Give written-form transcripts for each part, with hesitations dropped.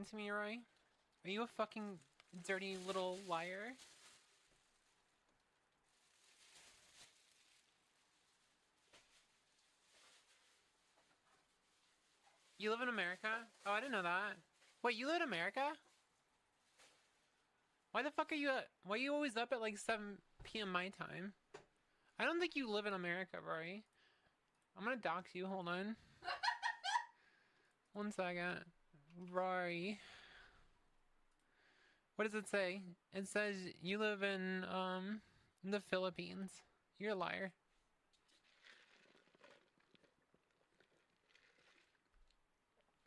lying to me, Roy? Are you a fucking dirty little liar? You live in America? Oh, I didn't know that. Wait, you live in America? Why the fuck are you why are you always up at like 7 p.m. my time? I don't think you live in America, Rory. I'm gonna dox you, hold on. 1 second. Rory. What does it say? It says you live in the Philippines. You're a liar.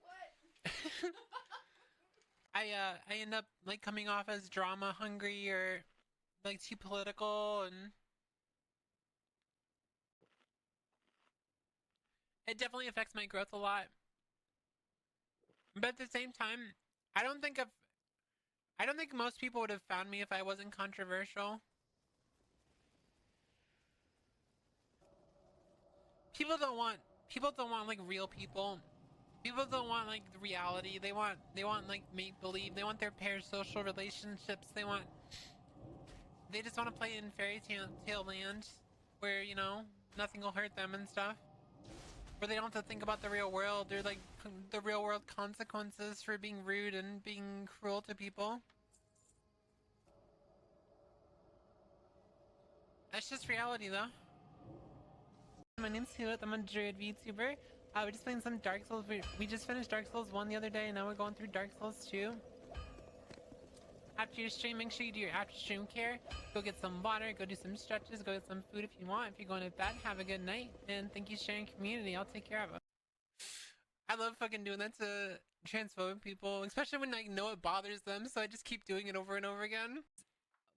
What? I end up like coming off as drama hungry or like too political, and it definitely affects my growth a lot. But at the same time, I don't think most people would have found me if I wasn't controversial. People don't want like real people. People don't want like the reality. They want like make believe. They want their parasocial relationships. They just want to play in fairy tale land where, you know, nothing will hurt them and stuff. Where they don't have to think about the real world or like the real world consequences for being rude and being cruel to people. That's just reality though. My name's Whooith, I'm a druid VTuber. We're just playing some Dark Souls. We just finished Dark Souls 1 the other day, and now we're going through Dark Souls 2. After your stream, make sure you do your after stream care. Go get some water, go do some stretches, go get some food if you want. If you're going to bed, have a good night. And thank you for sharing community. I'll take care of it. I love fucking doing that to transphobic people, especially when I know it bothers them, so I just keep doing it over and over again.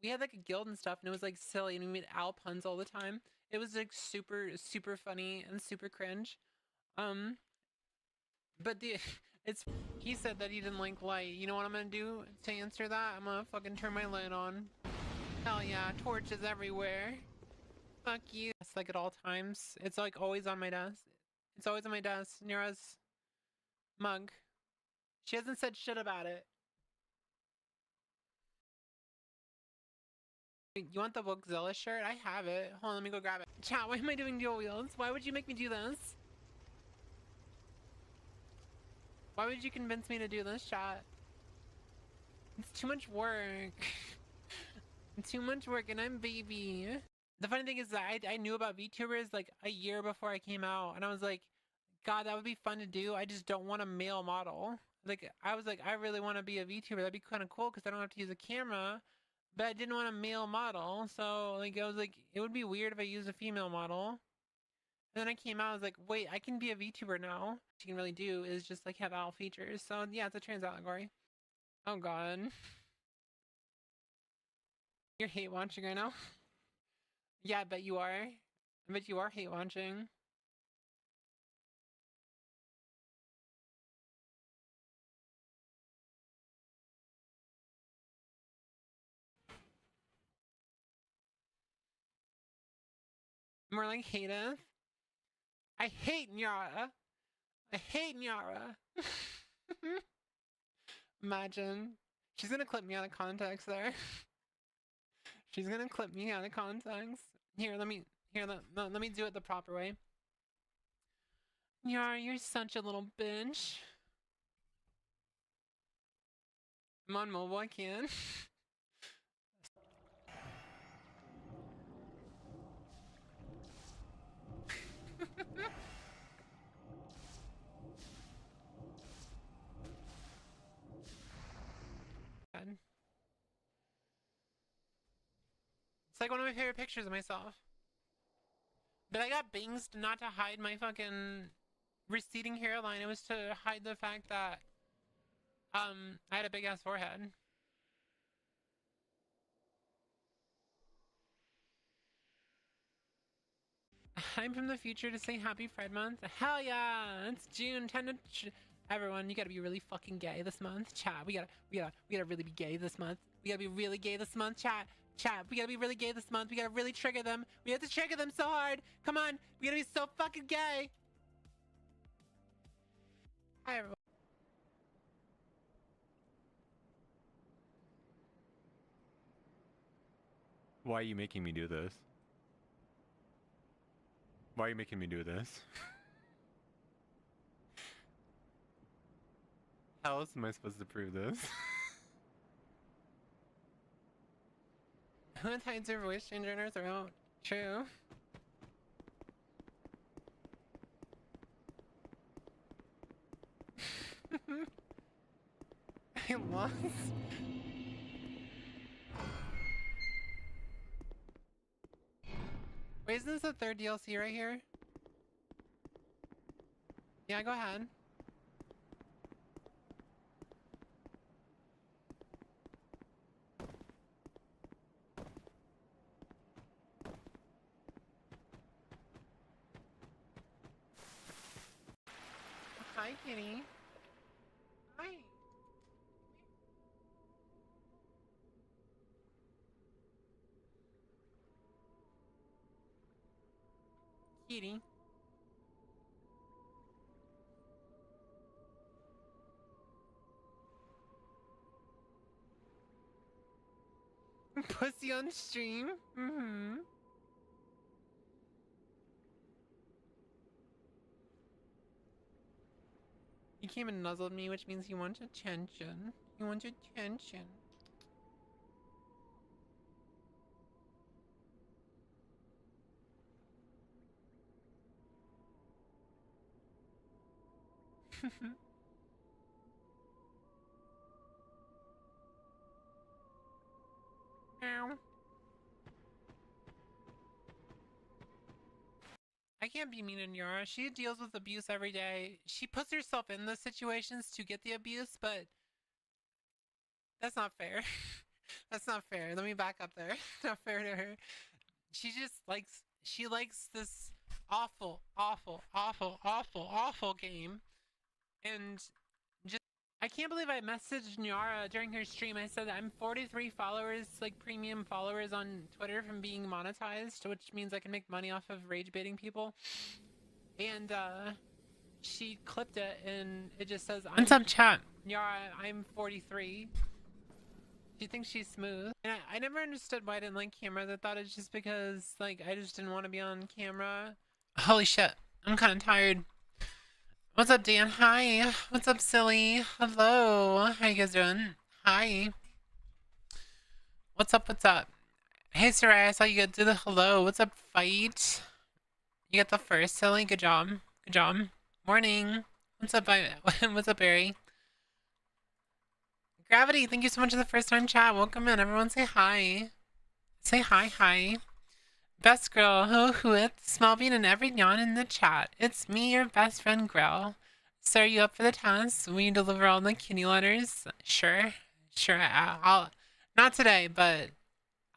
We had like a guild and stuff, and it was like silly, and we made owl puns all the time. It was like super funny and super cringe. But he said that he didn't like light. You know what I'm gonna do to answer that? I'm gonna fucking turn my light on. Hell yeah, torches everywhere. Fuck you. It's like at all times. It's like always on my desk. It's always on my desk. Nira's mug. She hasn't said shit about it. You want the Bookzilla shirt? I have it. Hold on, let me go grab it. Chat, why am I doing dual wields? Why would you make me do this? Why would you convince me to do this, chat? It's too much work. Too much work, and I'm baby. The funny thing is that I knew about VTubers like a year before I came out, and I was like, God, that would be fun to do. I just don't want a male model. Like, I was like, I really want to be a VTuber. That'd be kind of cool because I don't have to use a camera. But I didn't want a male model, so like I was like, it would be weird if I used a female model. And then I came out, I was like, wait, I can be a VTuber now. What you can really do is just like have owl features. So yeah, it's a trans allegory. Oh god. You're hate watching right now? Yeah, I bet you are. I bet you are hate watching. More like hateth. I hate Nyara. I hate Nyara. Imagine. She's gonna clip me out of context there. She's gonna clip me out of context. Here, let me do it the proper way. Nyara, you're such a little bitch. I'm on mobile, I can. It's like one of my favorite pictures of myself. But I got bangs not to hide my fucking receding hairline. It was to hide the fact that I had a big ass forehead. I'm from the future to say happy Pride Month. Hell yeah! It's June 10 to everyone, you gotta be really fucking gay this month. Chat, we gotta really be gay this month. We gotta be really gay this month, chat. Chat, we gotta be really gay this month. We gotta really trigger them. We have to trigger them so hard. Come on, we gotta be so fucking gay. Hi everyone. Why are you making me do this? Why are you making me do this? How else am I supposed to prove this? Who hides her voice changer in her throat? True. I lost. Wait, isn't this the third DLC right here? Yeah, go ahead. Hi, kitty. Hi. Kitty. Pussy on stream? Mm-hmm. You came and nuzzled me, which means you want attention. You want attention. Ow. I can't be mean to Yara. She deals with abuse every day. She puts herself in those situations to get the abuse, but that's not fair. That's not fair. Let me back up there. Not fair to her. She just likes, she likes this awful, awful, awful, awful, awful game. And just, I can't believe I messaged Nyara during her stream. I said I'm 43 followers, like premium followers on Twitter from being monetized, which means I can make money off of rage baiting people. And she clipped it and it just says, "What's up, chat? Nyara, I'm 43. She thinks she's smooth." And I never understood why I didn't like cameras. I thought it's just because, like, I just didn't want to be on camera. Holy shit. I'm kind of tired. What's up, Dan? Hi. What's up, Silly? Hello. How you guys doing? Hi. What's up? What's up? Hey, Sarai. I saw you do the hello. What's up, Fight? You got the first, Silly. Good job. Good job. Morning. What's up, what's up, Barry? Gravity, thank you so much for the first time chat. Welcome in. Everyone say hi. Say hi, hi. Best girl, Whooith, small bean and every yawn in the chat. It's me, your best friend, Grell. So are you up for the task? Will you deliver all the kitty letters? Sure. Sure, I'll not today, but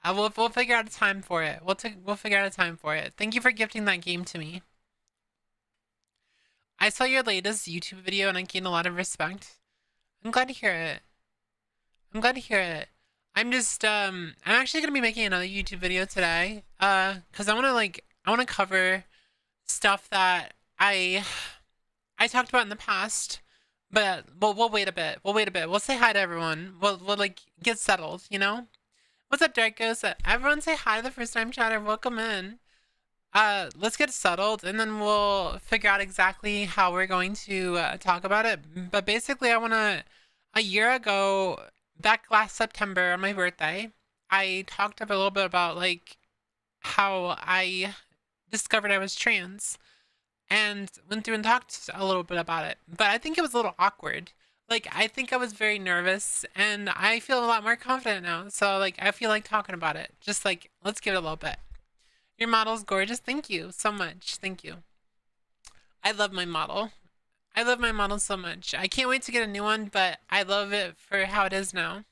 we'll figure out a time for it. We'll figure out a time for it. Thank you for gifting that game to me. I saw your latest YouTube video and I gained a lot of respect. I'm glad to hear it. I'm glad to hear it. I'm just I'm actually gonna be making another YouTube video today. Cause I wanna cover stuff that I talked about in the past. But we'll wait a bit. We'll wait a bit. We'll say hi to everyone. We'll like get settled, you know? What's up, Darkos? Everyone say hi to the first time chatter. Welcome in. Let's get settled and then we'll figure out exactly how we're going to talk about it. But basically a year ago, back last September on my birthday, I talked a little bit about like how I discovered I was trans and went through and talked a little bit about it. But I think it was a little awkward. Like I think I was very nervous and I feel a lot more confident now. So like I feel like talking about it. Just like let's give it a little bit. Your model's gorgeous. Thank you so much. Thank you. I love my model. I love my model so much. I can't wait to get a new one, but I love it for how it is now.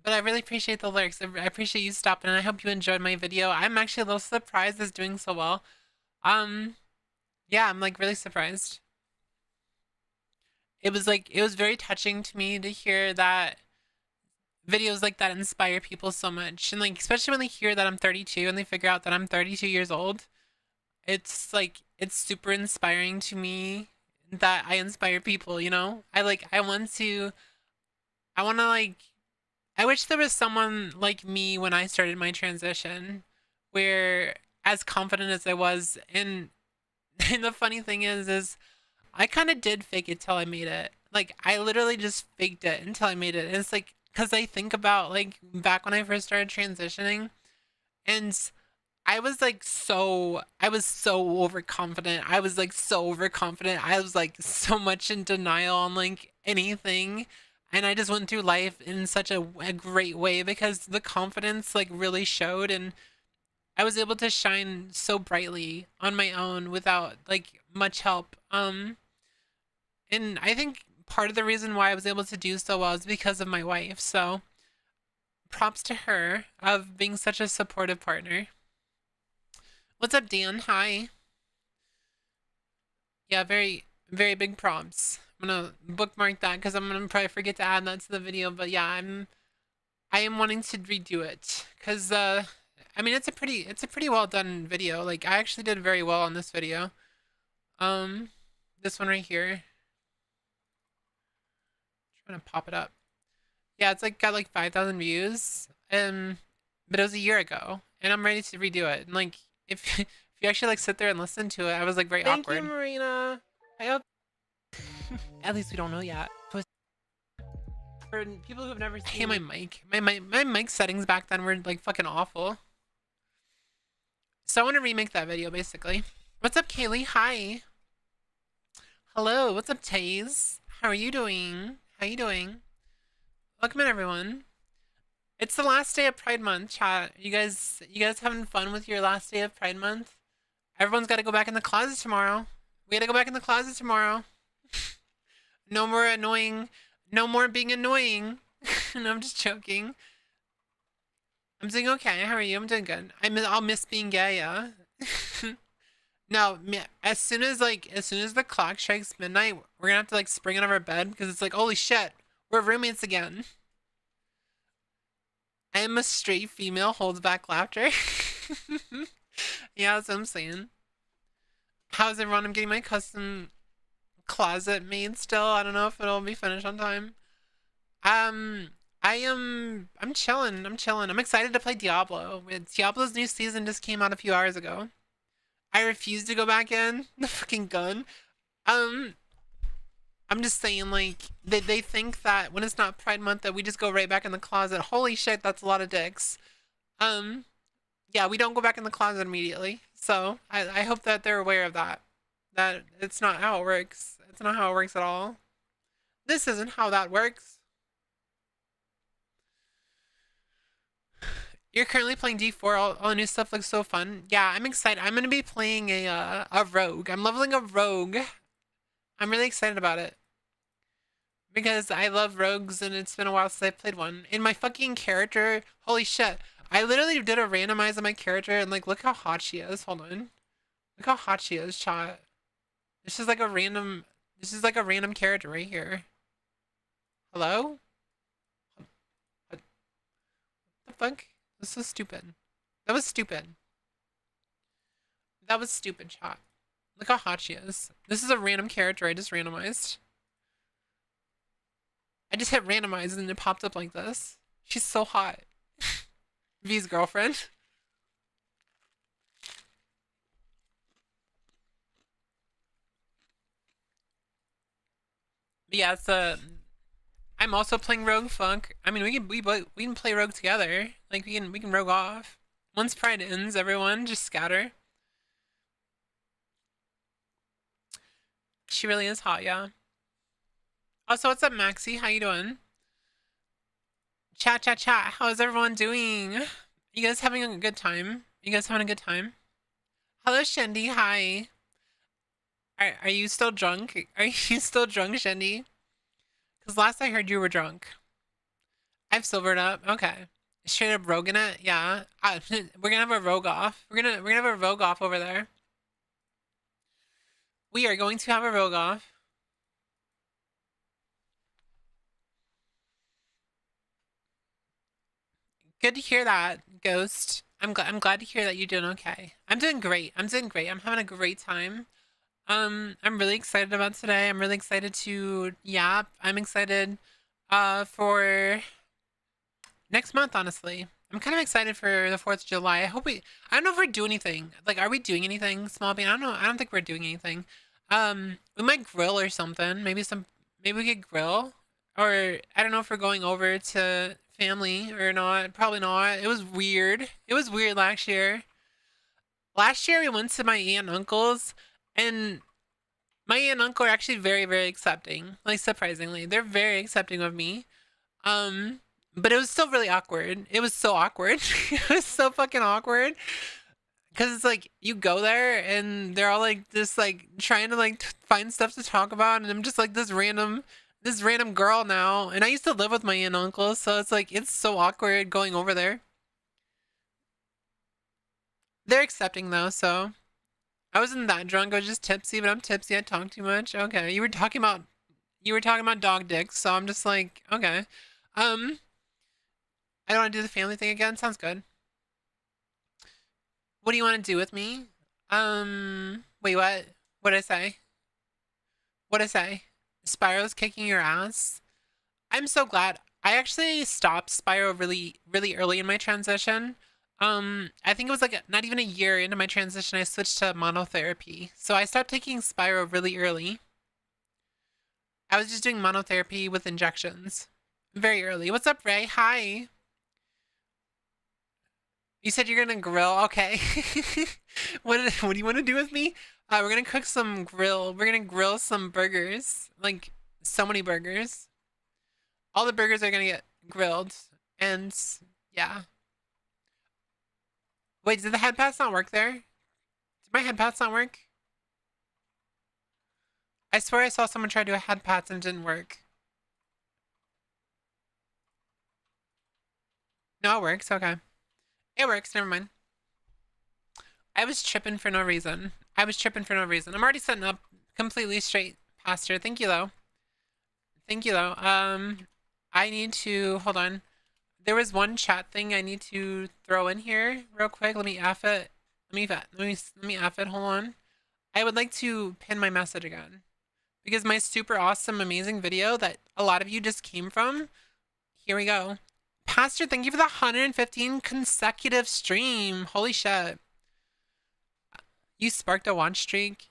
But I really appreciate the lyrics. I appreciate you stopping, and I hope you enjoyed my video. I'm actually a little surprised it's doing so well. Yeah, I'm like really surprised. It was very touching to me to hear that videos like that inspire people so much. And like, especially when they hear that I'm 32 and they figure out that I'm 32 years old. It's like, it's super inspiring to me that I inspire people, you know? I want to like I wish there was someone like me when I started my transition, where as confident as I was, and and the funny thing is I kind of did fake it till I made it. Like I literally just faked it until I made it. And it's like because I think about like back when I first started transitioning, and I was so overconfident. I was like so overconfident. I was like so much in denial on like anything. And I just went through life in such a great way because the confidence like really showed, and I was able to shine so brightly on my own without like much help. And I think part of the reason why I was able to do so well is because of my wife. So props to her of being such a supportive partner. What's up, Dan? Hi. Yeah, very big props. I'm gonna bookmark that because I'm gonna probably forget to add that to the video. But yeah, I am wanting to redo it because I mean it's a pretty well done video. Like I actually did very well on this video. Um, this one right here. Trying to pop it up. Yeah, it's like got like 5,000 views. But it was a year ago, and I'm ready to redo it. And like if if you actually like sit there and listen to it, I was like very awkward. Thank you, Marina. I hope. At least we don't know yet. For people who have never seen. Hey, my mic. My mic settings back then were like fucking awful. So I want to remake that video basically. What's up, Kaylee? Hi. Hello. What's up, Taze? How are you doing? How you doing? Welcome in, everyone. It's the last day of Pride Month, chat. You guys having fun with your last day of Pride Month? Everyone's got to go back in the closet tomorrow. We got to go back in the closet tomorrow. No more annoying. No more being annoying. No, I'm just joking. I'm doing okay. How are you? I'm doing good. I'll miss being gay, yeah. No, as soon as the clock strikes midnight, we're gonna have to like spring out of our bed because it's like, holy shit, we're roommates again. I am a straight female holds back laughter. Yeah, that's what I'm saying. How's everyone? I'm getting my custom closet made still. I don't know if it'll be finished on time. I'm chilling. I'm excited to play Diablo. Diablo's new season just came out a few hours ago. I refuse to go back in. The fucking gun. I'm just saying, like, they think that when it's not Pride Month that we just go right back in the closet. Holy shit, that's a lot of dicks. Yeah, we don't go back in the closet immediately. So I hope that they're aware of that. That it's not how it works. It's not how it works at all. This isn't how that works. You're currently playing D4. All the new stuff looks so fun. Yeah, I'm excited. I'm gonna be playing a rogue. I'm leveling a rogue. I'm really excited about it because I love rogues, and it's been a while since I played one. In my fucking character, holy shit! I literally did a randomize on my character, and like, look how hot she is. Hold on, look how hot she is, chat. This is like a random. This is like a random character right here. Hello? What the fuck? This is stupid. That was stupid. That was stupid, chat. Look how hot she is. This is a random character I just randomized. I just hit randomize and it popped up like this. She's so hot. V's girlfriend. But yeah, it's I'm also playing Rogue Funk. I mean, we can play Rogue together. Like we can rogue off. Once Pride ends, everyone just scatter. She really is hot, yeah. Also, what's up, Maxie? How you doing? Chat. How's everyone doing? You guys having a good time? You guys having a good time? Hello, Shendy. Hi. Are you still drunk? Are you still drunk, Shendy? Because last I heard you were drunk. I've silvered up. Okay. Straight up roguing it? Yeah. We're gonna have a rogue off. We're gonna have a rogue off over there. We are going to have a rogue off. Good to hear that, Ghost. I'm glad to hear that you're doing okay. I'm doing great. I'm having a great time. I'm really excited about today. I'm really excited to yap. I'm excited for Next month, honestly. I'm kind of excited for the 4th of July. I don't know if we're doing anything. Like, are we doing anything, Small Bean? I don't know. I don't think we're doing anything. We might grill or something. Maybe we could grill. Or, I don't know if we're going over to family or not. Probably not. It was weird. It was weird last year. Last year, we went to my aunt and uncle's, and my aunt and uncle are actually very, very accepting. Like, surprisingly. They're very accepting of me. Um, but it was still really awkward. It was so awkward. It was so fucking awkward. Cause it's like you go there and they're all like just like trying to like find stuff to talk about, and I'm just like this random girl now. And I used to live with my aunt and uncle, so it's like it's so awkward going over there. They're accepting though, so I wasn't that drunk. I was just tipsy, but I'm tipsy. I talk too much. Okay, you were talking about dog dicks, so I'm just like okay. Um, I don't want to do the family thing again. Sounds good. What do you want to do with me? Wait, what? What did I say? What did I say? Spyro's kicking your ass? I'm so glad. I actually stopped Spyro really, really early in my transition. I think it was like not even a year into my transition, I switched to monotherapy. So I stopped taking Spyro really early. I was just doing monotherapy with injections. Very early. What's up, Ray? Hi. You said you're gonna grill. Okay. What do you want to do with me? We're gonna cook some grill. We're gonna grill some burgers. Like so many burgers. All the burgers are gonna get grilled, and yeah. Wait, did the head pads not work there? Did my head pads not work? I swear I saw someone try to do a head pads and it didn't work. No, it works. Okay, it works. Never mind. I was tripping for no reason. I was tripping for no reason. I'm already setting up completely straight pasture. Thank you though. Thank you though. I need to hold on. There was one chat thing I need to throw in here real quick. Let me F it. Let me F it. Hold on. I would like to pin my message again because my super awesome, amazing video that a lot of you just came from. Here we go. Pastor, thank you for the 115 consecutive stream. Holy shit. You sparked a watch streak.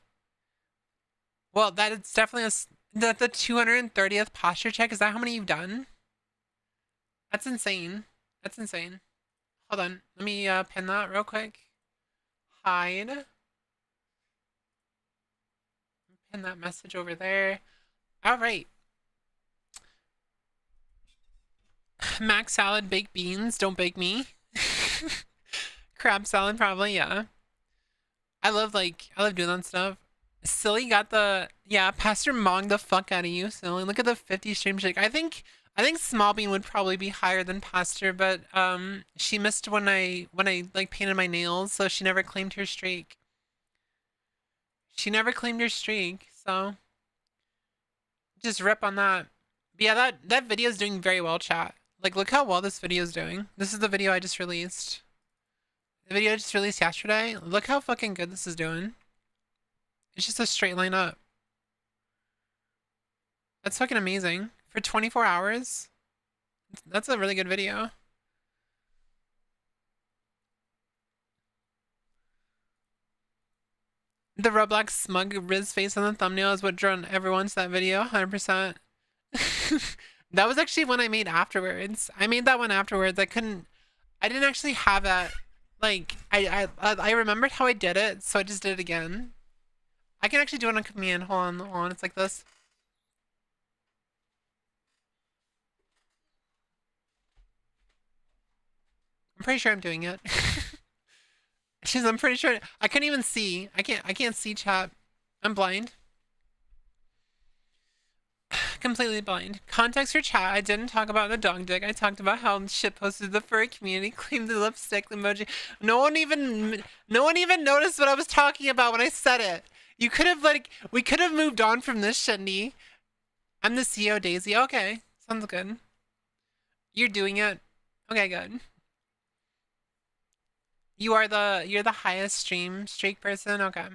Well, that is definitely the 230th posture check. Is that how many you've done? That's insane. That's insane. Hold on. Let me pin that real quick. Hide. Pin that message over there. All right. Mac salad, baked beans. Don't bake me. Crab salad, probably. Yeah. I love doing that stuff. Silly got the Pastor Mong the fuck out of you, Silly. Look at the 50 stream shake. I think Small Bean would probably be higher than Pastor, but she missed when I like painted my nails, so she never claimed her streak. She never claimed her streak, so just rip on that. But yeah, that video is doing very well, chat. Like, look how well this video is doing. This is the video I just released. The video I just released yesterday. Look how fucking good this is doing. It's just a straight line up. That's fucking amazing. For 24 hours? That's a really good video. The Roblox smug Riz face on the thumbnail is what drew everyone to that video, 100%. That was actually one I made afterwards. I made that one afterwards. I didn't actually have that. Like, I remembered how I did it, so I just did it again. I can actually do it on command. Hold on. It's like this. I'm pretty sure I'm doing it. I'm pretty sure. I couldn't even see. I can't see chat. I'm blind. Completely blind. Context for chat. I didn't talk about the dog dick. I talked about how shit posted the furry community claimed the lipstick emoji. No one even noticed what I was talking about when I said it. You could have we could have moved on from this, shouldn't I'm the CEO Daisy. Okay, sounds good. You're doing it. Okay, good. You're the highest stream streak person. Okay.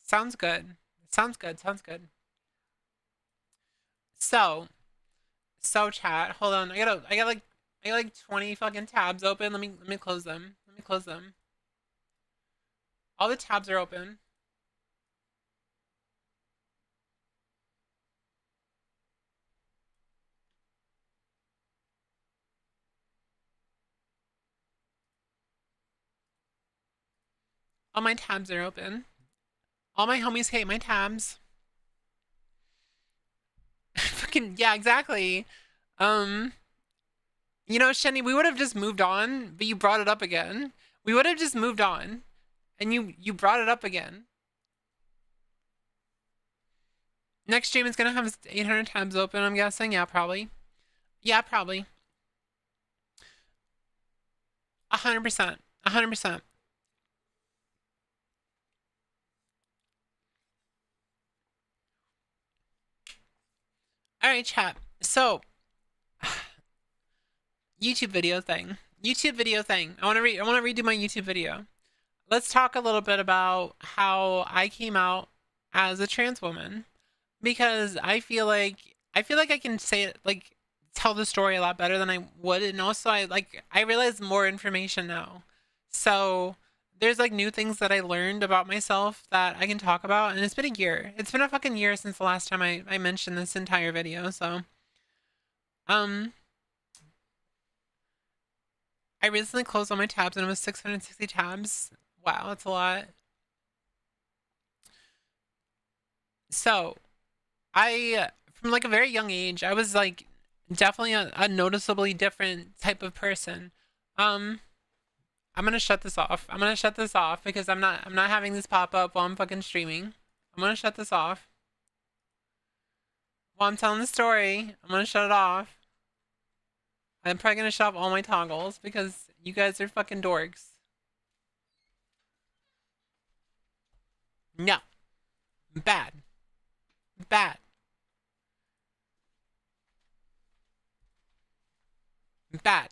Sounds good. Sounds good. So chat. Hold on. I gotta I got like 20 fucking tabs open. Let me close them. Let me close them. All the tabs are open. All my tabs are open. All my homies hate my tabs. Fucking yeah, exactly. Um, you know, Shenny, we would have just moved on, but you brought it up again. We would have just moved on, and you brought it up again. Next stream is gonna have 800 tabs open. I'm guessing. Yeah, probably. Yeah, probably. 100%. 100%. All right, chat. So, YouTube video thing. YouTube video thing. I want to redo my YouTube video. Let's talk a little bit about how I came out as a trans woman, because I feel like I can say it, like tell the story a lot better than I would, and also I realize more information now. So there's like new things that I learned about myself that I can talk about, and it's been a year. It's been a fucking year since the last time I mentioned this entire video. So um I recently closed all my tabs and it was 660 tabs. Wow, that's a lot. So from like a very young age, I was like definitely a noticeably different type of person. Um, I'm gonna shut this off. I'm gonna shut this off because I'm not having this pop up while I'm fucking streaming. I'm gonna shut this off. While I'm telling the story, I'm gonna shut it off. I'm probably gonna shut off all my toggles because you guys are fucking dorks. No. Bad. Bad. Bad.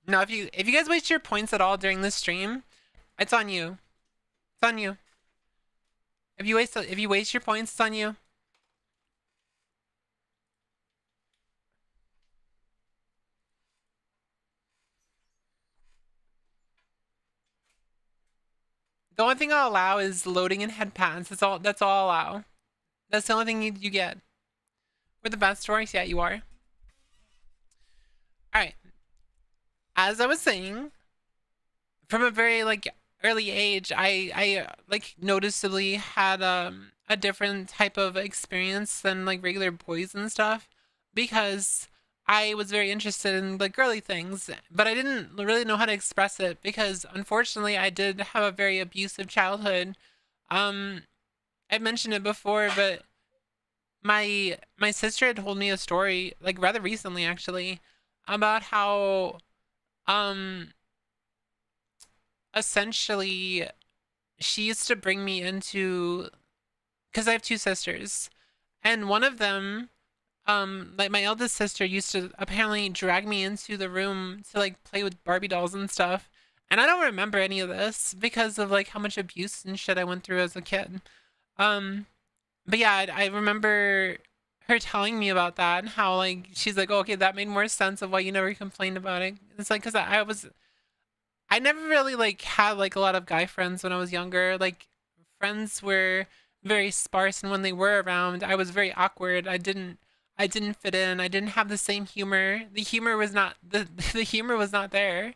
No, if you guys waste your points at all during this stream, it's on you. It's on you. If you waste your points, it's on you. The only thing I'll allow is loading in head patents. That's all I'll allow. That's the only thing you get. We're the best stories, yeah, you are. Alright. As I was saying, from a very like early age, I like noticeably had a different type of experience than like regular boys and stuff, because I was very interested in like girly things, but I didn't really know how to express it because unfortunately I did have a very abusive childhood. Um, I mentioned it before, but my sister had told me a story like rather recently actually about how um essentially she used to bring me into, because I have two sisters, and one of them, like my eldest sister used to apparently drag me into the room to like play with Barbie dolls and stuff. And I don't remember any of this because of like how much abuse and shit I went through as a kid. Um, but yeah, I remember her telling me about that and how like she's like, oh, okay, that made more sense of why you never complained about it. It's like because I never really like had like a lot of guy friends when I was younger. Like friends were very sparse, and when they were around, I was very awkward. I didn't fit in. I didn't have the same humor. The humor was not the humor was not there.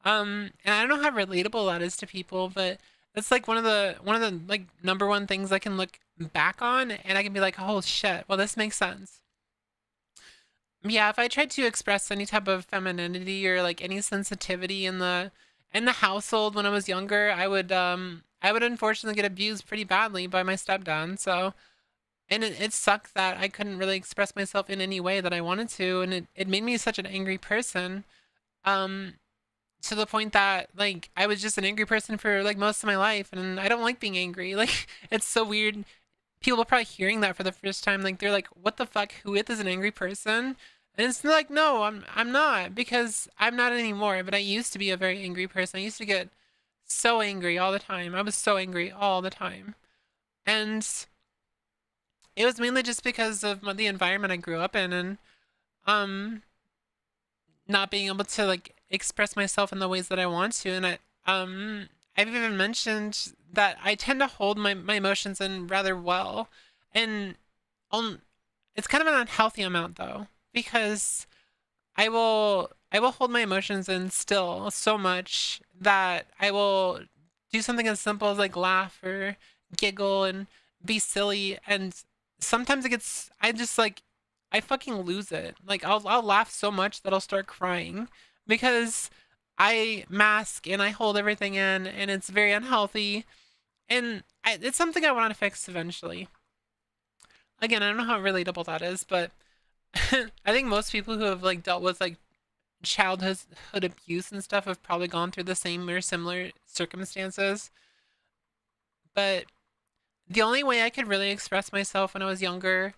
And I don't know how relatable that is to people, but it's like one of the like number one things I can look back on and I can be like, oh shit, well this makes sense. Yeah, if I tried to express any type of femininity or like any sensitivity in the household when I was younger, I would unfortunately get abused pretty badly by my stepdad. So, and it sucked that I couldn't really express myself in any way that I wanted to, and it made me such an angry person. Um, to the point that like I was just an angry person for like most of my life, and I don't like being angry. Like it's so weird. People are probably hearing that for the first time. Like they're like, "What the fuck? Whooith is an angry person?" And it's like, no, I'm not, because I'm not anymore. But I used to be a very angry person. I used to get so angry all the time. I was so angry all the time, and it was mainly just because of the environment I grew up in, and um not being able to like express myself in the ways that I want to. And I've even mentioned that I tend to hold my emotions in rather well. And on it's kind of an unhealthy amount though, because I will hold my emotions in still so much that I will do something as simple as like laugh or giggle and be silly, and sometimes it gets I just like I fucking lose it. Like I'll laugh so much that I'll start crying because I mask and I hold everything in, and it's very unhealthy, and it's something I want to fix eventually. Again, I don't know how relatable that is, but I think most people who have like dealt with like childhood abuse and stuff have probably gone through the same or similar circumstances. But the only way I could really express myself when I was younger,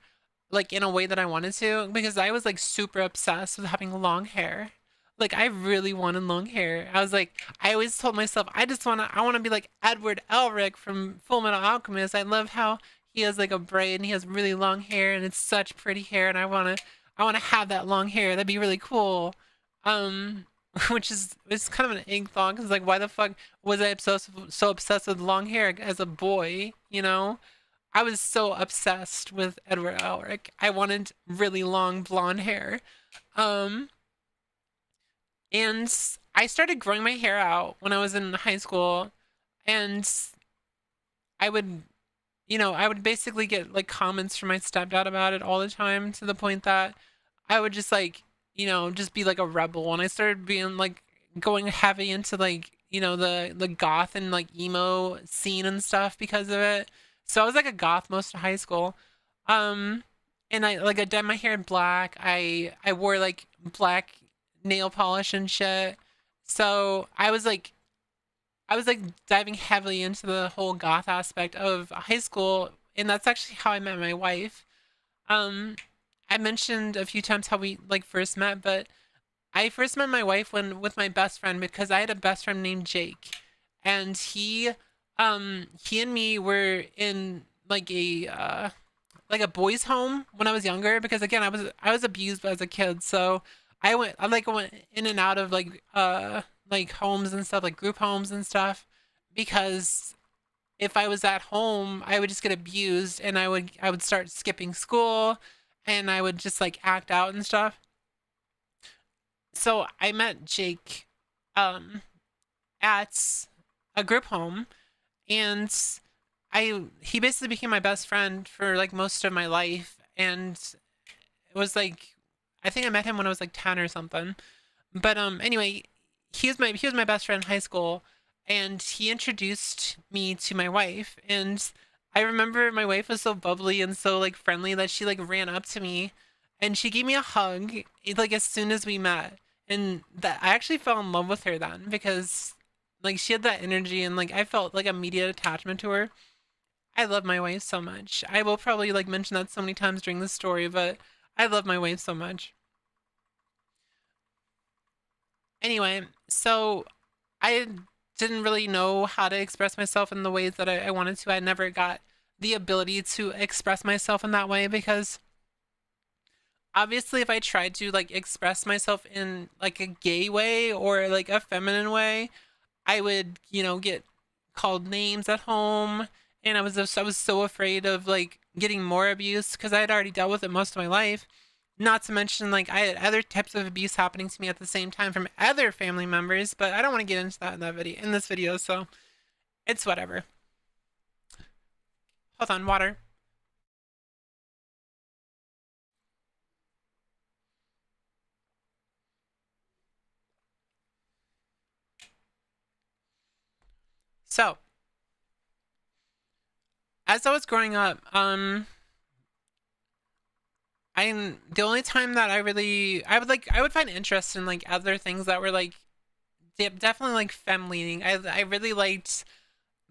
like in a way that I wanted to, because I was like super obsessed with having long hair. Like I really wanted long hair. I was like, I always told myself, I want to be like Edward Elric from Full Metal Alchemist. I love how he has like a braid and he has really long hair and it's such pretty hair, and I want to have that long hair. That'd be really cool. Um, which is it's kind of an ink thought because like why the fuck was I so obsessed with long hair as a boy? You know, I was so obsessed with Edward Elric. I wanted really long blonde hair. Um, and I started growing my hair out when I was in high school, and I would, I would basically get like comments from my stepdad about it all the time, to the point that I would just like, just be like a rebel. And I started being like going heavy into like, the goth and like emo scene and stuff because of it. So I was like a goth most of high school. Um, and I dyed my hair black. I wore like black nail polish and shit. So I was like diving heavily into the whole goth aspect of high school, and that's actually how I met my wife. Um, I mentioned a few times how we like first met, but I first met my wife when with my best friend, because I had a best friend named Jake, and he and me were in like a boys' home when I was younger, because again I was abused as a kid, so I went in and out of like homes and stuff, like group homes and stuff, because if I was at home, I would just get abused, and I would start skipping school, and I would just like act out and stuff. So I met Jake um at a group home, and I he basically became my best friend for like most of my life, and it was like I think I met him when I was like 10 or something. But anyway, he was my best friend in high school, and he introduced me to my wife. And I remember my wife was so bubbly and so like friendly that she like ran up to me, and she gave me a hug like as soon as we met. And that I actually fell in love with her then, because like she had that energy, and like I felt like immediate attachment to her. I love my wife so much. I will probably like mention that so many times during this story, but I love my wife so much. Anyway, so I didn't really know how to express myself in the ways that I wanted to. I never got the ability to express myself in that way, because obviously if I tried to like express myself in like a gay way or like a feminine way, I would, get called names at home, and I was so afraid of like getting more abuse because I had already dealt with it most of my life. Not to mention, like I had other types of abuse happening to me at the same time from other family members, but I don't want to get into that in this video, so it's whatever. Hold on, water. So, as I was growing up, I'm the only time that I would find interest in like other things that were like definitely like femme leaning. I really liked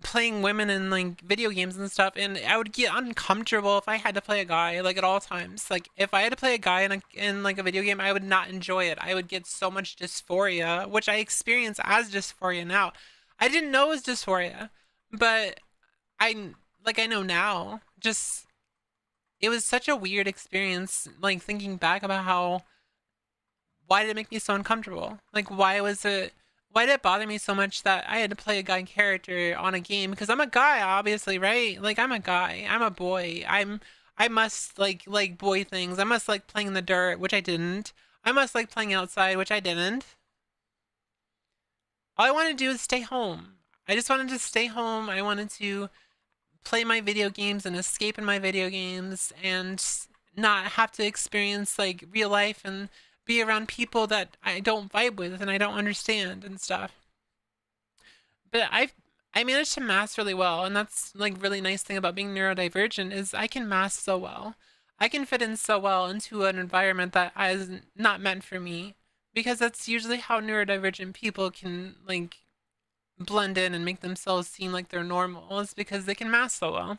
playing women in like video games and stuff, and I would get uncomfortable if I had to play a guy like at all times. Like if I had to play a guy in like a video game, I would not enjoy it. I would get so much dysphoria, which I experience as dysphoria now. I didn't know it was dysphoria, but I I know now. Just it was such a weird experience, like thinking back about how why did it make me so uncomfortable? Like, why did it bother me so much that I had to play a guy character on a game? Because I'm a guy, obviously, right? Like, I'm a guy. I'm a boy. I must like boy things. I must like playing in the dirt, which I didn't. I must like playing outside, which I didn't. All I wanted to do is stay home. I just wanted to stay home. I wanted to play my video games and escape in my video games and not have to experience like real life and be around people that I don't vibe with and I don't understand and stuff. But I managed to mask really well, and that's like really nice thing about being neurodivergent is I can mask so well. I can fit in so well into an environment that is not meant for me because that's usually how neurodivergent people can like blend in and make themselves seem like they're normal is because they can mask so well.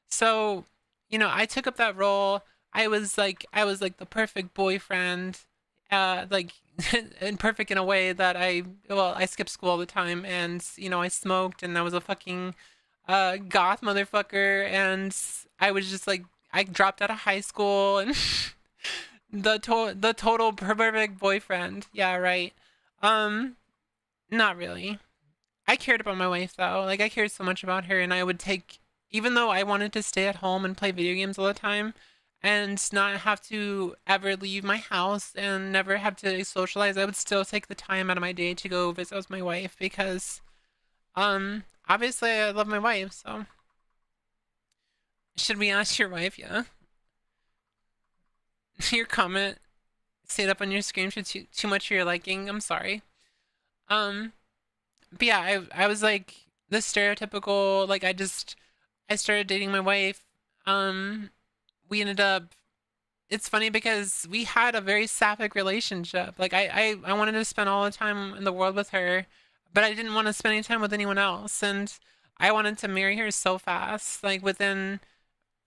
So, I took up that role. I was like the perfect boyfriend, like and perfect in a way that I skipped school all the time and I smoked and I was a fucking goth motherfucker and I was just like I dropped out of high school and the total perfect boyfriend. Yeah, right. Um Not really. I cared about my wife though. Like I cared so much about her and I would take even though I wanted to stay at home and play video games all the time and not have to ever leave my house and never have to socialize, I would still take the time out of my day to go visit with my wife because obviously I love my wife, so should we ask your wife, yeah? Your comment stayed up on your screen for too much for your liking. I'm sorry. Um but yeah, I was like the stereotypical like I started dating my wife. Um, we ended up. It's funny because we had a very sapphic relationship. Like I wanted to spend all the time in the world with her, but I didn't want to spend any time with anyone else. And I wanted to marry her so fast. Like within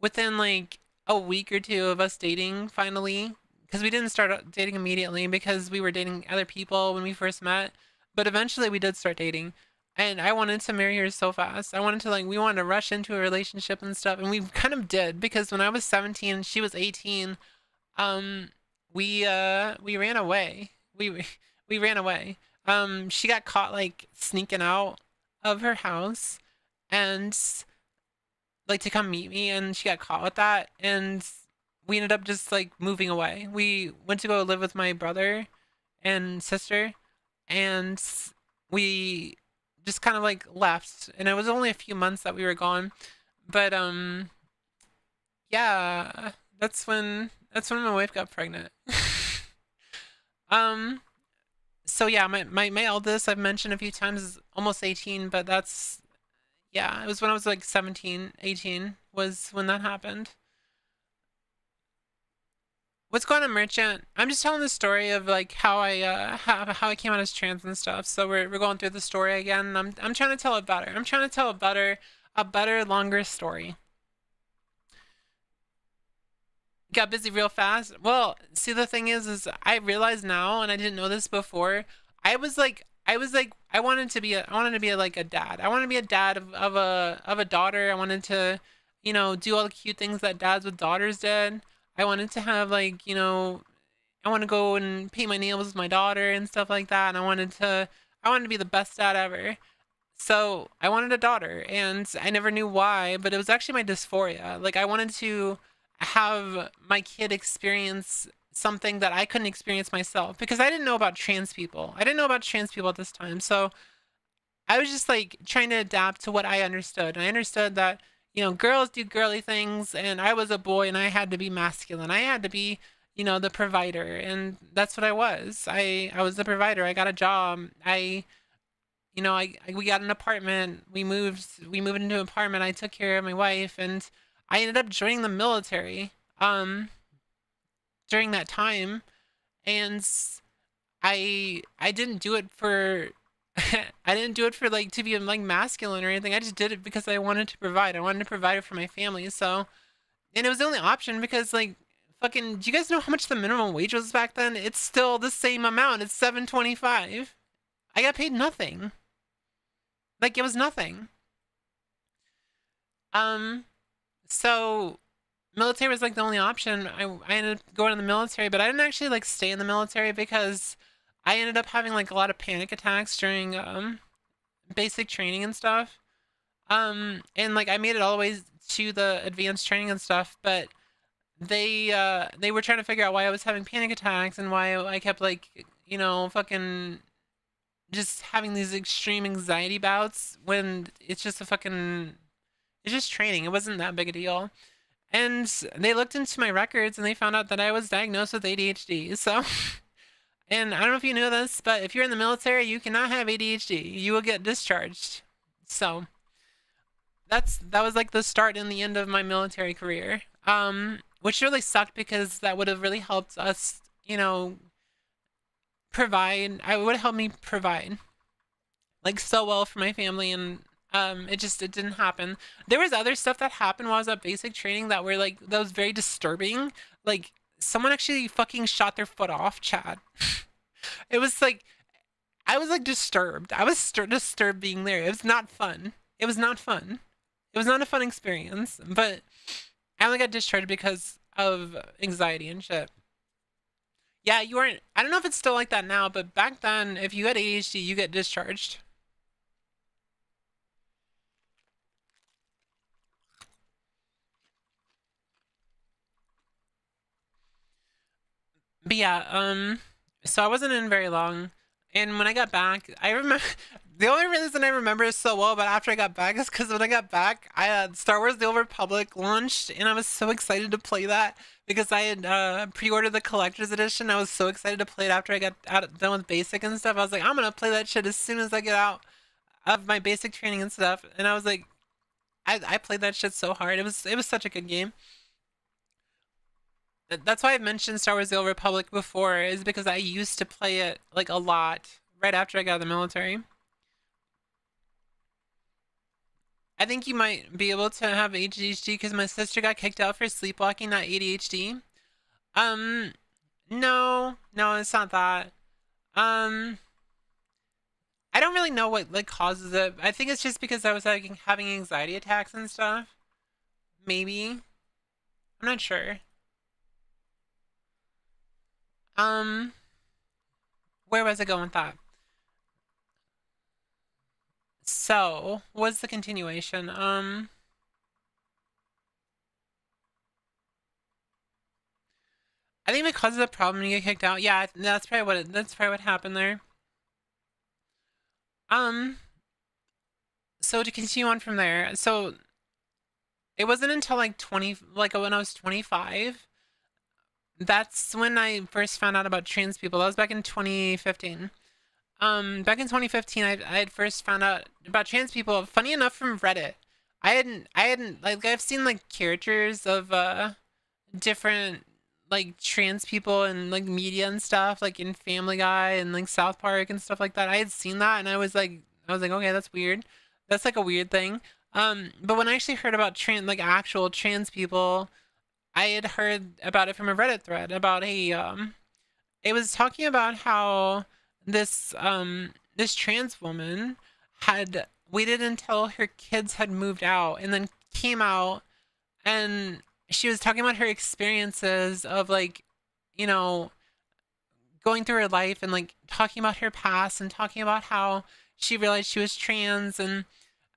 like a week or two of us dating, finally, because we didn't start dating immediately because we were dating other people when we first met. But eventually we did start dating. And I wanted to marry her so fast. I wanted to like we wanted to rush into a relationship and stuff, and we kind of did because when I was 17 and she was 18, um, we ran away. We ran away. She got caught like sneaking out of her house, and like to come meet me, and she got caught with that, and we ended up just like moving away. We went to go live with my brother and sister, and we just kind of like left, and it was only a few months that we were gone, but yeah, that's when my wife got pregnant. um so yeah, my eldest I've mentioned a few times is almost 18, but that's yeah, it was when I was like 17, 18 was when that happened. What's going on, Merchant? I'm just telling the story of like how I came out as trans and stuff. So we're going through the story again. I'm trying to tell it better. I'm trying to tell a better, longer story. Got busy real fast. Well, see the thing is I realize now, and I didn't know this before. I wanted to be like a dad. I wanted to be a dad of a daughter. I wanted to, do all the cute things that dads with daughters did. I wanted to have like, I want to go and paint my nails with my daughter and stuff like that. And I wanted to be the best dad ever. So I wanted a daughter, and I never knew why, but it was actually my dysphoria. Like I wanted to have my kid experience something that I couldn't experience myself because I didn't know about trans people. I didn't know about trans people at this time. So I was just like trying to adapt to what I understood. And I understood that, girls do girly things and I was a boy and I had to be masculine. I had to be, the provider. And that's what I was. I was the provider. I got a job. We got an apartment. We moved into an apartment. I took care of my wife and I ended up joining the military during that time, and I didn't do it for I didn't do it for like to be like masculine or anything. I just did it because I wanted to provide. I wanted to provide for my family. So, and it was the only option because like fucking do you guys know how much the minimum wage was back then? It's still the same amount. It's 7.25. I got paid nothing. Like it was nothing. Um so military was like the only option. I ended up going in the military, but I didn't actually like stay in the military because I ended up having like a lot of panic attacks during basic training and stuff. And like I made it all the way to the advanced training and stuff, but they were trying to figure out why I was having panic attacks and why I kept like, fucking just having these extreme anxiety bouts when it's just it's just training. It wasn't that big a deal. And they looked into my records and they found out that I was diagnosed with ADHD. So, and I don't know if you know this, but if you're in the military, you cannot have ADHD. You will get discharged. So, that was like the start and the end of my military career. Which really sucked because that would have really helped us, provide. I would have helped me provide like so well for my family, and it didn't happen. There was other stuff that happened while I was at basic training that was very disturbing. Like someone actually fucking shot their foot off, Chad. It was like I was like disturbed. I was disturbed being there. It was not fun. It was not fun. It was not a fun experience, but I only got discharged because of anxiety and shit. Yeah, you weren't. I don't know if it's still like that now, but back then, if you had ADHD, you get discharged. But yeah, so I wasn't in very long, and when I got back, I remember the only reason I remember it so well. But after I got back is because when I got back, I had Star Wars: The Old Republic launched, and I was so excited to play that because I had pre-ordered the collector's edition. I was so excited to play it after I got done with basic and stuff. I was like, I'm gonna play that shit as soon as I get out of my basic training and stuff. And I was like, I played that shit so hard. It was such a good game. That's why I've mentioned Star Wars: The Old Republic before, is because I used to play it like a lot right after I got out of the military. I think you might be able to have ADHD because my sister got kicked out for sleepwalking, not ADHD. Um, no, no, it's not that. Um, I don't really know what like causes it. I think it's just because I was like having anxiety attacks and stuff. Maybe. I'm not sure. Um, where was I going with that? So, what's the continuation? I think because of the problem you get kicked out. Yeah, that's probably what happened there. Um, so to continue on from there, so it wasn't until like 20, like when I was 25, that's when I first found out about trans people. That was back in 2015. Back in 2015, I had first found out about trans people. Funny enough, from Reddit. I hadn't like I've seen like characters of different like trans people and like media and stuff, like in Family Guy and like South Park and stuff like that. I had seen that and I was like, okay, that's weird. That's like a weird thing. But when I actually heard about like actual trans people, I had heard about it from a Reddit thread about it was talking about how this trans woman had waited until her kids had moved out and then came out, and she was talking about her experiences of like, you know, going through her life and like talking about her past and talking about how she realized she was trans, and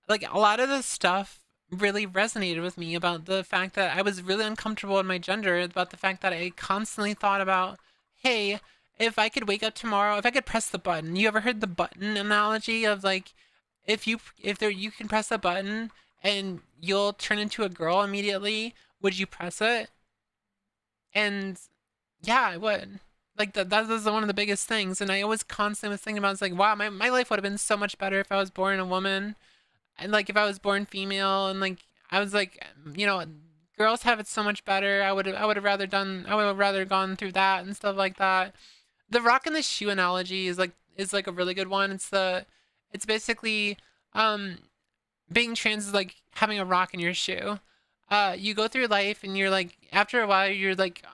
like a lot of the stuff really resonated with me about the fact that I was really uncomfortable in my gender, about the fact that I constantly thought about, hey, if I could wake up tomorrow, if I could press the button. You ever heard the button analogy of like if you can press a button and you'll turn into a girl immediately, would you press it? And yeah, I would. Like that was one of the biggest things, and I always constantly was thinking about, it's like, wow, my life would have been so much better if I was born a woman, and like if I was born female, and like I was like, you know, girls have it so much better. I would have rather gone through that and stuff like that. The rock and the shoe analogy is like a really good one. It's basically um being trans is like having a rock in your shoe. You go through life and you're like, after a while you're like,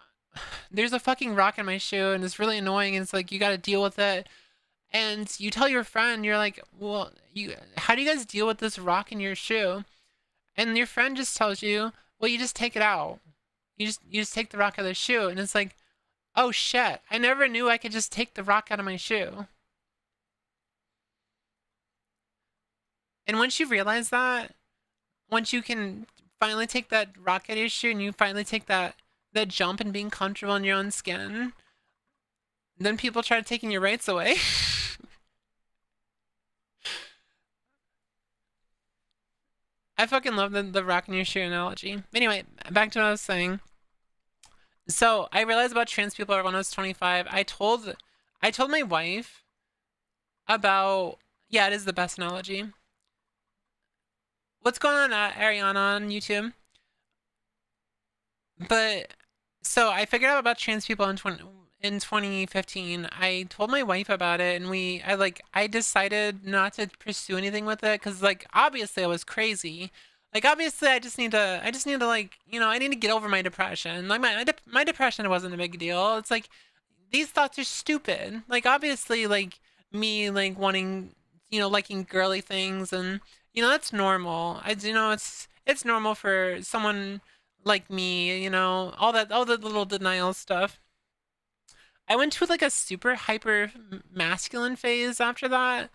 there's a fucking rock in my shoe and it's really annoying, and it's like you got to deal with it. And you tell your friend, you're like, well, you how do you guys deal with this rock in your shoe? And your friend just tells you, well, you just take it out. You just take the rock out of the shoe, and it's like, oh shit! I never knew I could just take the rock out of my shoe. And once you realize that, once you can finally take that rock out of your shoe, and you finally take that jump and being comfortable in your own skin, then people try taking your rights away. I fucking love the rock in your shoe analogy. Anyway, back to what I was saying. So I realized about trans people when I was 25. I told my wife about, yeah, it is the best analogy. What's going on, Ariana on YouTube? But so I figured out about trans people in 2015. I told my wife about it, and I decided not to pursue anything with it because like obviously I was crazy. Like obviously I just need to like I need to get over my depression. Like my depression wasn't a big deal. It's like these thoughts are stupid. Like obviously like me like wanting liking girly things, and that's normal. It's normal for someone like me, all the little denial stuff. I went to like a super hyper masculine phase after that.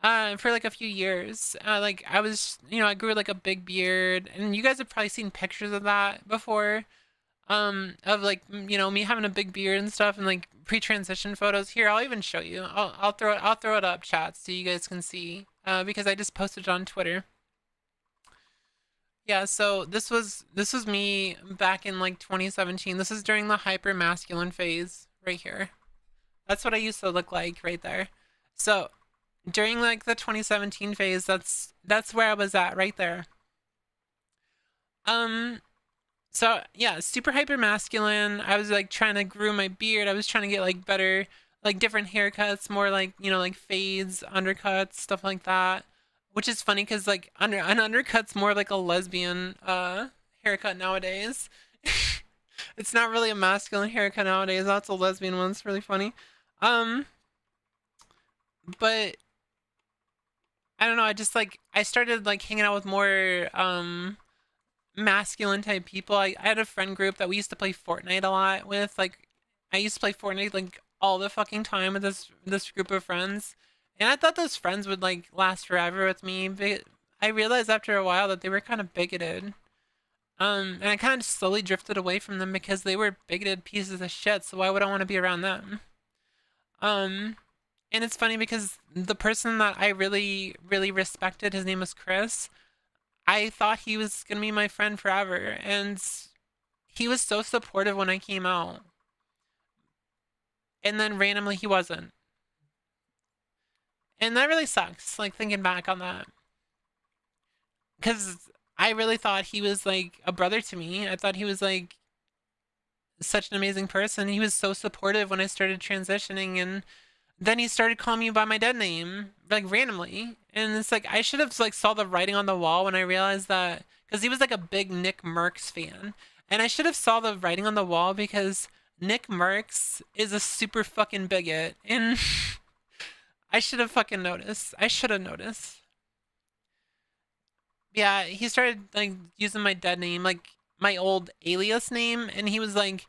For like a few years. Like I was, I grew like a big beard, and you guys have probably seen pictures of that before. Of like, me having a big beard and stuff, and like pre-transition photos. Here, I'll even show you. I'll throw it up, chat, so you guys can see. Because I just posted it on Twitter. Yeah, so this was me back in like 2017. This is during the hyper masculine phase right here. That's what I used to look like right there. So during like the 2017 phase, that's where I was at right there. So yeah, super hyper masculine. I was like trying to groom my beard. I was trying to get like better, like different haircuts, more like like fades, undercuts, stuff like that. Which is funny because like an undercut's more like a lesbian haircut nowadays. It's not really a masculine haircut nowadays. That's a lesbian one. It's really funny. Um, but I don't know. I started like hanging out with more masculine type people. I had a friend group that we used to play Fortnite a lot with. Like I used to play Fortnite like all the fucking time with this group of friends. And I thought those friends would like last forever with me, but I realized after a while that they were kind of bigoted. And I kind of slowly drifted away from them because they were bigoted pieces of shit, so why would I want to be around them? Um, and it's funny because the person that I really, really respected, his name was Chris. I thought he was gonna be my friend forever, and he was so supportive when I came out. And then randomly he wasn't. And that really sucks, like thinking back on that. Because I really thought he was like a brother to me. I thought he was like such an amazing person. He was so supportive when I started transitioning, and then he started calling me by my dead name, like randomly. And it's like I should have like saw the writing on the wall when I realized that, because he was like a big Nick Merckx fan, and I should have saw the writing on the wall because Nick Merckx is a super fucking bigot, and I should have fucking noticed. I should have noticed. Yeah, he started like using my dead name, like my old alias name, and he was like,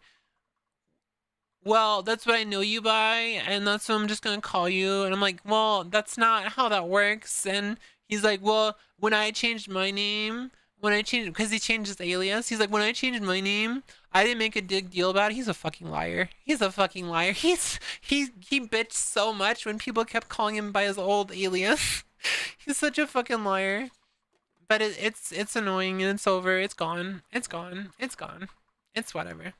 well, that's what I know you by, and that's what I'm just gonna call you. And I'm like, well, that's not how that works. And he's like, well, when I changed my name, because he changed his alias, he's like, when I changed my name, I didn't make a big deal about it. He's a fucking liar. He's a fucking liar. He bitched so much when people kept calling him by his old alias. He's such a fucking liar. But it's annoying, and it's over. It's gone. It's gone. It's gone. It's whatever.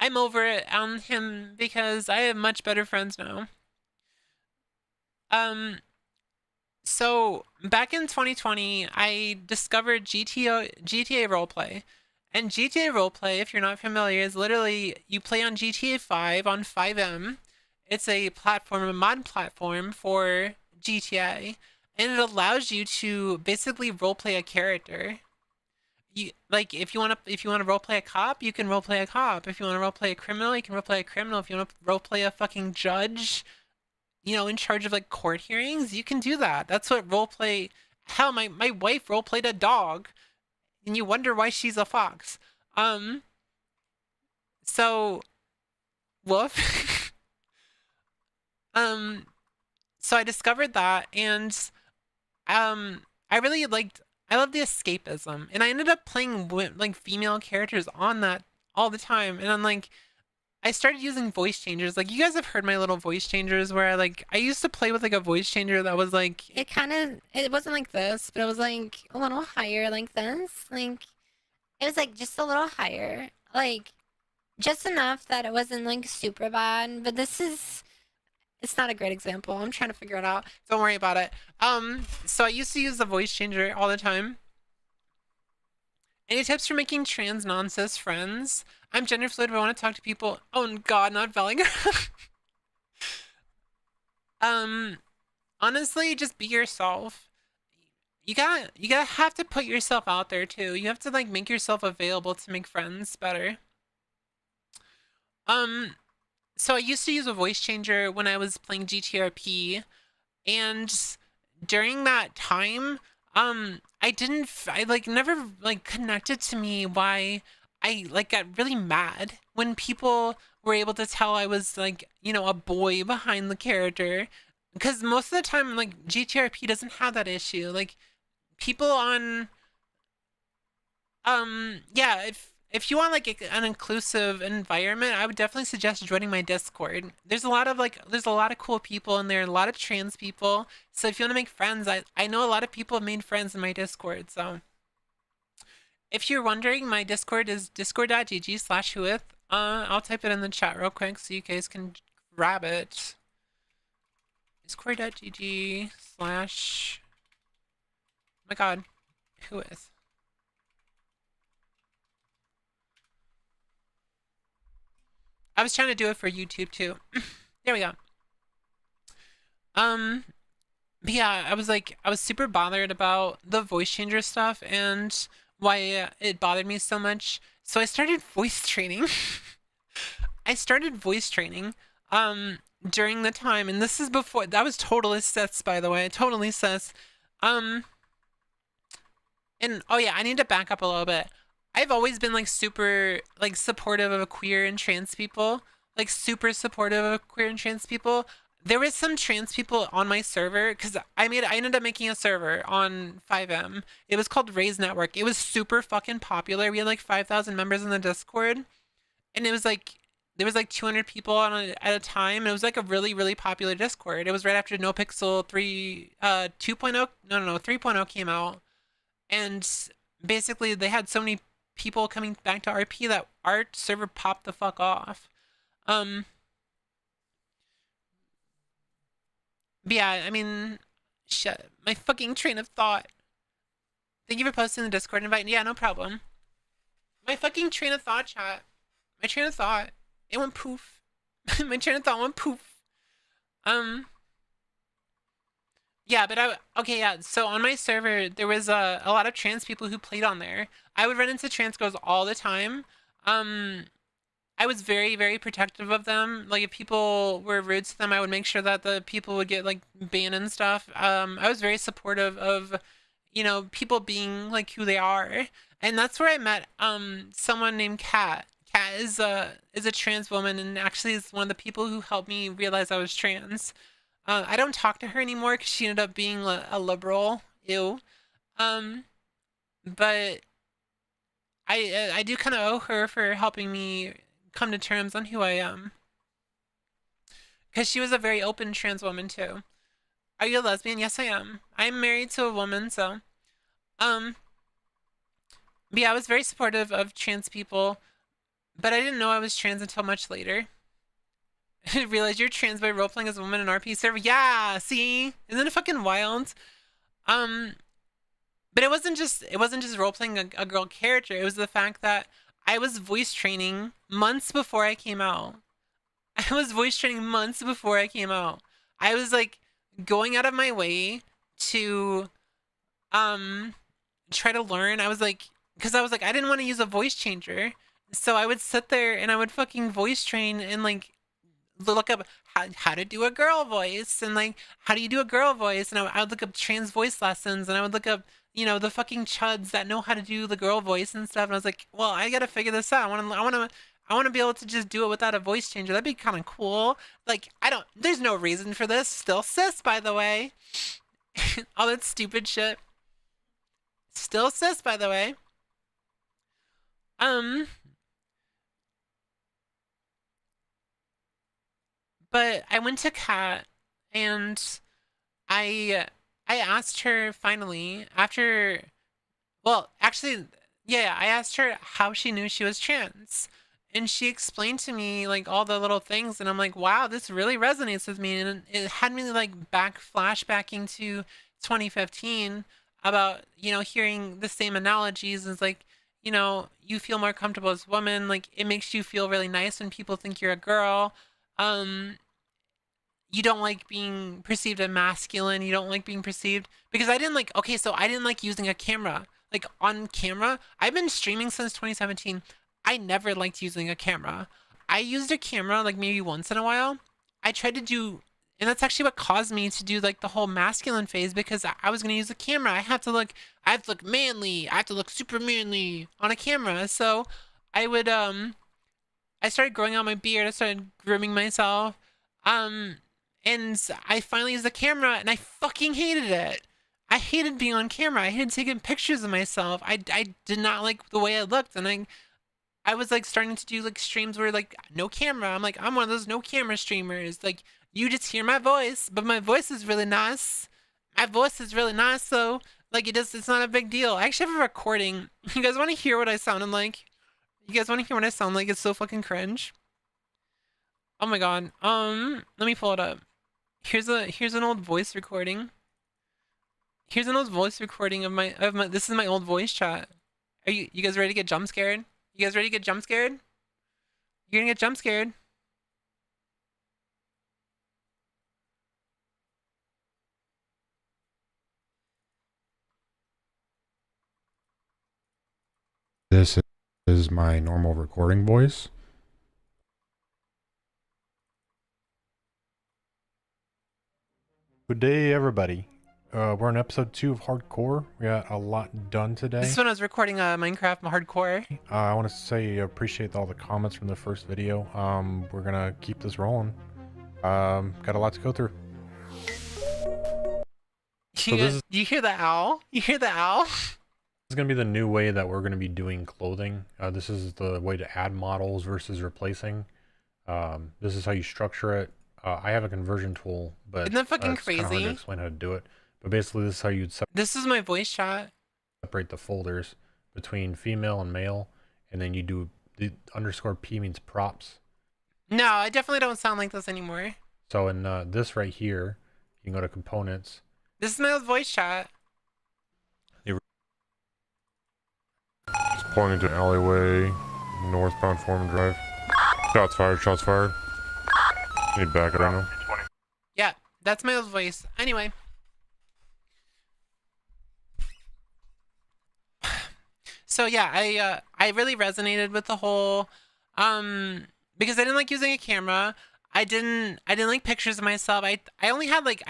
I'm over it on him because I have much better friends now. Um, so back in 2020, I discovered GTA roleplay. And GTA roleplay, if you're not familiar, is literally you play on GTA 5 on 5M. It's a platform, a mod platform for GTA, and it allows you to basically roleplay a character. You like if you want to roleplay a cop, you can roleplay a cop. If you want to roleplay a criminal, you can roleplay a criminal. If you want to roleplay a fucking judge, in charge of like court hearings, you can do that. That's what roleplay. Hell, my wife roleplayed a dog, and you wonder why she's a fox. Um, so Whooith. um, so I discovered that, and um, I really liked. I love the escapism, and I ended up playing like female characters on that all the time, and I'm like, I started using voice changers. Like, you guys have heard my little voice changers where I used to play with like a voice changer that was like It wasn't like this, but it was like a little higher like this. Like it was like just a little higher. Like just enough that it wasn't like super bad. But it's not a great example. I'm trying to figure it out. don't worry about it. So I used to use the voice changer all the time. Any tips for making trans non-cis friends? I'm gender fluid, but I want to talk to people. Oh God, not Valinger. um, honestly, just be yourself. You gotta have to put yourself out there too. You have to like make yourself available to make friends better. Um, so I used to use a voice changer when I was playing GTRP, and during that time, I like never like connected to me why I like got really mad when people were able to tell I was like, a boy behind the character. Because most of the time, like GTRP doesn't have that issue. Like people on yeah, if you want like an inclusive environment, I would definitely suggest joining my Discord. There's a lot of cool people in there, a lot of trans people. So if you want to make friends, I know a lot of people have made friends in my Discord. So if you're wondering, my Discord is discord.gg/Whooith. I'll type it in the chat real quick so you guys can grab it. Discord.gg slash, oh my God, Whooith. I was trying to do it for YouTube too. There we go. But yeah, I was super bothered about the voice changer stuff and why it bothered me so much. So I started voice training. I started voice training during the time, and this is before that was totally cis, by the way, totally cis. Um, and oh yeah, I need to back up a little bit. I've always been like super like supportive of queer and trans people, like super supportive of queer and trans people. There was some trans people on my server because I ended up making a server on 5M. It was called Raise Network. It was super fucking popular. We had like 5,000 members in the Discord, and it was like there was like 200 people on it at a time. It was like a really really popular Discord. It was right after NoPixel 3 2.0 no 3.0 came out, and basically they had so many people coming back to RP that our server popped the fuck off. Um, but yeah, I mean, shit, my fucking train of thought. Thank you for posting the Discord invite. Yeah, no problem. My fucking train of thought, chat. My train of thought. It went poof. My train of thought went poof. Um, yeah, but okay, yeah. So on my server, there was a lot of trans people who played on there. I would run into trans girls all the time. Um, I was very, very protective of them. Like if people were rude to them, I would make sure that the people would get like banned and stuff. I was very supportive of, people being like who they are, and that's where I met someone named Kat. Kat is a trans woman, and actually is one of the people who helped me realize I was trans. I don't talk to her anymore because she ended up being a liberal. Ew. Um, but I do kind of owe her for helping me come to terms on who I am. Because she was a very open trans woman too. Are you a lesbian? Yes, I am. I'm married to a woman, so. Um, but yeah, I was very supportive of trans people, but I didn't know I was trans until much later. I realized you're trans by roleplaying as a woman in RP server. Yeah, see? Isn't it fucking wild? Um, but it wasn't just roleplaying a girl character. It was the fact that I was voice training months before I came out. I was voice training months before I came out. I was like going out of my way to um try to learn. I was like, because I was like, I didn't want to use a voice changer. So I would sit there and I would fucking voice train and like look up how to do a girl voice and like how do you do a girl voice, and I would look up trans voice lessons, and I would look up you know, the fucking chuds that know how to do the girl voice and stuff. And I was like, well, I gotta figure this out. I want to be able to just do it without a voice changer. That'd be kind of cool. Like, there's no reason for this. Still cis, by the way. All that stupid shit. Still cis, by the way. But I went to Kat and I asked her finally after, well, actually, yeah, I asked her how she knew she was trans. And she explained to me like all the little things, and I'm like, wow, this really resonates with me. And it had me like flashbacking to 2015 about, you know, hearing the same analogies as like, you know, you feel more comfortable as a woman, like it makes you feel really nice when people think you're a girl. You don't like being perceived as masculine, you don't like being perceived, because I didn't like, okay, so I didn't like using a camera. Like on camera, I've been streaming since 2017. I never liked using a camera. I used a camera like maybe once in a while. I tried to do, and that's actually what caused me to do like the whole masculine phase, because I was gonna use a camera. I have to look manly. I have to look super manly on a camera. So I would I started growing out my beard. I started grooming myself. And I finally used the camera, and I fucking hated it. I hated being on camera. I hated taking pictures of myself. I did not like the way I looked, and I was like starting to do like streams where like no camera. I'm like, I'm one of those no camera streamers. Like you just hear my voice, but my voice is really nice. My voice is really nice, so like it's not a big deal. I actually have a recording. You guys want to hear what I sounded like? You guys want to hear what I sound like? It's so fucking cringe. Oh my god. Let me pull it up. Here's an old voice recording. Here's an old voice recording of my this is my old voice chat. Are you guys ready to get jump scared? You guys ready to get jump scared? You're gonna get jump scared. This is my normal recording voice. Good day, everybody. We're on episode 2 of Hardcore. We got a lot done today. This is when I was recording Minecraft Hardcore. I want to say I appreciate all the comments from the first video. We're gonna keep this rolling. Got a lot to go through. You hear the owl? You hear the owl? This is gonna be the new way that we're gonna be doing clothing. This is the way to add models versus replacing. This is how you structure it. I have a conversion tool, but isn't that fucking it's kind of crazy? hard to explain how to do it. But basically, this is how you'd This is my voice chat. separate the folders between female and male, and then you do the _P means props. No, I definitely don't sound like this anymore. So in this right here, you can go to components. This is my old voice chat. Just pulling into an alleyway, northbound Foreman Drive. Shots fired, shots fired. Need backup right now. Yeah, that's my old voice. Anyway. So yeah, I really resonated with the whole because I didn't like using a camera. I didn't like pictures of myself. I only have like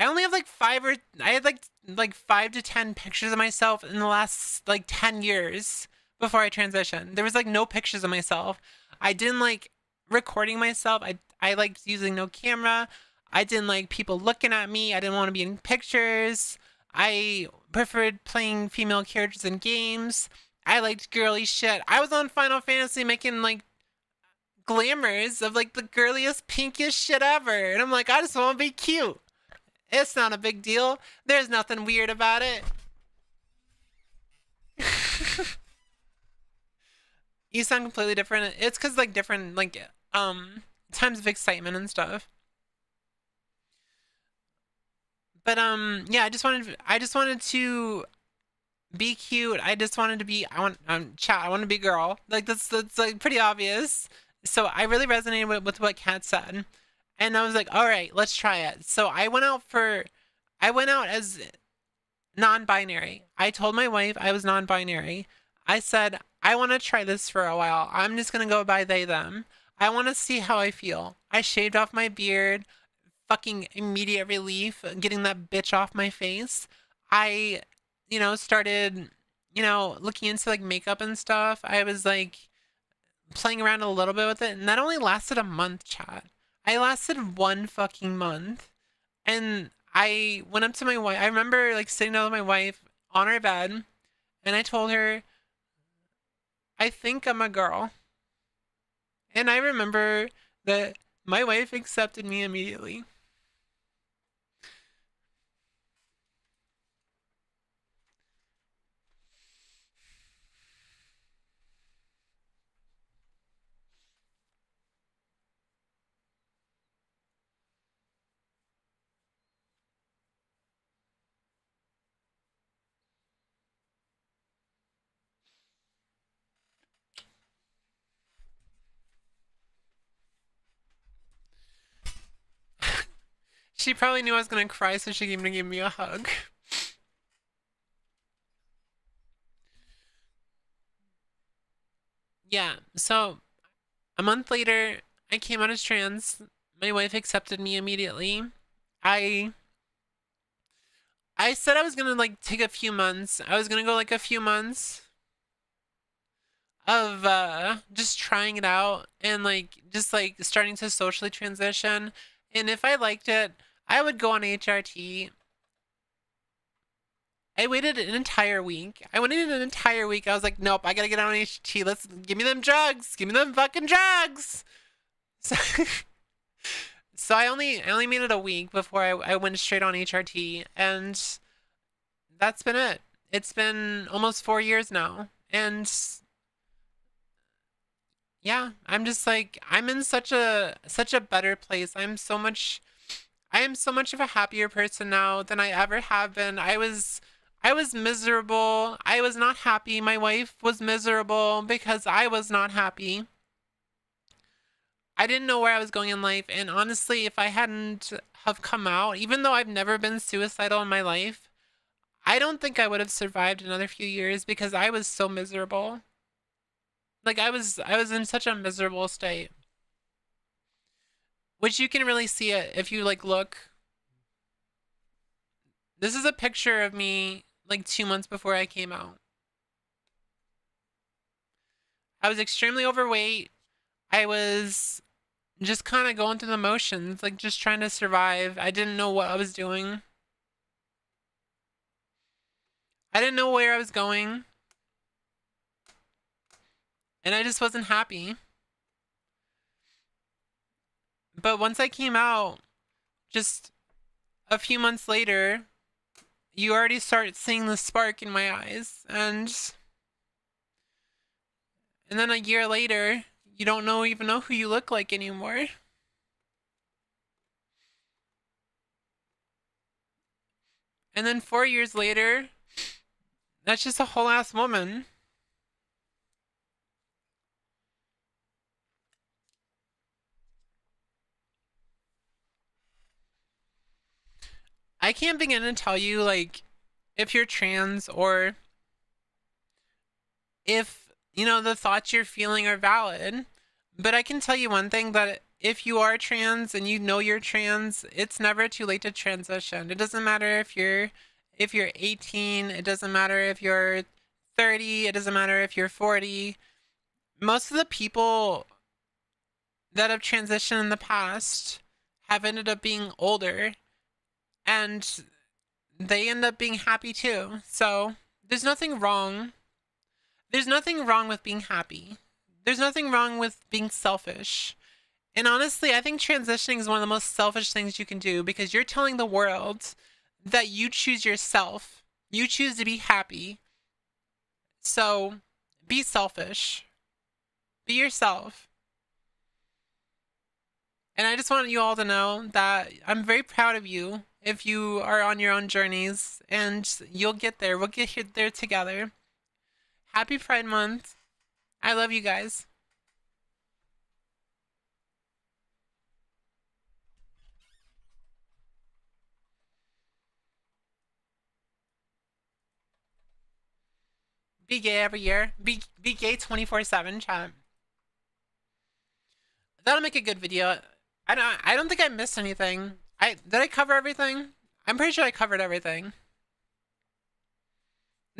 5 to 10 pictures of myself in the last like 10 years before I transitioned. There was like no pictures of myself. I didn't like recording myself. I liked using no camera. I didn't like people looking at me. I didn't want to be in pictures. I preferred playing female characters in games. I liked girly shit. I was on Final Fantasy making like glamours of like the girliest, pinkiest shit ever. And I'm like, I just want to be cute. It's not a big deal. There's nothing weird about it. You sound completely different. It's because like different like times of excitement and stuff. But yeah, I just wanted to be cute. I just wanted to be I want to be a girl. Like that's like pretty obvious. So I really resonated with what Kat said. And I was like, all right, let's try it. So I went out as non-binary. I told my wife I was non-binary. I said, I want to try this for a while. I'm just going to go by they, them. I want to see how I feel. I shaved off my beard. Fucking immediate relief getting that bitch off my face. I started, looking into like makeup and stuff, I was like playing around a little bit with it, and that only lasted a month, chat. I lasted 1 fucking month. And I went up to my wife. I remember like sitting down with my wife on our bed, and I told her, I think I'm a girl. And I remember that my wife accepted me immediately. She probably knew I was gonna cry, so she came to give me a hug. Yeah, so a month later, I came out as trans. My wife accepted me immediately. I I said I was gonna like take a few months. I was gonna go like a few months of just trying it out and like just like starting to socially transition. And if I liked it, I would go on HRT. I waited an entire week. I waited an entire week. I was like, nope, I gotta get on HRT. Let's give me them drugs. Give me them fucking drugs. So, so I only made it a week before I went straight on HRT, and that's been it. It's been almost 4 years now, and yeah, I'm just like I'm in such a better place. I am so much of a happier person now than I ever have been. I was miserable. I was not happy. My wife was miserable because I was not happy. I didn't know where I was going in life, and honestly, if I hadn't have come out, even though I've never been suicidal in my life, I don't think I would have survived another few years because I was so miserable. Like I was in such a miserable state. Which you can really see it if you like look. This is a picture of me like 2 months before I came out. I was extremely overweight. I was just kind of going through the motions, like just trying to survive. I didn't know what I was doing. I didn't know where I was going. And I just wasn't happy. But once I came out, just a few months later, you already start seeing the spark in my eyes. And then a year later, you don't even know who you look like anymore. And then 4 years later, that's just a whole ass woman. I can't begin to tell you, like, if you're trans or if, the thoughts you're feeling are valid. But I can tell you one thing, that if you are trans and you know you're trans, it's never too late to transition. It doesn't matter if you're 18, it doesn't matter if you're 30, it doesn't matter if you're 40. Most of the people that have transitioned in the past have ended up being older, and they end up being happy too. So there's nothing wrong. There's nothing wrong with being happy. There's nothing wrong with being selfish. And honestly, I think transitioning is one of the most selfish things you can do, because you're telling the world that you choose yourself. You choose to be happy. So be selfish. Be yourself. And I just want you all to know that I'm very proud of you if you are on your own journeys, and you'll get there. We'll get there together. Happy Pride Month. I love you guys. Be gay every year. Be gay 24/7, chat. That'll make a good video. I don't think I missed anything. Did I cover everything? I'm pretty sure I covered everything.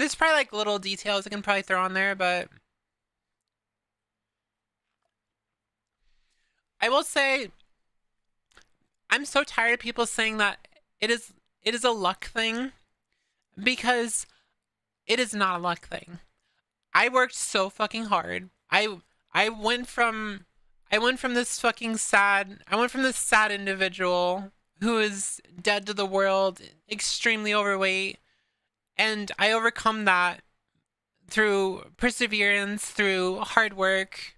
There's probably like little details I can probably throw on there, but I will say I'm so tired of people saying that it is a luck thing, because it is not a luck thing. I worked so fucking hard. I went from this fucking sad individual who is dead to the world, extremely overweight, and I overcome that through perseverance, through hard work.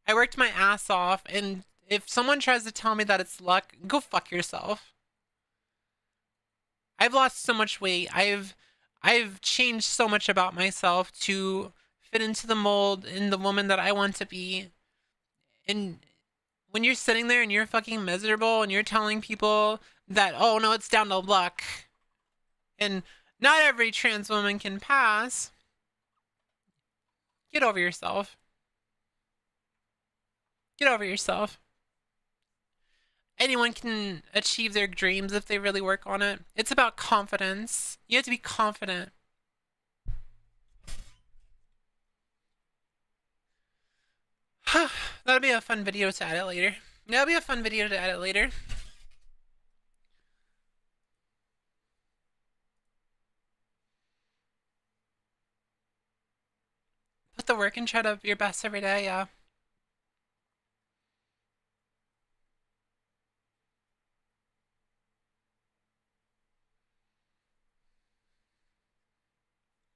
I worked my ass off, and if someone tries to tell me that it's luck, go fuck yourself. I've lost so much weight. I've changed so much about myself to fit into the mold and the woman that I want to be. And when you're sitting there and you're fucking miserable and you're telling people that, oh no, it's down to luck, and not every trans woman can pass, get over yourself. Get over yourself. Anyone can achieve their dreams if they really work on it. It's about confidence. You have to be confident. That'll be a fun video to edit later. That'll be a fun video to edit later. Put the work and try to be your best every day, yeah.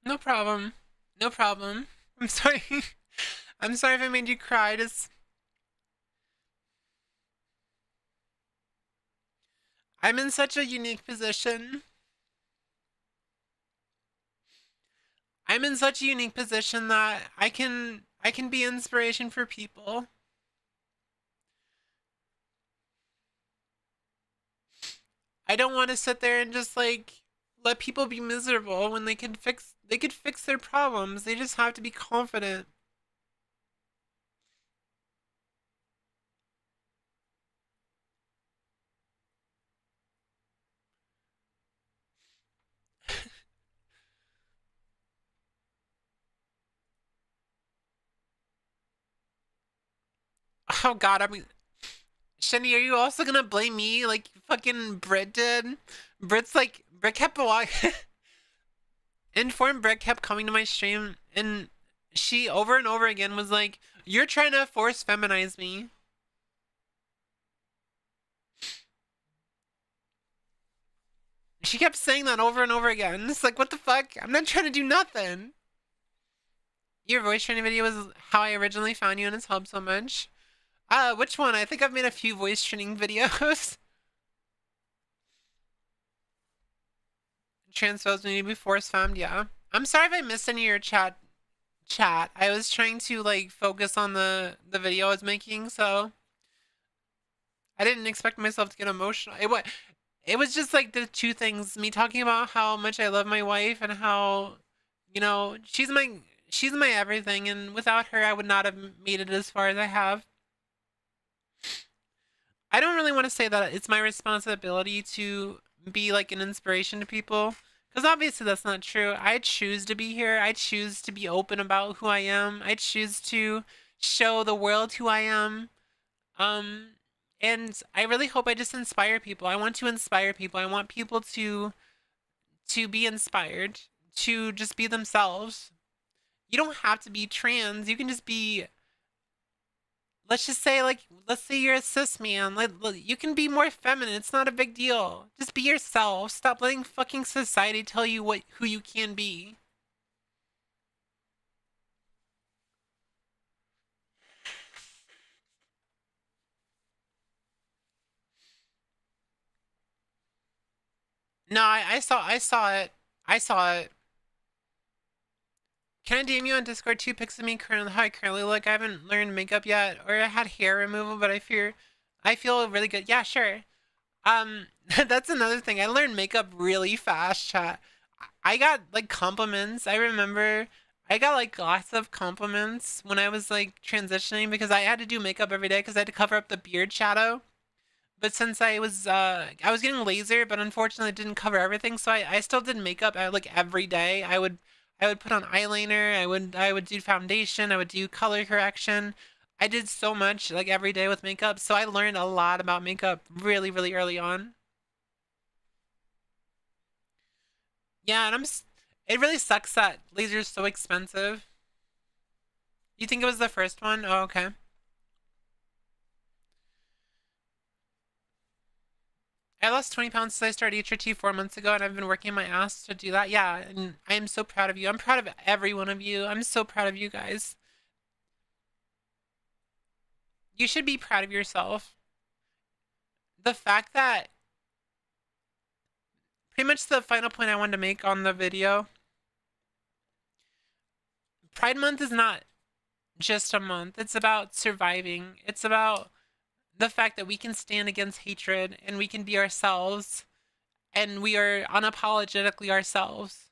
No problem. No problem. I'm sorry. I'm sorry if I made you cry. I'm in such a unique position. I'm in such a unique position that I can be inspiration for people. I don't want to sit there and just like let people be miserable when they could fix their problems. They just have to be confident. Oh god, I mean, Shani, are you also gonna blame me like fucking Brit did? Brit kept walking. Informed Brit kept coming to my stream, and she over and over again was like, "You're trying to force feminize me." She kept saying that over and over again. It's like, what the fuck? I'm not trying to do nothing. Your voice training video was how I originally found you, and it's helped so much. Which one? I think I've made a few voice training videos. Transphobes need to be force femmed, yeah. I'm sorry if I missed any of your chat. I was trying to like focus on the video I was making, so I didn't expect myself to get emotional. It was just like the two things, me talking about how much I love my wife and how, you know, she's my everything, and without her I would not have made it as far as I have. I don't really want to say that it's my responsibility to be like an inspiration to people, because obviously that's not true. I choose to be here. I choose to be open about who I am. I choose to show the world who I am. And I really hope I just inspire people. I want to inspire people. I want people to be inspired, to just be themselves. You don't have to be trans. You can just be, let's say you're a cis man. You can be more feminine. It's not a big deal. Just be yourself. Stop letting fucking society tell you who you can be. No, I saw it. I saw it. Can I DM you on Discord? 2 pics of me currently how I currently look. I haven't learned makeup yet, or I had hair removal, but I feel really good. Yeah, sure. That's another thing. I learned makeup really fast, chat. I got like compliments. I remember I got like lots of compliments when I was like transitioning, because I had to do makeup every day because I had to cover up the beard shadow. But since I was getting laser, but unfortunately it didn't cover everything, so I still did makeup like every day. I would put on eyeliner. I would do foundation. I would do color correction. I did so much like every day with makeup, so I learned a lot about makeup really, really early on. Yeah, and it really sucks that laser's so expensive. You think it was the first one? Oh, okay. I lost 20 pounds since I started HRT 4 months ago, and I've been working my ass to do that. Yeah, and I am so proud of you. I'm proud of every one of you. I'm so proud of you guys. You should be proud of yourself. The fact that pretty much the final point I wanted to make on the video, Pride Month is not just a month. It's about surviving. It's about the fact that we can stand against hatred and we can be ourselves and we are unapologetically ourselves.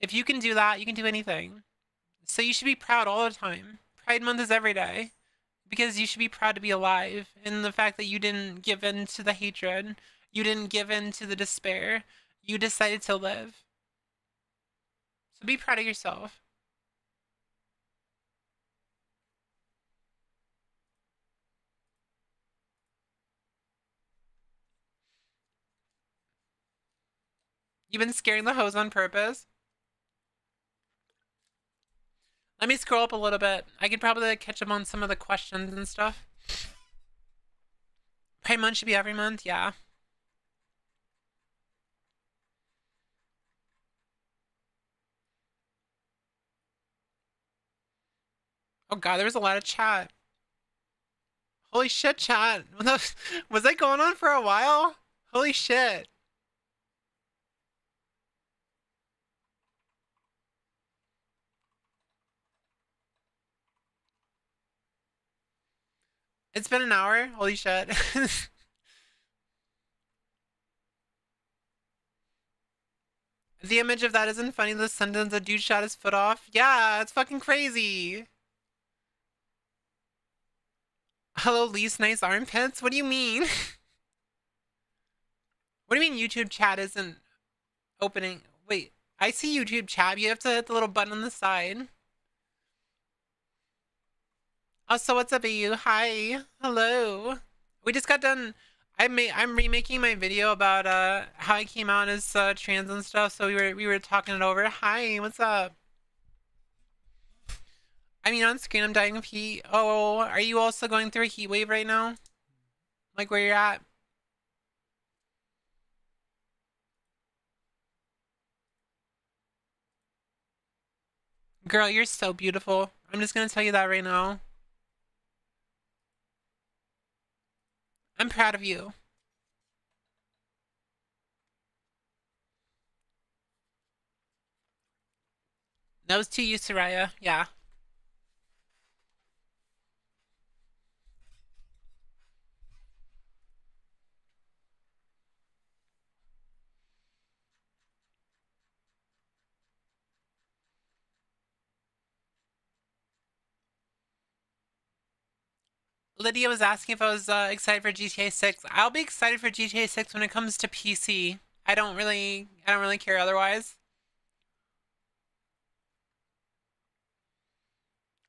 If you can do that, you can do anything. So you should be proud all the time. Pride Month is every day because you should be proud to be alive and the fact that you didn't give in to the hatred, you didn't give in to the despair, you decided to live. So be proud of yourself. You've been scaring the hose on purpose. Let me scroll up a little bit. I could probably catch up on some of the questions and stuff. Pride Month should be every month, yeah. Oh god, there was a lot of chat. Holy shit, chat. Was that going on for a while? Holy shit. It's been an hour? Holy shit. The image of that isn't funny. The sentence, a dude shot his foot off. Yeah, it's fucking crazy. Hello, least nice armpits? What do you mean? What do you mean YouTube chat isn't opening? Wait, I see YouTube chat. You have to hit the little button on the side. Also, what's up, you? Hi. Hello. We just got done. I'm remaking my video about how I came out as trans and stuff. So we were talking it over. Hi, what's up? I mean, on screen I'm dying of heat. Oh, are you also going through a heat wave right now? Like where you're at? Girl, you're so beautiful. I'm just gonna tell you that right now. I'm proud of you. That was to you, Soraya. Yeah. Lydia was asking if I was excited for GTA 6. I'll be excited for GTA 6 when it comes to PC. I don't really care otherwise.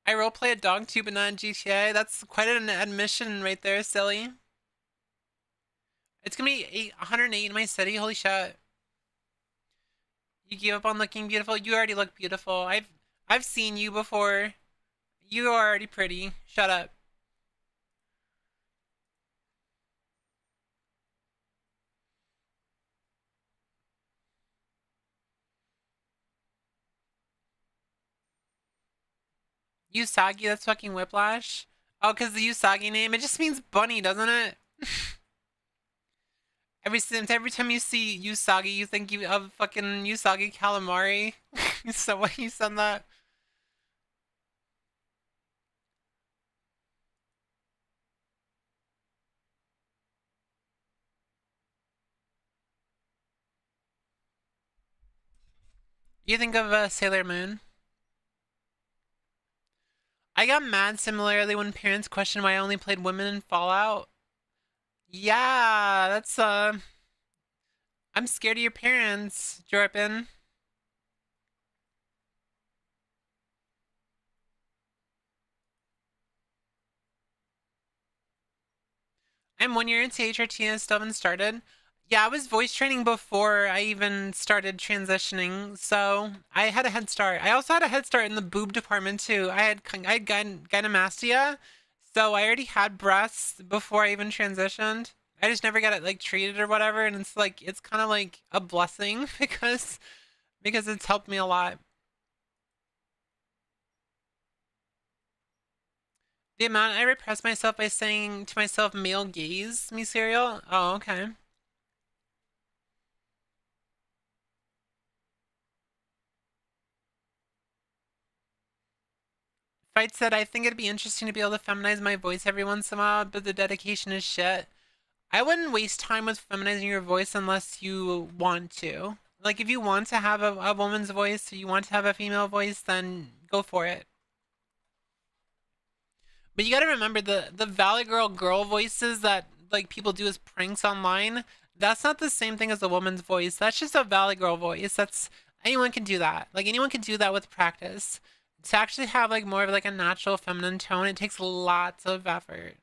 I roleplay a dog too, but not in GTA. That's quite an admission right there, silly. It's gonna be 108 in my city. Holy shit! You gave up on looking beautiful. You already look beautiful. I've seen you before. You are already pretty. Shut up. Usagi, that's fucking Whiplash. Oh, because the Usagi name, it just means bunny, doesn't it? Every time you see Usagi, you think of fucking Usagi Calamari. So when you said that. You think of Sailor Moon. I got mad similarly when parents questioned why I only played women in Fallout. Yeah, that's I'm scared of your parents, Jorpin. I'm 1 year into HRT and I still haven't started. Yeah, I was voice training before I even started transitioning, so I had a head start. I also had a head start in the boob department too. I had gynecomastia, so I already had breasts before I even transitioned. I just never got it like treated or whatever, and it's like it's kind of like a blessing because it's helped me a lot. The amount I repress myself by saying to myself male gaze me cereal. Oh, okay. Fight said, I think it'd be interesting to be able to feminize my voice every once in a while, but the dedication is shit. I wouldn't waste time with feminizing your voice unless you want to. Like, if you want to have a woman's voice, or you want to have a female voice, then go for it. But you gotta remember, the Valley girl voices that, like, people do as pranks online, that's not the same thing as a woman's voice. That's just a Valley Girl voice. Anyone can do that. Like, anyone can do that with practice. To actually have like more of like a natural feminine tone, it takes lots of effort.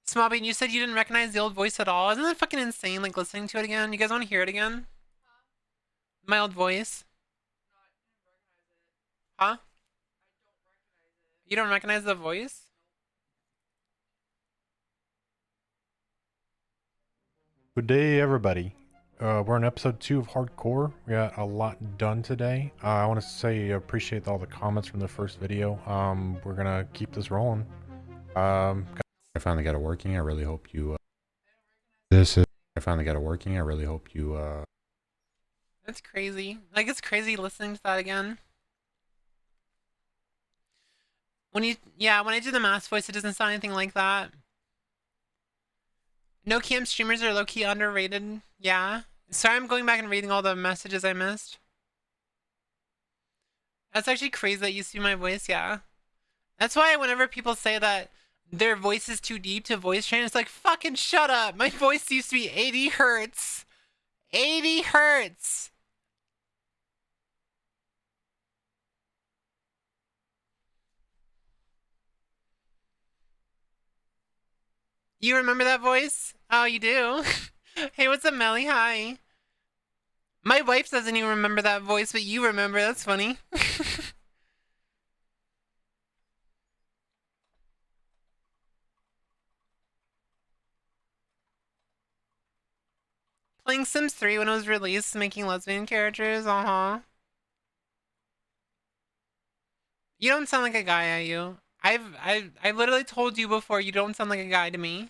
Smallbean, you said you didn't recognize the old voice at all. Isn't that fucking insane? Like listening to it again. You guys want to hear it again? My old voice. Huh? You don't recognize the voice? Good day, everybody. We're in episode 2 of Hardcore. We got a lot done today. I want to say I appreciate all the comments from the first video. We're gonna keep this rolling. I finally got it working. I really hope you. I finally got it working. I really hope you. That's crazy. Like it's crazy listening to that again. When I do the mask voice, it doesn't sound anything like that. No cam streamers are low-key underrated. Yeah. Sorry, I'm going back and reading all the messages I missed. That's actually crazy that you see my voice, yeah. That's why whenever people say that their voice is too deep to voice train, it's like, fucking shut up. My voice used to be 80 hertz. 80 hertz. You remember that voice? Oh, you do? Hey, what's up, Melly? Hi. My wife doesn't even remember that voice, but you remember. That's funny. Playing Sims 3 when it was released, making lesbian characters. Uh-huh. You don't sound like a guy, are you? I've literally told you before you don't sound like a guy to me.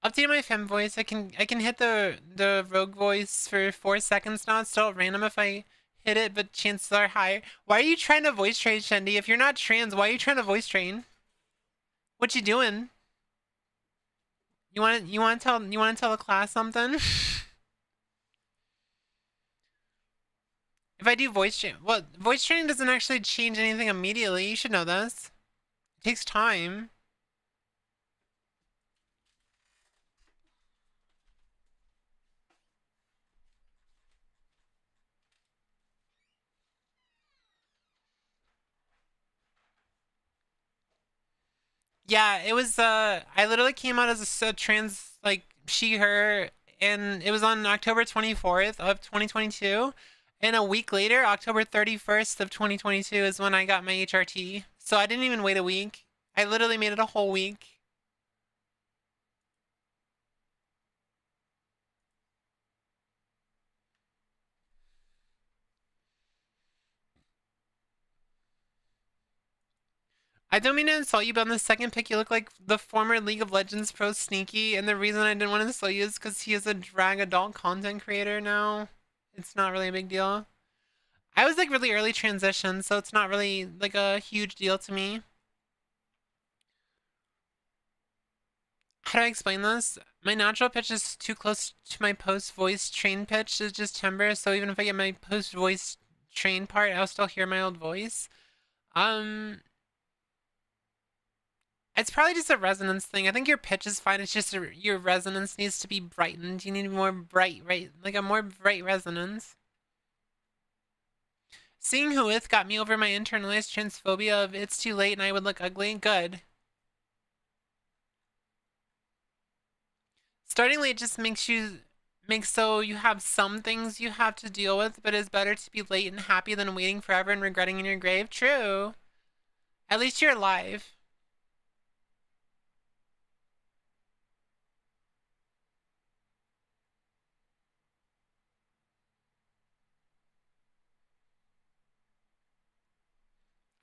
Update my fem voice. I can hit the rogue voice for 4 seconds now. It's still random if I hit it, but chances are higher. Why are you trying to voice train, Shendy? If you're not trans, why are you trying to voice train? What you doing? You want to tell the class something? If I do voice train, well, voice training doesn't actually change anything immediately. You should know this. It takes time. Yeah, it was I literally came out as a trans like she her and it was on October 24th of 2022 and a week later, October 31st of 2022 is when I got my HRT. So I didn't even wait a week. I literally made it a whole week. I don't mean to insult you, but on the second pick, you look like the former League of Legends pro Sneaky, and the reason I didn't want to insult you is because he is a drag adult content creator now. It's not really a big deal. I was like really early transition, so it's not really like a huge deal to me. How do I explain this? My natural pitch is too close to my post voice train pitch is just timbre, so even if I get my post voice train part, I'll still hear my old voice. Um It's probably just a resonance thing. I think your pitch is fine. It's just your resonance needs to be brightened. You need more bright, right? Like a more bright resonance. Seeing Whooith got me over my internalized transphobia of it's too late and I would look ugly. Good. Starting late just makes so you have some things you have to deal with, but it's better to be late and happy than waiting forever and regretting in your grave. True. At least you're alive.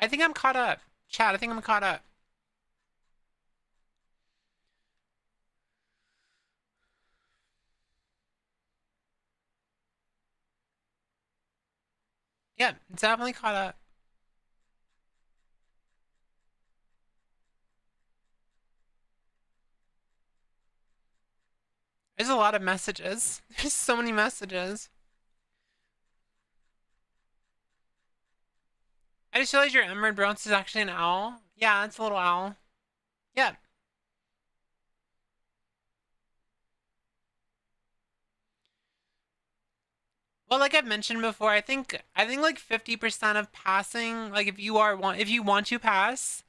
I think I'm caught up. Chat, I think I'm caught up. Yeah, definitely caught up. There's a lot of messages. There's so many messages. I just realized your emerald bronze is actually an owl. Yeah, it's a little owl. Yeah. Well, like I've mentioned before, I think like 50% of passing, like if you want to pass,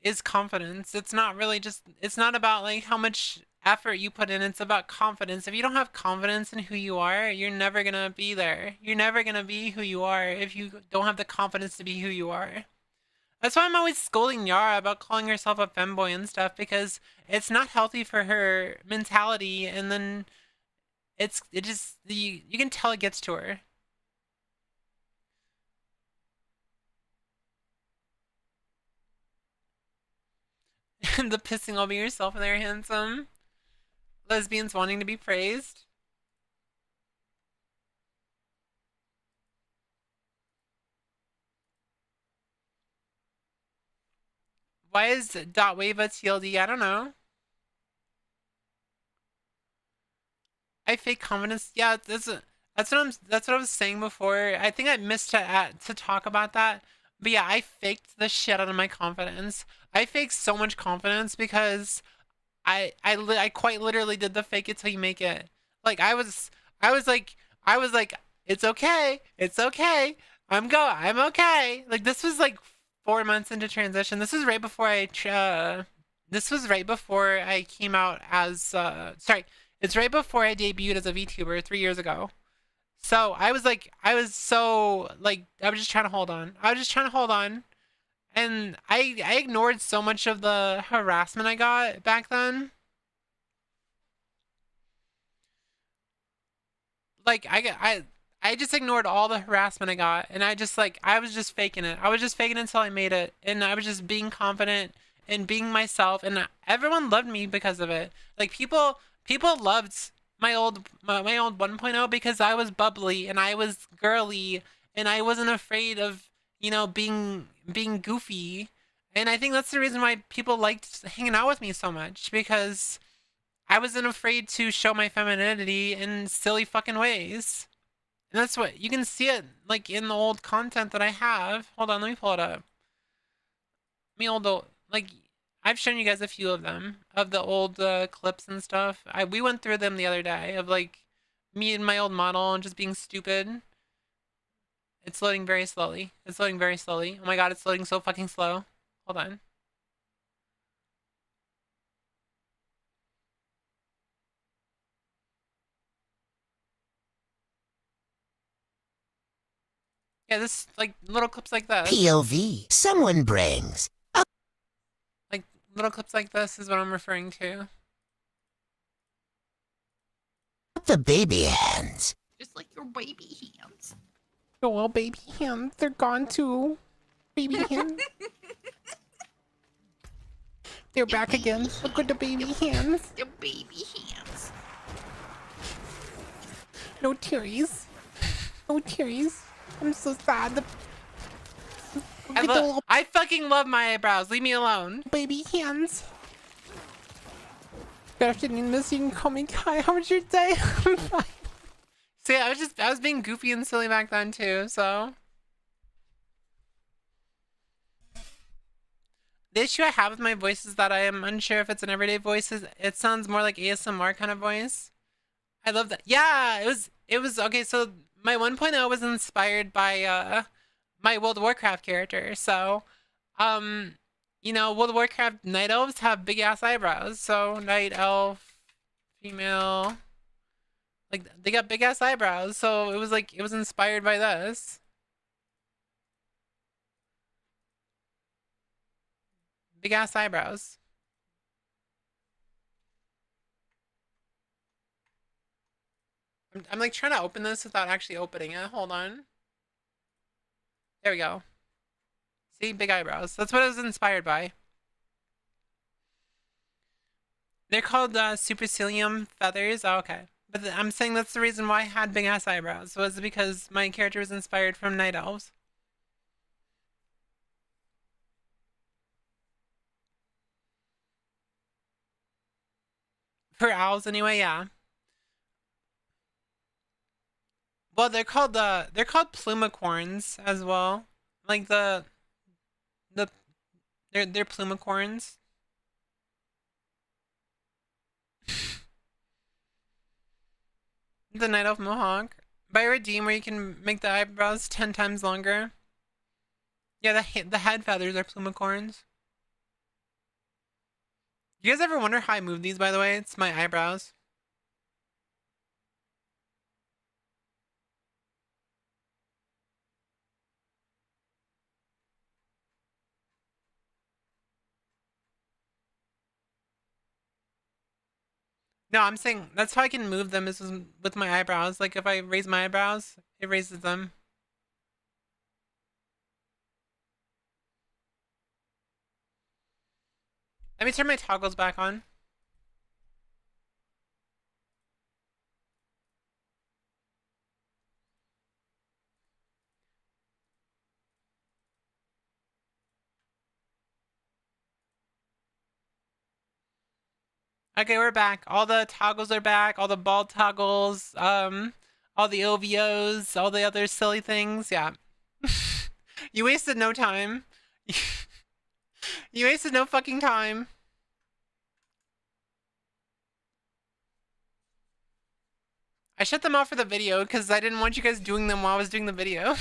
is confidence. It's not really just, it's not about like how much effort you put in, it's about confidence. If you don't have confidence in who you are, you're never gonna be there. You're never gonna be who you are if you don't have the confidence to be who you are. That's why I'm always scolding Yara about calling herself a femboy and stuff, because it's not healthy for her mentality, and then you can tell it gets to her. The pissing all by yourself and they're handsome. Lesbians wanting to be praised. Why is .wave a TLD? I don't know. I fake confidence. Yeah, that's what I was saying before. I think I missed to talk about that. But yeah, I faked the shit out of my confidence. I faked so much confidence because I quite literally did the fake it till you make it. Like I was like it's okay. It's okay. I'm okay. Like this was like 4 months into transition. This was right before this was right before I came out as sorry. It's right before I debuted as a VTuber 3 years ago. So I was just trying to hold on. I was just trying to hold on. And I ignored so much of the harassment I got back then. Like I just ignored all the harassment I got, and I was just faking it. I was just faking it until I made it, and I was just being confident and being myself, and everyone loved me because of it. Like people loved my old 1.0 because I was bubbly and I was girly and I wasn't afraid of, being goofy. And I think that's the reason why people liked hanging out with me so much, because I wasn't afraid to show my femininity in silly fucking ways. And that's what you can see it like in the old content that I have. Hold on, let me pull it up. Like I've shown you guys a few of them, of the old clips and stuff. We went through them the other day of like me and my old model and just being stupid. It's loading very slowly. It's loading very slowly. Oh my god, it's loading so fucking slow. Hold on. Yeah, this like little clips like this. POV. Someone brings up. Like little clips like this is what I'm referring to. The baby hands. Just like your baby hands. Oh, well, baby hands, they're gone too. Baby hands. They're back again. Look at the baby hands. The baby hands. No tears. No tears. I'm so sad. I fucking love my eyebrows. Leave me alone. Baby hands. Good afternoon, Miss. You can call me Kai. How was your day? I'm fine. See, I was being goofy and silly back then too, so. The issue I have with my voice is that I am unsure if it's an everyday voice. It sounds more like ASMR kind of voice. I love that. Yeah, it was okay. So my 1.0 was inspired by my World of Warcraft character. So, you know, World of Warcraft night elves have big ass eyebrows. So night elf, female, like they got big ass eyebrows. So it was like it was inspired by this. Big ass eyebrows. I'm like trying to open this without actually opening it. Hold on. There we go. See, big eyebrows. That's what it was inspired by. They're called supercilium feathers. Oh, okay. But I'm saying that's the reason why I had big ass eyebrows. Was because my character was inspired from night elves. For owls, anyway, yeah. Well, they're called plumicorns as well. Like the they're plumicorns. The night elf mohawk. Buy a redeem where you can make the eyebrows 10 times longer. Yeah, the head feathers are plumicorns. You guys ever wonder how I move these, by the way? It's my eyebrows. No, I'm saying that's how I can move them is with my eyebrows. Like if I raise my eyebrows, it raises them. Let me turn my toggles back on. Okay, we're back. All the toggles are back. All the ball toggles. All the OVOs. All the other silly things. Yeah. You wasted no time. You wasted no fucking time. I shut them off for the video because I didn't want you guys doing them while I was doing the video.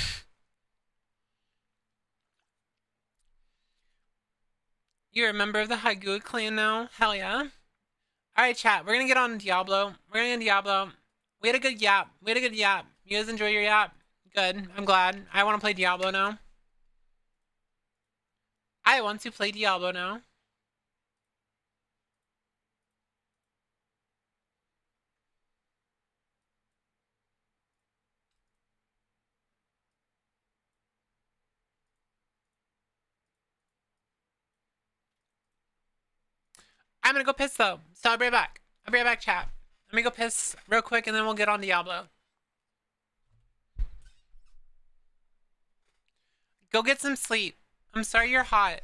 You're a member of the Hiya clan now? Hell yeah. Alright, chat. We're gonna get on Diablo. We're gonna get on Diablo. We had a good yap. We had a good yap. You guys enjoy your yap? Good. I'm glad. I want to play Diablo now. I want to play Diablo now. I'm gonna go piss though. So I'll be right back. I'll be right back, chat. Let me go piss real quick and then we'll get on Diablo. Go get some sleep. I'm sorry you're hot.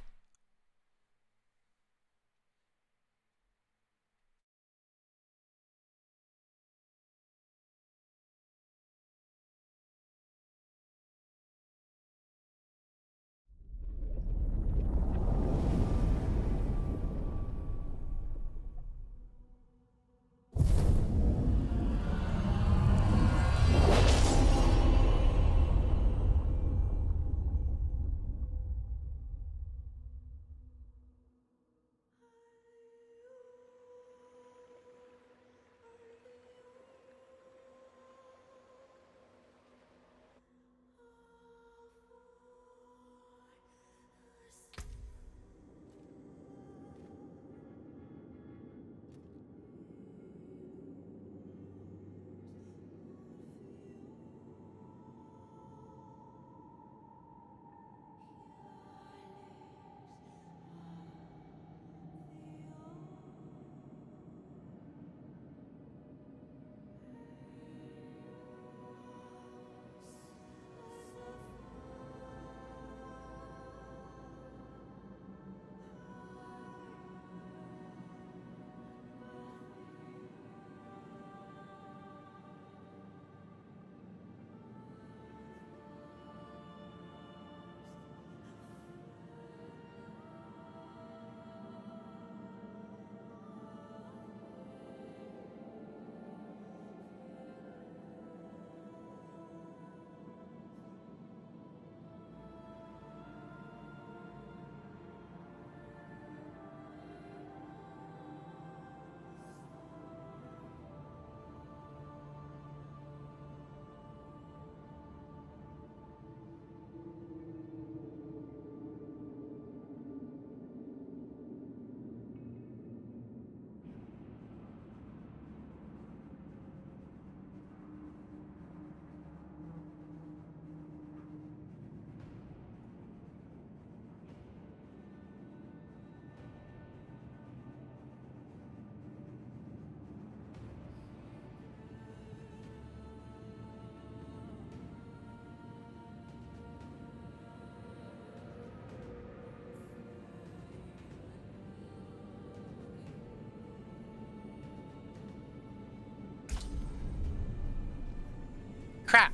Crap.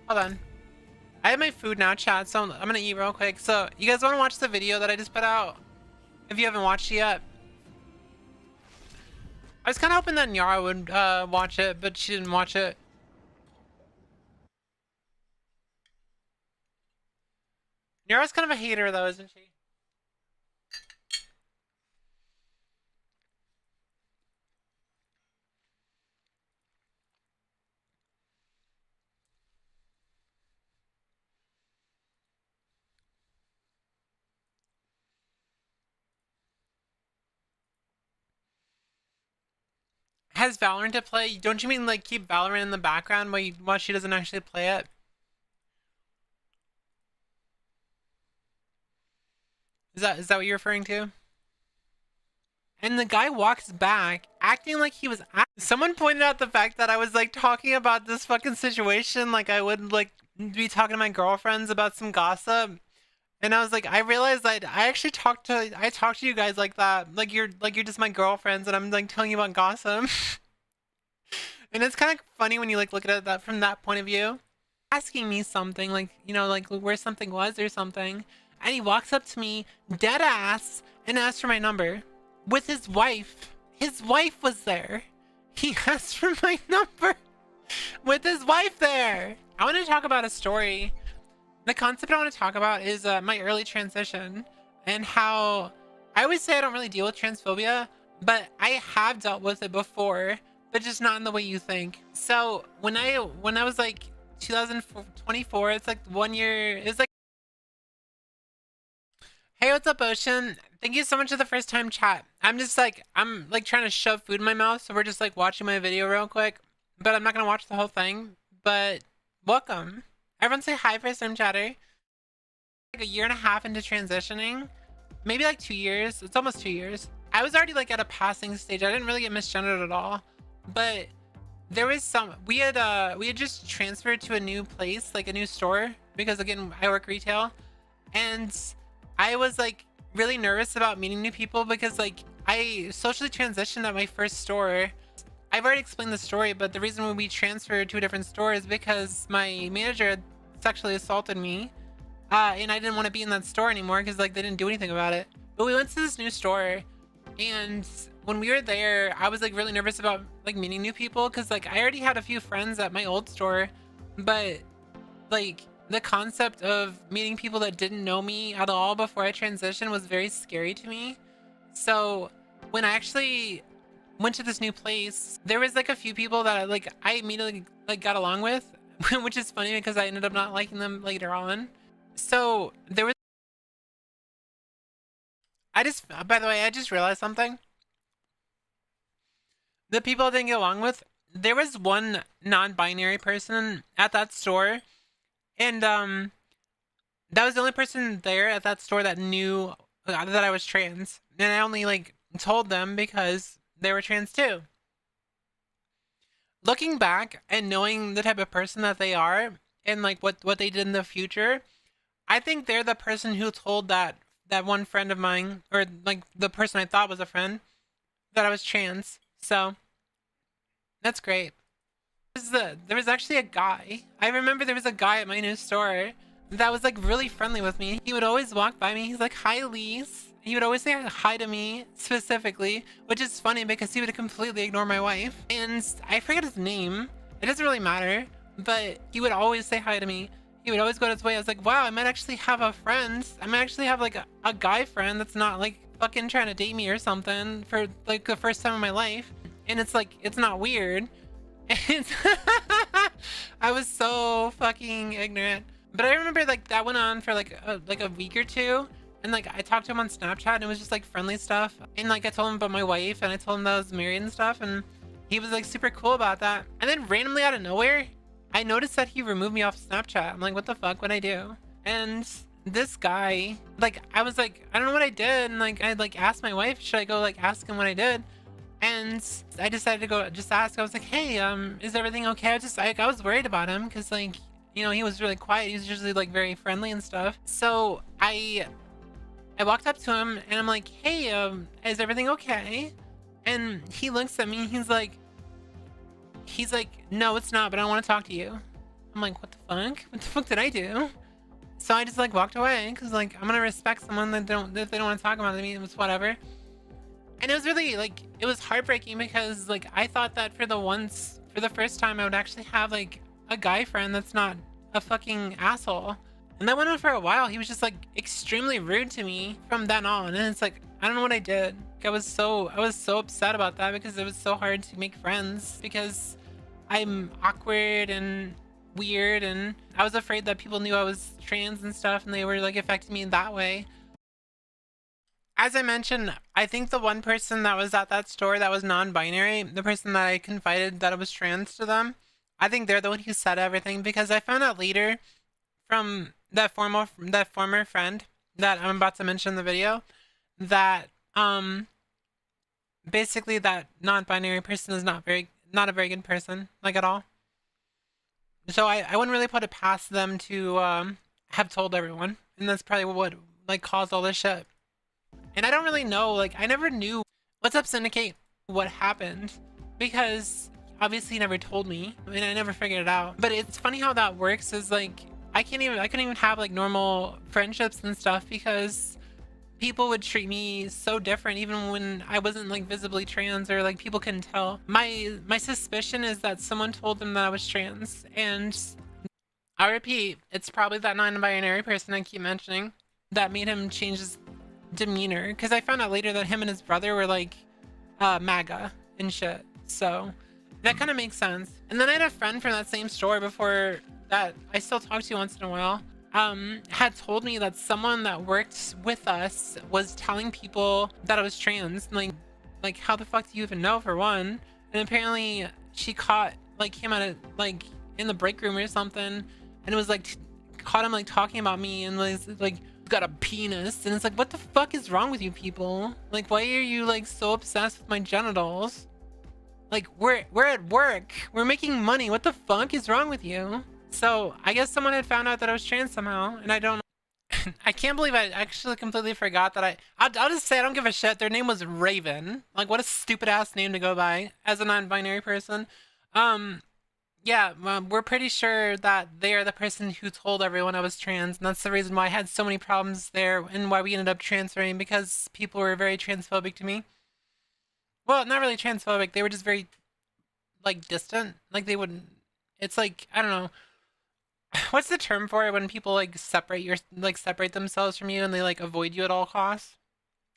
Hold on. I have my food now, chat, so I'm gonna eat real quick. So, you guys want to watch the video that I just put out? If you haven't watched it yet. I was kind of hoping that Nyara would watch it, but she didn't watch it. Nyara's kind of a hater, though, isn't she? Has Valorant to play? Don't you mean like keep Valorant in the background while she doesn't actually play it? Is that what you're referring to? And the guy walks back, acting like he was. Someone pointed out the fact that I was like talking about this fucking situation, like I would like be talking to my girlfriends about some gossip. And I was like, I realized that I actually talk to you guys like that, like you're just my girlfriends, and I'm like telling you about gossip. And it's kind of funny when you like look at it that from that point of view. Asking me something, like, you know, like where something was or something, and he walks up to me dead ass and asks for my number with his wife. His wife was there. He asked for my number with his wife there. I want to talk about a story. The concept I want to talk about is my early transition and how I always say I don't really deal with transphobia, but I have dealt with it before, but just not in the way you think. So when I was like 2024, it's like 1 year, it's like, hey, what's up, Ocean? Thank you so much for the first time chat. I'm like trying to shove food in my mouth, so we're just like watching my video real quick, but I'm not gonna watch the whole thing. But welcome. Everyone say hi first time chatter. Like a year and a half into transitioning, maybe like 2 years. It's almost 2 years. I was already like at a passing stage. I didn't really get misgendered at all, but there was we had just transferred to a new place, like a new store, because again, I work retail, and I was like really nervous about meeting new people because like I socially transitioned at my first store. I've already explained the story, but the reason when we transferred to a different store is because my manager had sexually assaulted me, and I didn't want to be in that store anymore because like they didn't do anything about it. But we went to this new store, and when we were there, I was like really nervous about like meeting new people because like I already had a few friends at my old store, but like the concept of meeting people that didn't know me at all before I transitioned was very scary to me. So when I actually went to this new place, there was like a few people that I immediately like got along with, which is funny because I ended up not liking them later on. So there was, by the way, I just realized something. The people I didn't get along with, there was one non-binary person at that store, and that was the only person there at that store that knew that I was trans, and I only like told them because they were trans too. Looking back and knowing the type of person that they are and like what they did in the future, I think they're the person who told that one friend of mine, or like the person I thought was a friend, that I was trans. So that's great. There was actually a guy. I remember there was a guy at my new store that was like really friendly with me. He would always walk by me. He's like, "Hi, Lise." He would always say hi to me specifically, which is funny because he would completely ignore my wife. And I forget his name. It doesn't really matter, but he would always say hi to me. He would always go his way. I was like, wow, I might actually have a friend. I might actually have like a guy friend that's not like fucking trying to date me or something for like the first time in my life. And it's like, it's not weird. And I was so fucking ignorant. But I remember like that went on for like a week or two. And like I talked to him on Snapchat and it was just like friendly stuff. And like I told him about my wife and I told him that I was married and stuff. And he was like super cool about that. And then randomly out of nowhere, I noticed that he removed me off Snapchat. I'm like, what the fuck would I do? And this guy, like, I was like, I don't know what I did. And like, I like asked my wife, should I go like ask him what I did? And I decided to go just ask. I was like, hey, is everything okay? I was worried about him because like, you know, he was really quiet. He was usually like very friendly and stuff. So I walked up to him and I'm like, hey, is everything okay? And he looks at me and he's like, no, it's not, but I want to talk to you. I'm like, what the fuck? What the fuck did I do? So I just like walked away because like I'm gonna respect someone that if they don't want to talk about me, it was whatever. And it was really like, it was heartbreaking because like I thought that for the first time I would actually have like a guy friend that's not a fucking asshole. And that went on for a while. He was just like extremely rude to me from then on. And it's like, I don't know what I did. I was so upset about that because it was so hard to make friends because I'm awkward and weird, and I was afraid that people knew I was trans and stuff and they were like affecting me in that way. As I mentioned, I think the one person that was at that store that was non-binary, the person that I confided that I was trans to them, I think they're the one who said everything, because I found out later from that former friend that I'm about to mention in the video that basically that non-binary person is not a very good person, like at all. So I wouldn't really put it past them to have told everyone, and that's probably what like caused all this shit. And I don't really know, like I never knew. What's up, Syndicate? What happened? Because obviously he never told me, and I never figured it out. But it's funny how that works. Is like I couldn't even have like normal friendships and stuff because people would treat me so different even when I wasn't like visibly trans, or like people couldn't tell. My suspicion is that someone told them that I was trans, and I repeat, it's probably that non-binary person I keep mentioning that made him change his demeanor, because I found out later that him and his brother were like MAGA and shit, so that kind of makes sense. And then I had a friend from that same store before that I still talk to once in a while, had told me that someone that worked with us was telling people that I was trans. Like how the fuck do you even know, for one? And apparently she caught like him at a like in the break room or something, and it was like caught him like talking about me and was like got a penis, and it's like, what the fuck is wrong with you people? Like, why are you like so obsessed with my genitals? Like we're at work, we're making money, what the fuck is wrong with you? So I guess someone had found out that I was trans somehow, and I don't I can't believe I actually completely forgot that I'll just say I don't give a shit. Their name was Raven. Like, what a stupid ass name to go by as a non-binary person. Yeah, we're pretty sure that they are the person who told everyone I was trans, and that's the reason why I had so many problems there and why we ended up transferring, because people were very transphobic to me. Well, not really transphobic, they were just very like distant. Like they wouldn't, it's like, I don't know. What's the term for it when people like separate themselves from you and they like avoid you at all costs?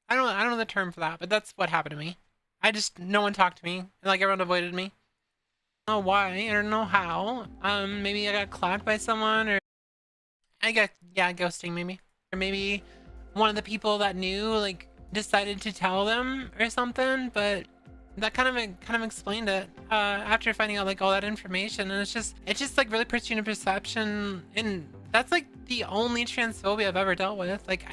I don't know the term for that, but that's what happened to me. No one talked to me, and like everyone avoided me. I don't know why, I don't know how. Maybe I got clapped by someone, or ghosting maybe. Or maybe one of the people that knew like decided to tell them or something, but that kind of explained it after finding out like all that information. And it's just like really puts you in a perception, and that's like the only transphobia I've ever dealt with. Like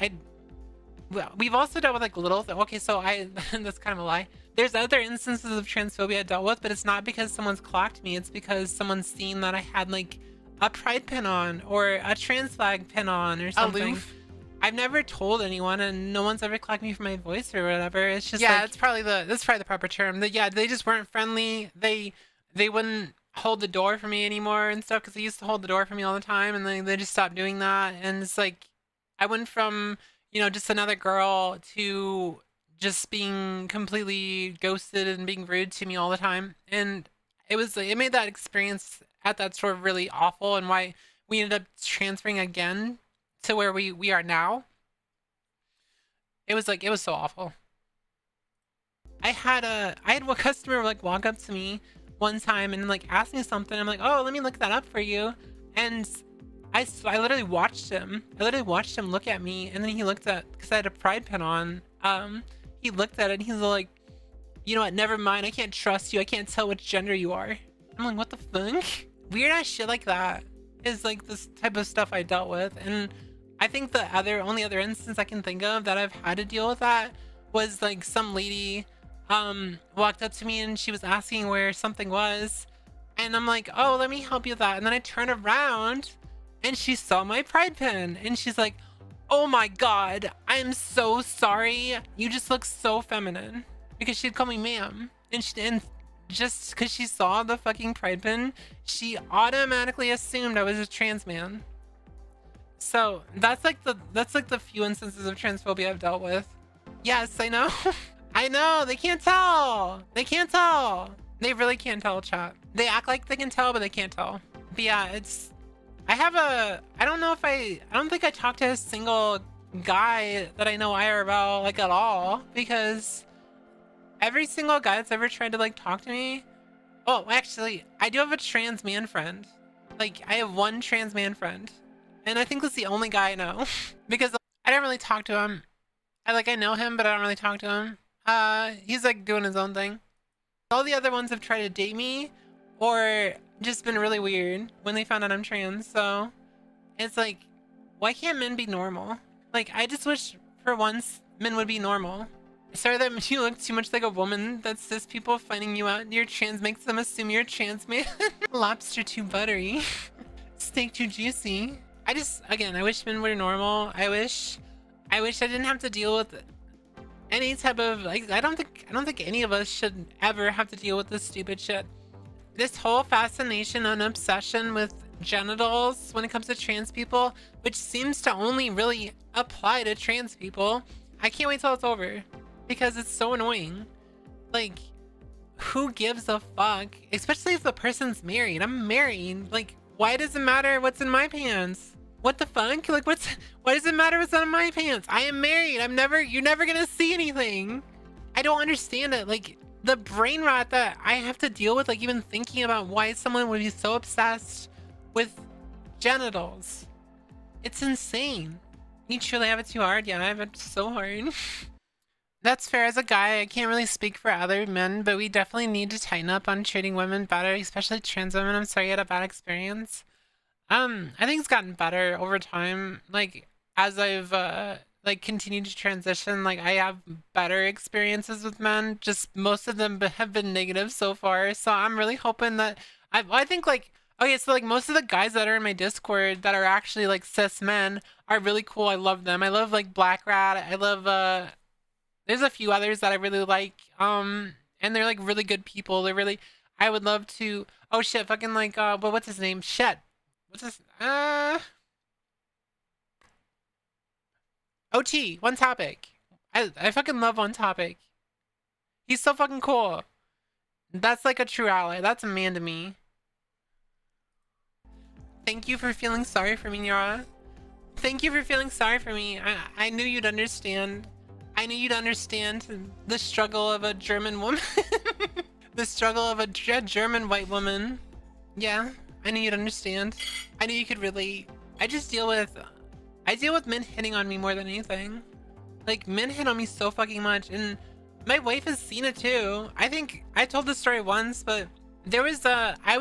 we've also dealt with like little okay, so that's kind of a lie. There's other instances of transphobia I dealt with, but it's not because someone's clocked me, it's because someone's seen that I had like a pride pin on or a trans flag pin on or something. Aloof. I've never told anyone, and no one's ever clocked me for my voice or whatever. It's just that's probably the proper term. They just weren't friendly. They wouldn't hold the door for me anymore and stuff, because they used to hold the door for me all the time, and then they just stopped doing that. And it's like I went from, you know, just another girl to just being completely ghosted and being rude to me all the time. And it made that experience at that store really awful, and why we ended up transferring again to where we are now. It was so awful. I had a customer like walk up to me one time and like ask me something. I'm like, oh, let me look that up for you. And I literally watched him. Look at me, and then he looked at, because I had a pride pin on. He looked at it and he's like, you know what? Never mind. I can't trust you. I can't tell which gender you are. I'm like, what the fuck? Weird ass shit like that is like this type of stuff I dealt with. And I think the only other instance I can think of that I've had to deal with that was like some lady walked up to me and she was asking where something was, and I'm like, oh, let me help you with that. And then I turn around and she saw my pride pin, and she's like, oh my god, I'm so sorry, you just look so feminine, because she'd call me ma'am, and just because she saw the fucking pride pin, she automatically assumed I was a trans man. So that's like the few instances of transphobia I've dealt with. Yes, I know. I know, they can't tell. They can't tell. They really can't tell, chat. They act like they can tell, but they can't tell. But yeah, it's, I don't think I talked to a single guy that I know IRL like at all, because every single guy that's ever tried to like talk to me, oh, actually, I do have a trans man friend. Like, I have one trans man friend, and I think that's the only guy I know because I don't really talk to him. I know him, but I don't really talk to him. He's like doing his own thing. All the other ones have tried to date me or just been really weird when they found out I'm trans. So it's like, why can't men be normal? Like, I just wish for once men would be normal. Sorry that you look too much like a woman. That's cis people finding you out. You're trans makes them assume you're a trans man. Lobster too buttery. Steak too juicy. Again, I wish men were normal. I wish I didn't have to deal with any type of, like, I don't think any of us should ever have to deal with this stupid shit. This whole fascination and obsession with genitals when it comes to trans people, which seems to only really apply to trans people. I can't wait till it's over because it's so annoying. Like, who gives a fuck? Especially if the person's married. I'm married. Like, why does it matter what's in my pants? What the fuck? Like, why does it matter what's on my pants? I am married. You're never gonna see anything. I don't understand it. Like, the brain rot that I have to deal with, like, even thinking about why someone would be so obsessed with genitals. It's insane. You truly have it too hard? Yeah, I have it so hard. That's fair. As a guy, I can't really speak for other men, but we definitely need to tighten up on treating women better, especially trans women. I'm sorry you had a bad experience. I think it's gotten better over time. Like, as I've like continued to transition, like, I have better experiences with men. Just most of them have been negative so far. So I'm really hoping that I think, like, okay, so like most of the guys that are in my Discord that are actually like cis men are really cool. I love them. I love like Black Rat. I love there's a few others that I really like. And they're like really good people. They're really, I would love to, oh shit, fucking like what's his name? Shit. What's this? OT, One Topic. I fucking love One Topic. He's so fucking cool. That's like a true ally. That's a man to me. Thank you for feeling sorry for me, Yara. Thank you for feeling sorry for me. I knew you'd understand. I knew you'd understand the struggle of a German woman. The struggle of a German white woman. Yeah, I knew you'd understand. I knew you could relate. I deal with men hitting on me more than anything. Like, men hit on me so fucking much, and my wife has seen it too. I think I told this story once, but there was I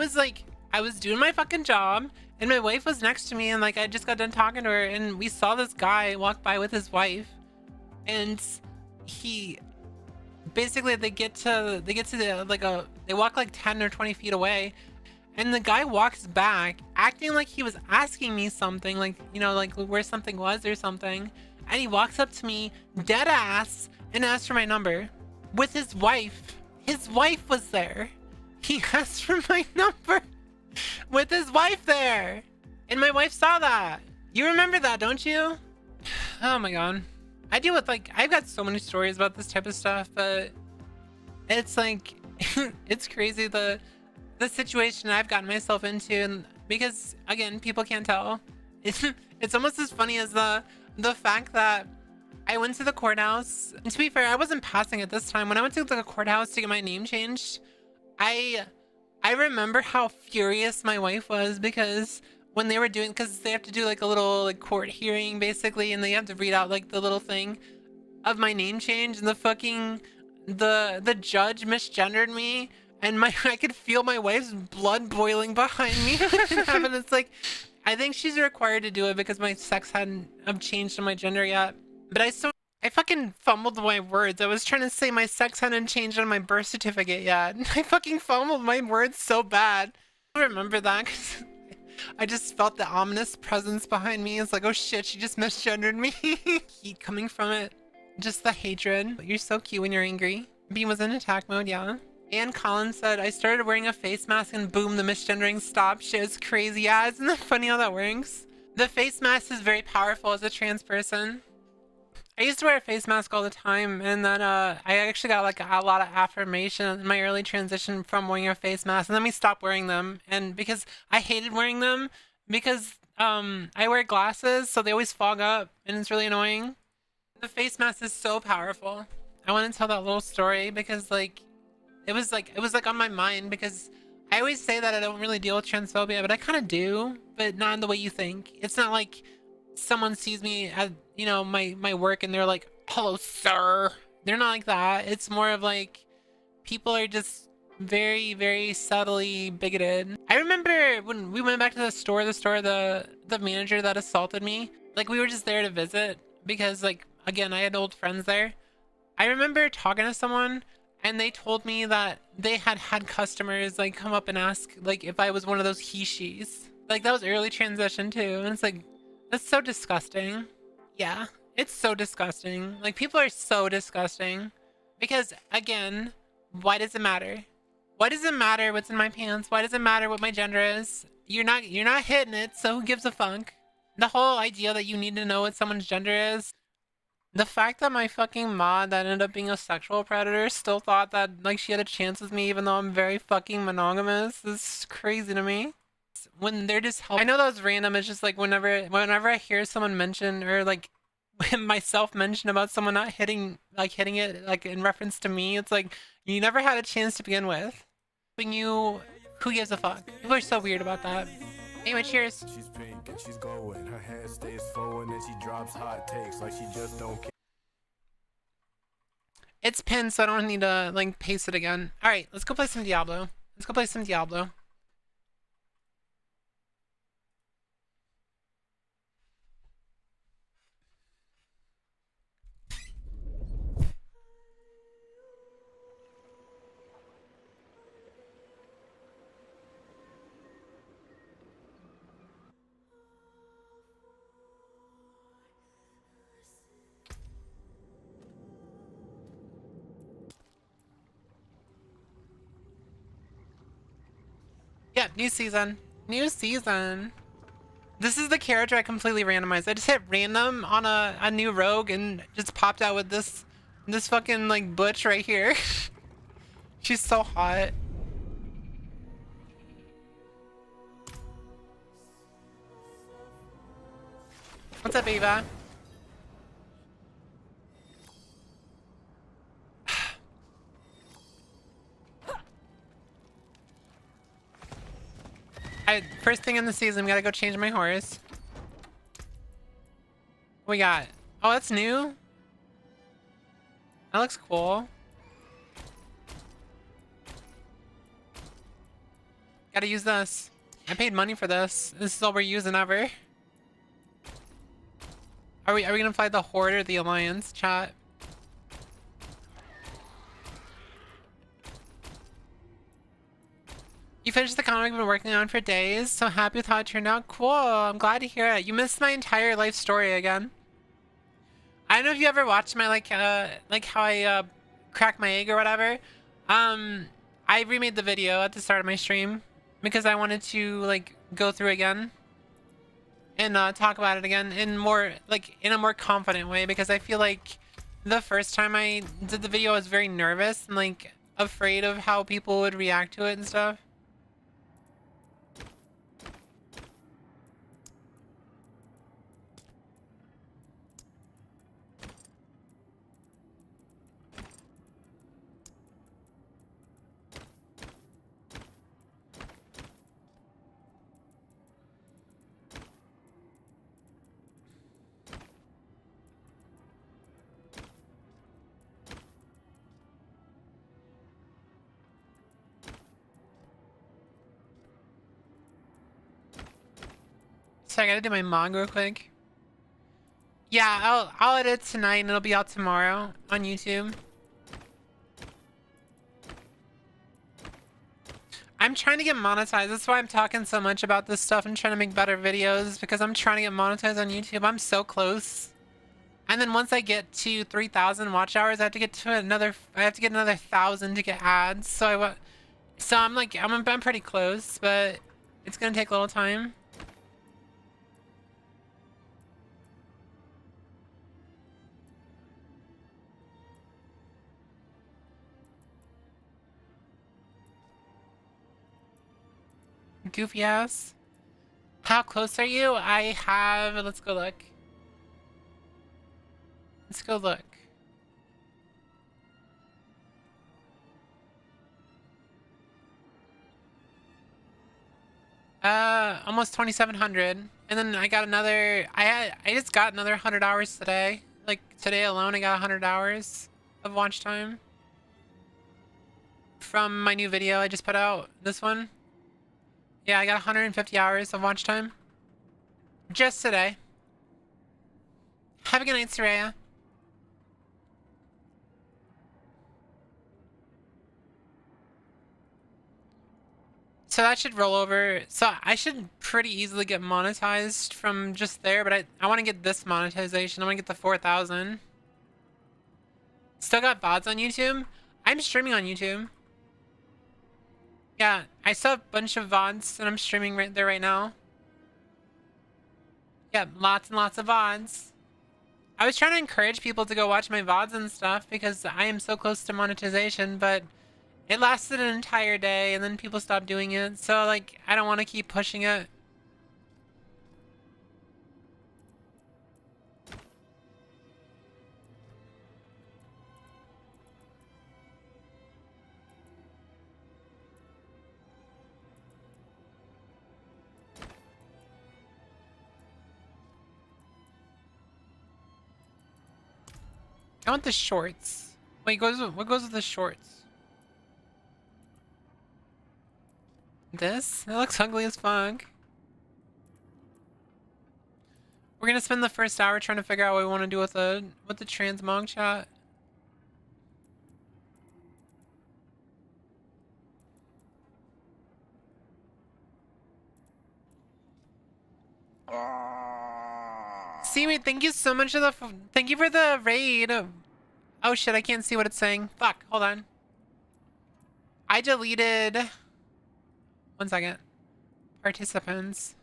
was doing my fucking job, and my wife was next to me, and like I just got done talking to her, and we saw this guy walk by with his wife, and he basically they get to the they walk like 10 or 20 feet away, and the guy walks back acting like he was asking me something, like, you know, like where something was or something, and he walks up to me dead ass and asks for my number with his wife. His wife was there. He asked for my number with his wife there, and my wife saw that. You remember that, don't you? Oh my god. I deal with, like, I've got so many stories about this type of stuff, but it's like it's crazy the situation I've gotten myself into, and because again, people can't tell. It's almost as funny as the fact that I went to the courthouse, and to be fair, I wasn't passing at this time. When I went to the courthouse to get my name changed, I remember how furious my wife was, because when they were doing, because they have to do like a little like court hearing basically, and they have to read out like the little thing of my name change, and the judge misgendered me, and I could feel my wife's blood boiling behind me. And it's like, I think she's required to do it because my sex hadn't changed to my gender yet. But I fucking fumbled my words. I was trying to say my sex hadn't changed on my birth certificate yet. I fucking fumbled my words so bad. I remember that because I just felt the ominous presence behind me. It's like, oh shit, she just misgendered me. Heat coming from it. Just the hatred. You're so cute when you're angry. Beam was in attack mode, yeah. And Colin said, I started wearing a face mask and boom, the misgendering stopped. Shit is crazy. Yeah, isn't that funny how that works? The face mask is very powerful as a trans person. I used to wear a face mask all the time, and then I actually got like a lot of affirmation in my early transition from wearing a face mask, and then we stopped wearing them. And because I hated wearing them, because I wear glasses, so they always fog up, and it's really annoying. The face mask is so powerful. I want to tell that little story because it was on my mind, because I always say that I don't really deal with transphobia, but I kind of do, but not in the way you think. It's not like someone sees me at, you know, my work and they're like, hello sir. They're not like that. It's more of like people are just very, very subtly bigoted. I remember when we went back to the store, the manager that assaulted me, like we were just there to visit because like, again, I had old friends there. I remember talking to someone and they told me that they had customers like come up and ask like if I was one of those he/she's. Like that was early transition too, and it's like, that's so disgusting. Yeah, it's so disgusting. Like people are so disgusting. Because again, why does it matter? Why does it matter what's in my pants? Why does it matter what my gender is? You're not hitting it, so who gives a fuck? The whole idea that you need to know what someone's gender is. The fact that my fucking mod that ended up being a sexual predator still thought that like she had a chance with me even though I'm very fucking monogamous is crazy to me. When they're just I know that was random. It's just like whenever I hear someone mention or like myself mention about someone not hitting it like in reference to me, it's like you never had a chance to begin with. When you, who gives a fuck? People are so weird about that. Anyway, cheers. She's pink and she's glowing. Her hair stays flowing and she drops hot takes like she just don't care. It's pinned, so I don't need to like paste it again. All right, let's go play some Diablo. Yeah, new season. This is the character I completely randomized. I just hit random on a new rogue and just popped out with this fucking like butch right here. She's so hot. What's up, Ava? First thing in the season, we gotta go change my horse. What we got? Oh, that's new? That looks cool. Gotta use this. I paid money for this. This is all we're using ever. Are we gonna fly the Horde or the Alliance, chat? You finished the comic I've been working on for days. So happy with how it turned out. Cool. I'm glad to hear it. You missed my entire life story again. I don't know if you ever watched my like how I crack my egg or whatever. I remade the video at the start of my stream because I wanted to like go through again and talk about it again in more like in a more confident way, because I feel like the first time I did the video I was very nervous and like afraid of how people would react to it and stuff. So I gotta do my manga real quick. Yeah, I'll edit tonight and it'll be out tomorrow on YouTube. I'm trying to get monetized. That's why I'm talking so much about this stuff and trying to make better videos, because I'm trying to get monetized on YouTube. I'm so close. And then once I get to 3,000 watch hours, I have to get another 1,000 to get ads. So I'm like, I'm pretty close, but it's gonna take a little time. Goofy ass. How close are you? Let's go look. Let's go look. Almost 2,700. And then I got another, I just got another 100 hours today. Like today alone, I got 100 hours of watch time. From my new video I just put out, this one. Yeah, I got 150 hours of watch time. Just today. Have a good night, Soraya. So that should roll over. So I should pretty easily get monetized from just there, but I want to get this monetization. I want to get the 4,000. Still got VODs on YouTube? I'm streaming on YouTube. Yeah, I still have a bunch of VODs and I'm streaming right there right now. Yeah, lots and lots of VODs. I was trying to encourage people to go watch my VODs and stuff because I am so close to monetization, but it lasted an entire day and then people stopped doing it. So like, I don't want to keep pushing it. I want the shorts. Wait, what goes with the shorts? This? That looks ugly as fuck. We're gonna spend the first hour trying to figure out what we want to do with the transmog chat. Seaweed, thank you so much for thank you for the raid. Oh shit, I can't see what it's saying. Fuck, hold on. I deleted 1 second. Participants.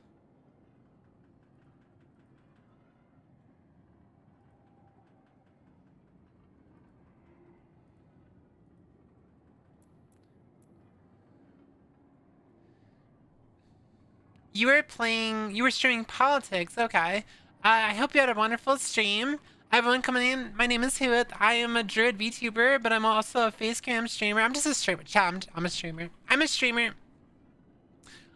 You were streaming politics, okay. I hope you had a wonderful stream. Everyone coming in, my name is Whooith. I am a druid VTuber, but I'm also a face cam streamer. I'm just a streamer. I'm a streamer. I'm a streamer.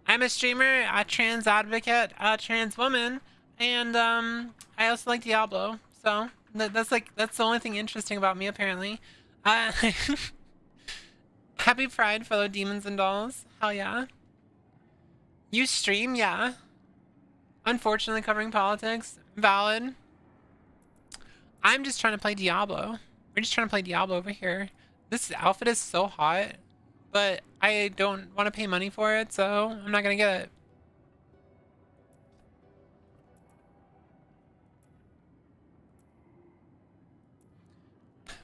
I'm a streamer, a trans advocate, a trans woman, and I also like Diablo. So that's the only thing interesting about me apparently. Happy Pride, fellow demons and dolls. Hell yeah. You stream, yeah. Unfortunately, covering politics. Valid. I'm just trying to play Diablo. We're just trying to play Diablo over here. This outfit is so hot, but I don't want to pay money for it, so I'm not gonna get it.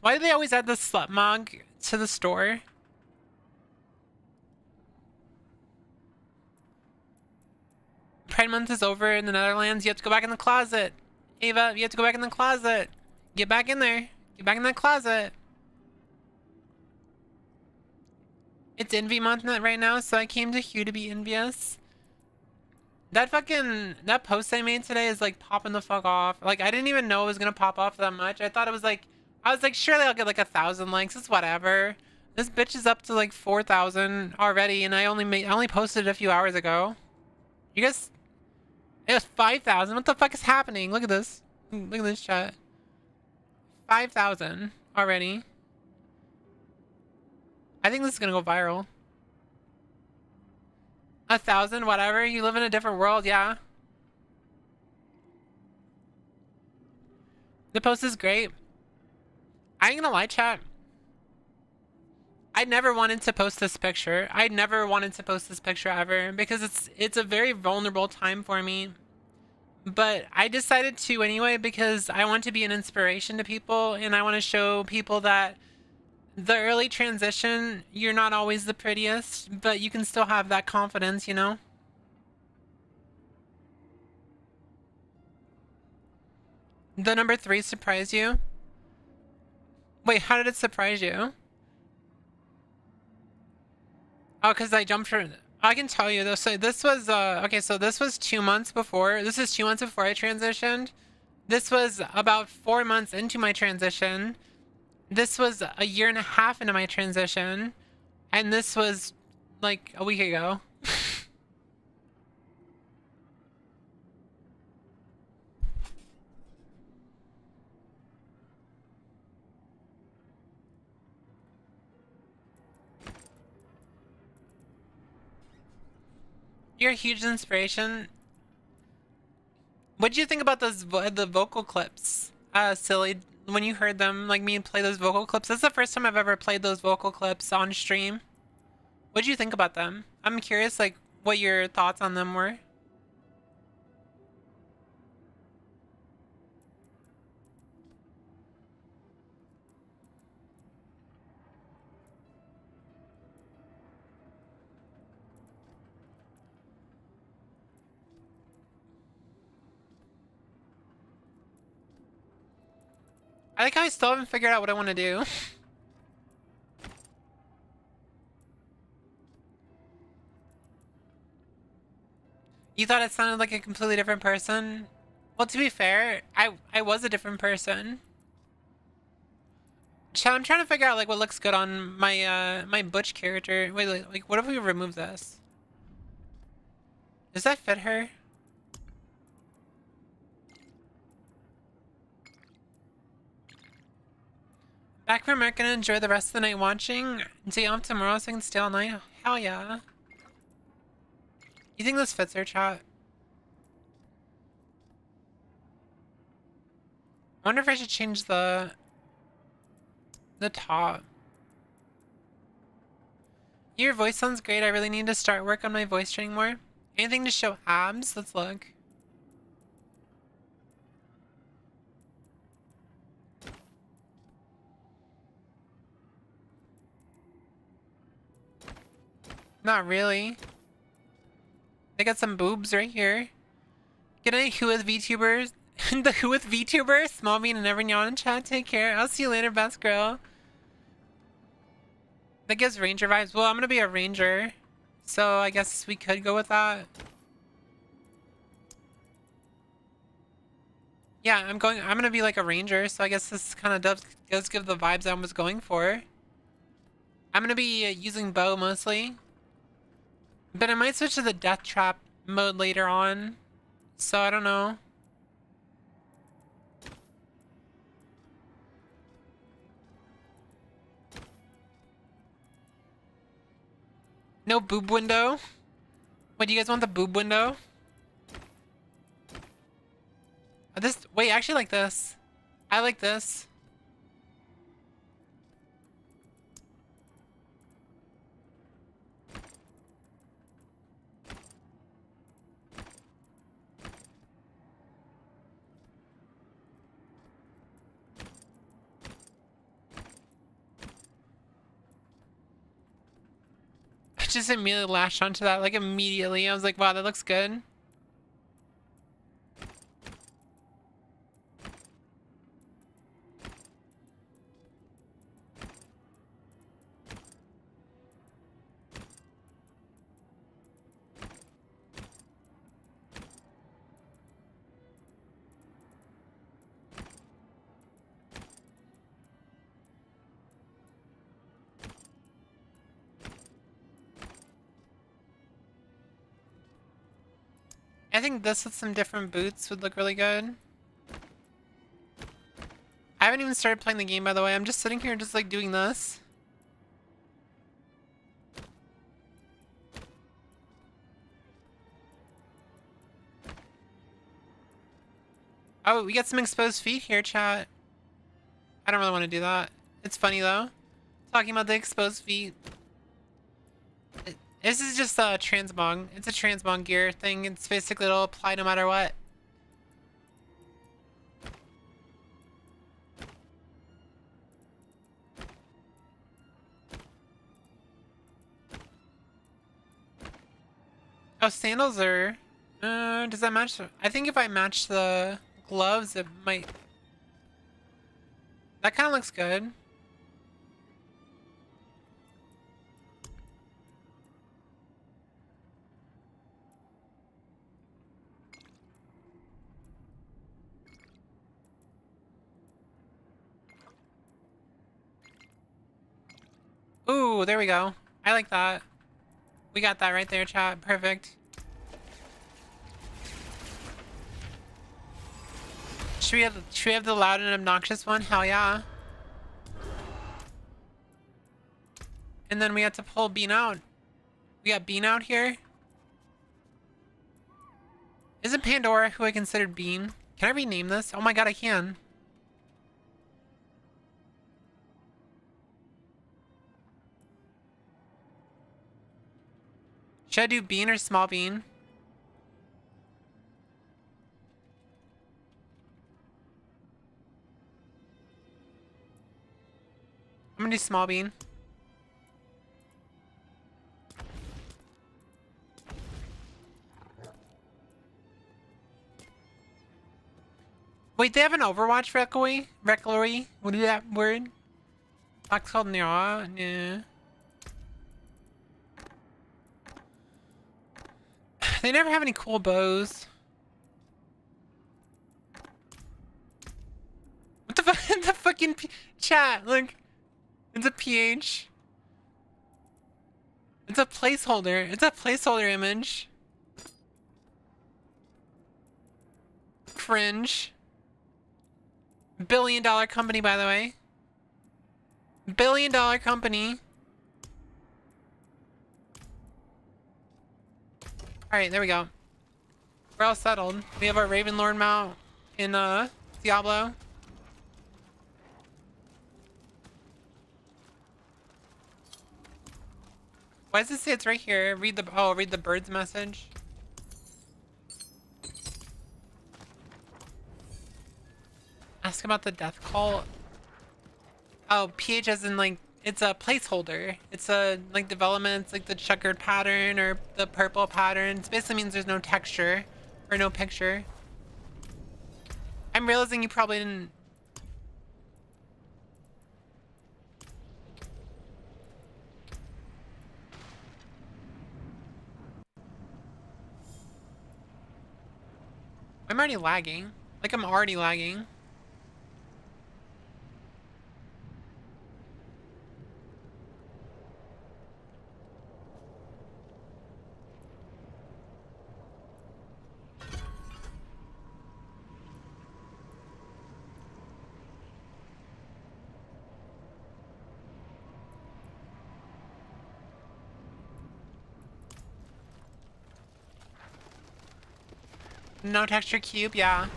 Why do they always add the slut mog to the store? Pride month is over in the Netherlands. You have to go back in the closet. Ava, you have to go back in the closet. Get back in there. Get back in that closet. It's envy month right now, so I came to Hue to be envious. That post I made today is like popping the fuck off. Like, I didn't even know it was gonna pop off that much. I thought it was like, I was like, surely I'll get like 1,000 likes. It's whatever. This bitch is up to like 4,000 already, and I only posted it a few hours ago. You guys, it was 5,000. What the fuck is happening? Look at this. Look at this chat. 5,000 already. I think this is gonna go viral. 1,000, whatever. You live in a different world, yeah. The post is great. I ain't gonna lie, chat. I never wanted to post this picture. I never wanted to post this picture ever because it's a very vulnerable time for me. But I decided to anyway because I want to be an inspiration to people, and I want to show people that the early transition, you're not always the prettiest, but you can still have that confidence, you know? The number 3 surprised you? Wait, how did it surprise you? Oh, because I jumped for... I can tell you though, so this was, okay, so this was 2 months before. This is 2 months before I transitioned. This was about 4 months into my transition. This was a year and a half into my transition. And this was like a week ago. You're a huge inspiration. What did you think about those the vocal clips? Silly, when you heard them, like me play those vocal clips. This is the first time I've ever played those vocal clips on stream. What did you think about them? I'm curious, like, what your thoughts on them were. I like how I still haven't figured out what I want to do. You thought it sounded like a completely different person? Well, to be fair, I was a different person. Chat, I'm trying to figure out like what looks good on my my Butch character. Wait, like what if we remove this? Does that fit her? Back from work, gonna enjoy the rest of the night watching. Day off tomorrow so I can stay all night. Hell yeah. You think this fits her, chat? I wonder if I should change the top. Your voice sounds great. I really need to start work on my voice training more. Anything to show abs? Let's look. Not really. I got some boobs right here. Good night, Whooith VTubers. The Whooith VTuber, Small Bean, and everyone in chat. Take care. I'll see you later, best girl. That gives ranger vibes. Well, I'm gonna be a ranger, so I guess we could go with that. Yeah, I'm gonna be like a ranger, so I guess this kind of does give the vibes I was going for. I'm gonna be using bow mostly. But I might switch to the death trap mode later on. So I don't know. No boob window? Wait, do you guys want the boob window? Wait, I actually like this. I like this. I just immediately latched onto that, like immediately. I was like, wow, that looks good. I think this with some different boots would look really good. I haven't even started playing the game, by the way. I'm just sitting here just like doing this. Oh, we got some exposed feet here, chat. I don't really want to do that. It's funny though. Talking about the exposed feet. This is just a transmog. It's a transmog gear thing. It's basically it'll apply no matter what. Oh, sandals are... does that match? I think if I match the gloves, it might... That kind of looks good. Ooh, there we go. I like that. We got that right there, chat. Perfect. Should we have the loud and obnoxious one? Hell yeah. And then we have to pull Bean out. We got Bean out here. Isn't Pandora who I considered Bean? Can I rename this? Oh my god, I can. Should I do Bean or Small Bean? I'm gonna do Small Bean. Wait, they have an Overwatch Reclory? What is that word? Fox called Nira? Nah. They never have any cool bows. What the fuck? The fucking chat, look. It's a PH. It's a placeholder. It's a placeholder image. Cringe. $1 billion company, by the way. $1 billion company. Alright, there we go. We're all settled. We have our Ravenlord mount in Diablo. Why does it say it's right here? Read the bird's message. Ask about the death call. Oh, PH as in like it's a placeholder. It's a like development, like the checkered pattern or the purple pattern. It basically means there's no texture or no picture. I'm realizing you probably didn't. I'm already lagging. Like I'm already lagging. No texture cube, yeah.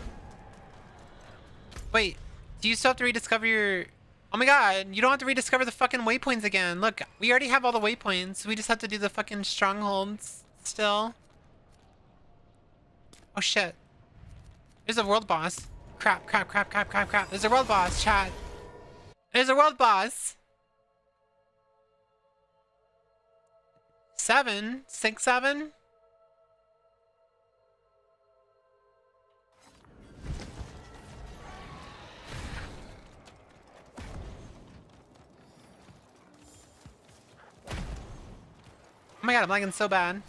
Wait, do you still have to rediscover your... Oh my god, you don't have to rediscover the fucking waypoints again. Look, we already have all the waypoints. We just have to do the fucking strongholds still. Oh shit. There's a world boss. Crap. There's a world boss, chat. There's a world boss. 7? 6, 7? Oh my god, I'm lagging so bad.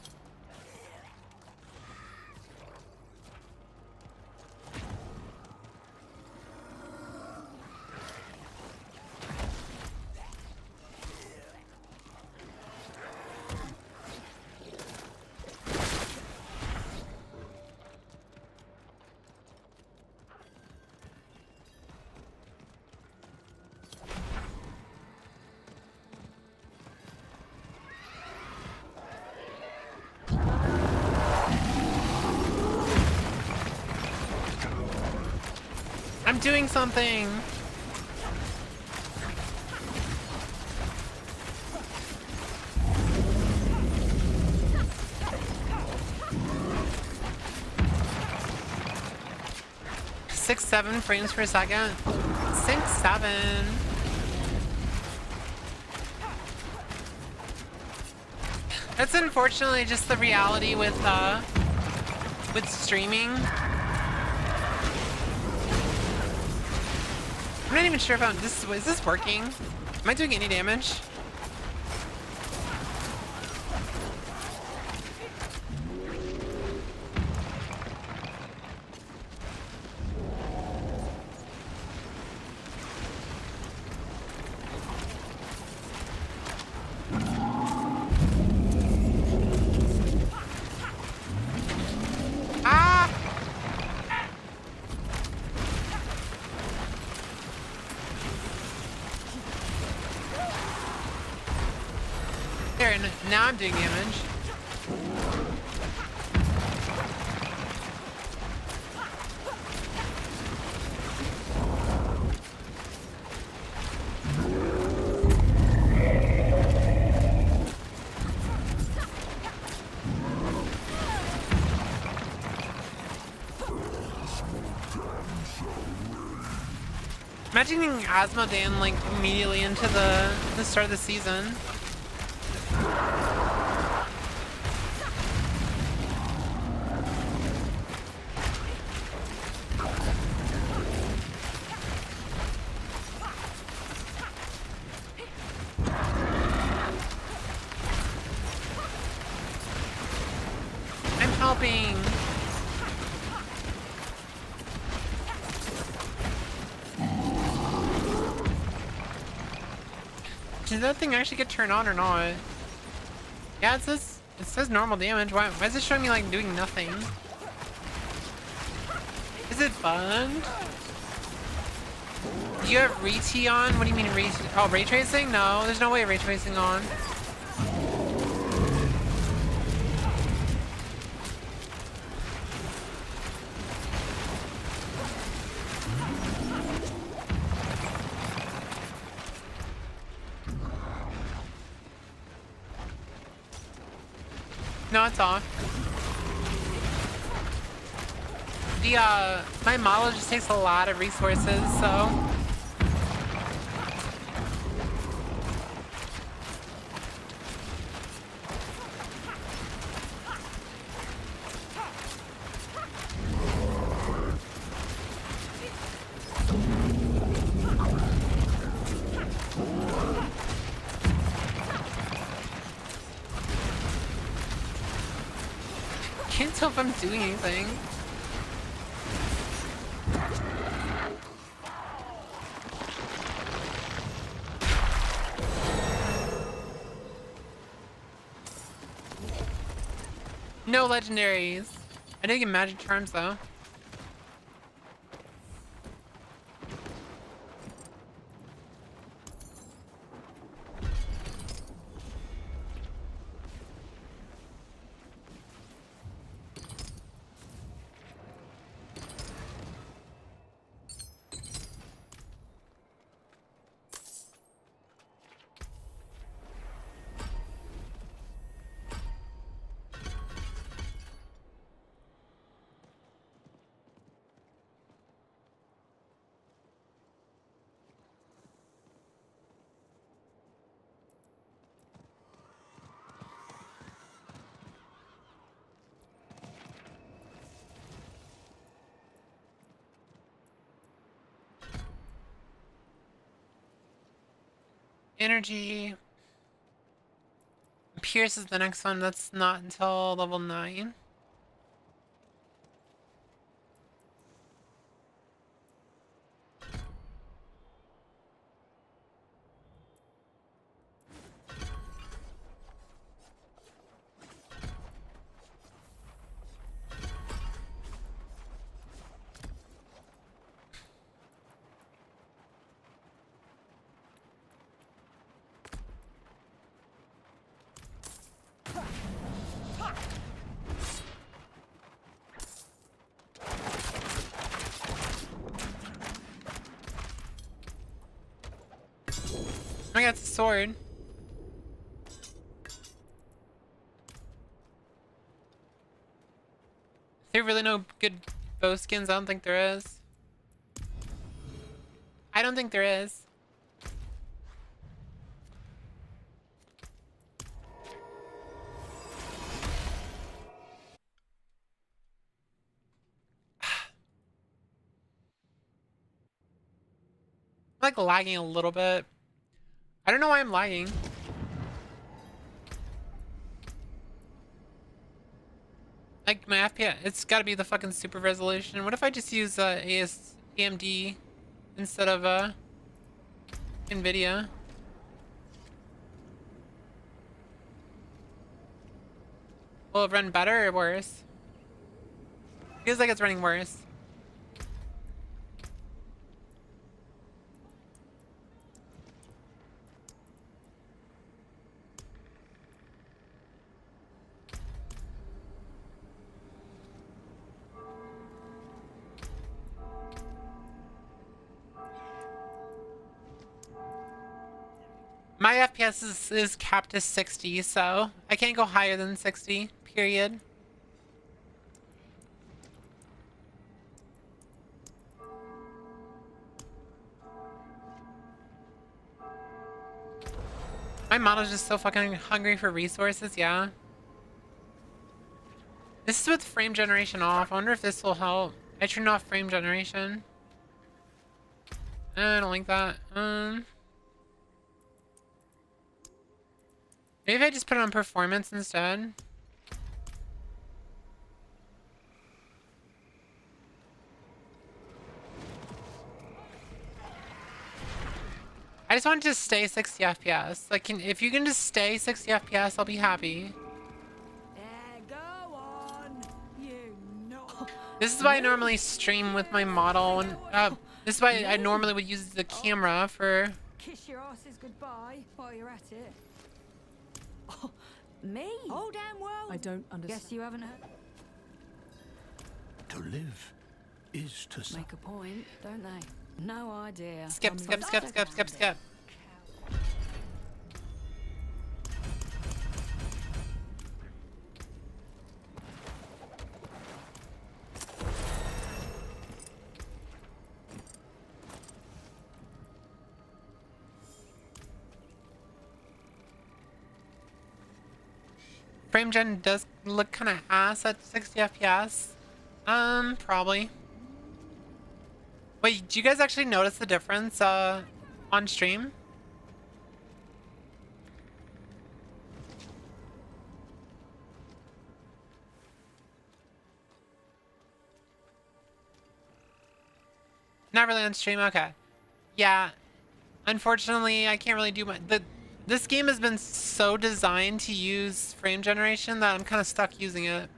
I'm doing something. Six, 7 frames per second. 6, 7. That's unfortunately just the reality with streaming. I'm not even sure if is this working? Am I doing any damage? Ah! There, now I'm doing damage. Imagining Asmodan like immediately into the start of the season. I'm helping. Did that thing actually get turned on or not? Yeah, it says normal damage. Why is it showing me like doing nothing? Is it bugged? Do you have re-T on? What do you mean ray tracing? No, there's no way ray tracing on. No, it's off. My model just takes a lot of resources, so. Can't tell if I'm doing anything. No legendaries. I didn't get magic charms though. Energy. Pierce is the next one. That's not until level 9. I got the sword. Is there really no good bow skins? I don't think there is. I don't think there is. like lagging a little bit. I don't know why I'm lagging. Like my FPS, it's gotta be the fucking super resolution. What if I just use AMD instead of NVIDIA? Will it run better or worse? Feels like it's running worse. My FPS is capped to 60, so I can't go higher than 60, period. My model's just so fucking hungry for resources, yeah. This is with frame generation off. I wonder if this will help. I turned off frame generation. I don't like that. Maybe if I just put it on performance instead. I just want it to stay 60 FPS. Like, if you can just stay 60 FPS, I'll be happy. Go on, you know. This is why I normally stream with my model, and this is why I normally would use the camera for. Kiss your asses goodbye while you're at it. Oh, me? Oh damn well. I don't understand. Guess you haven't heard. To live is to suffer. Make a point, don't they? No idea. Skip, skip, skip, skip, skip, skip. Frame gen does look kind of ass at 60 FPS. Probably. Wait, do you guys actually notice the difference on stream? Not really on stream? Okay. Yeah. Unfortunately, I can't really do my... This game has been so designed to use frame generation that I'm kind of stuck using it.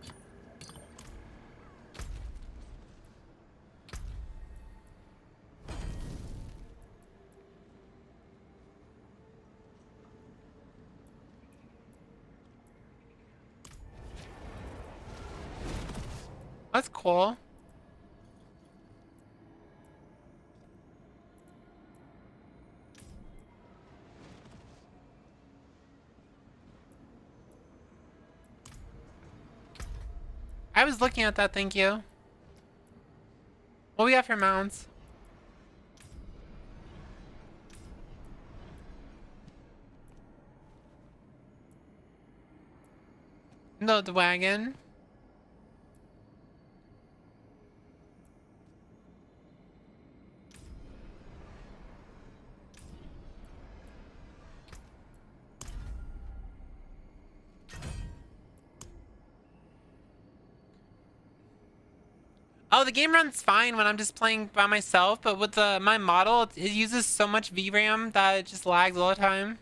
That's cool. I was looking at that, thank you. What we got for mounts? No, the wagon. Oh, the game runs fine when I'm just playing by myself, but with my model, it uses so much VRAM that it just lags all the time.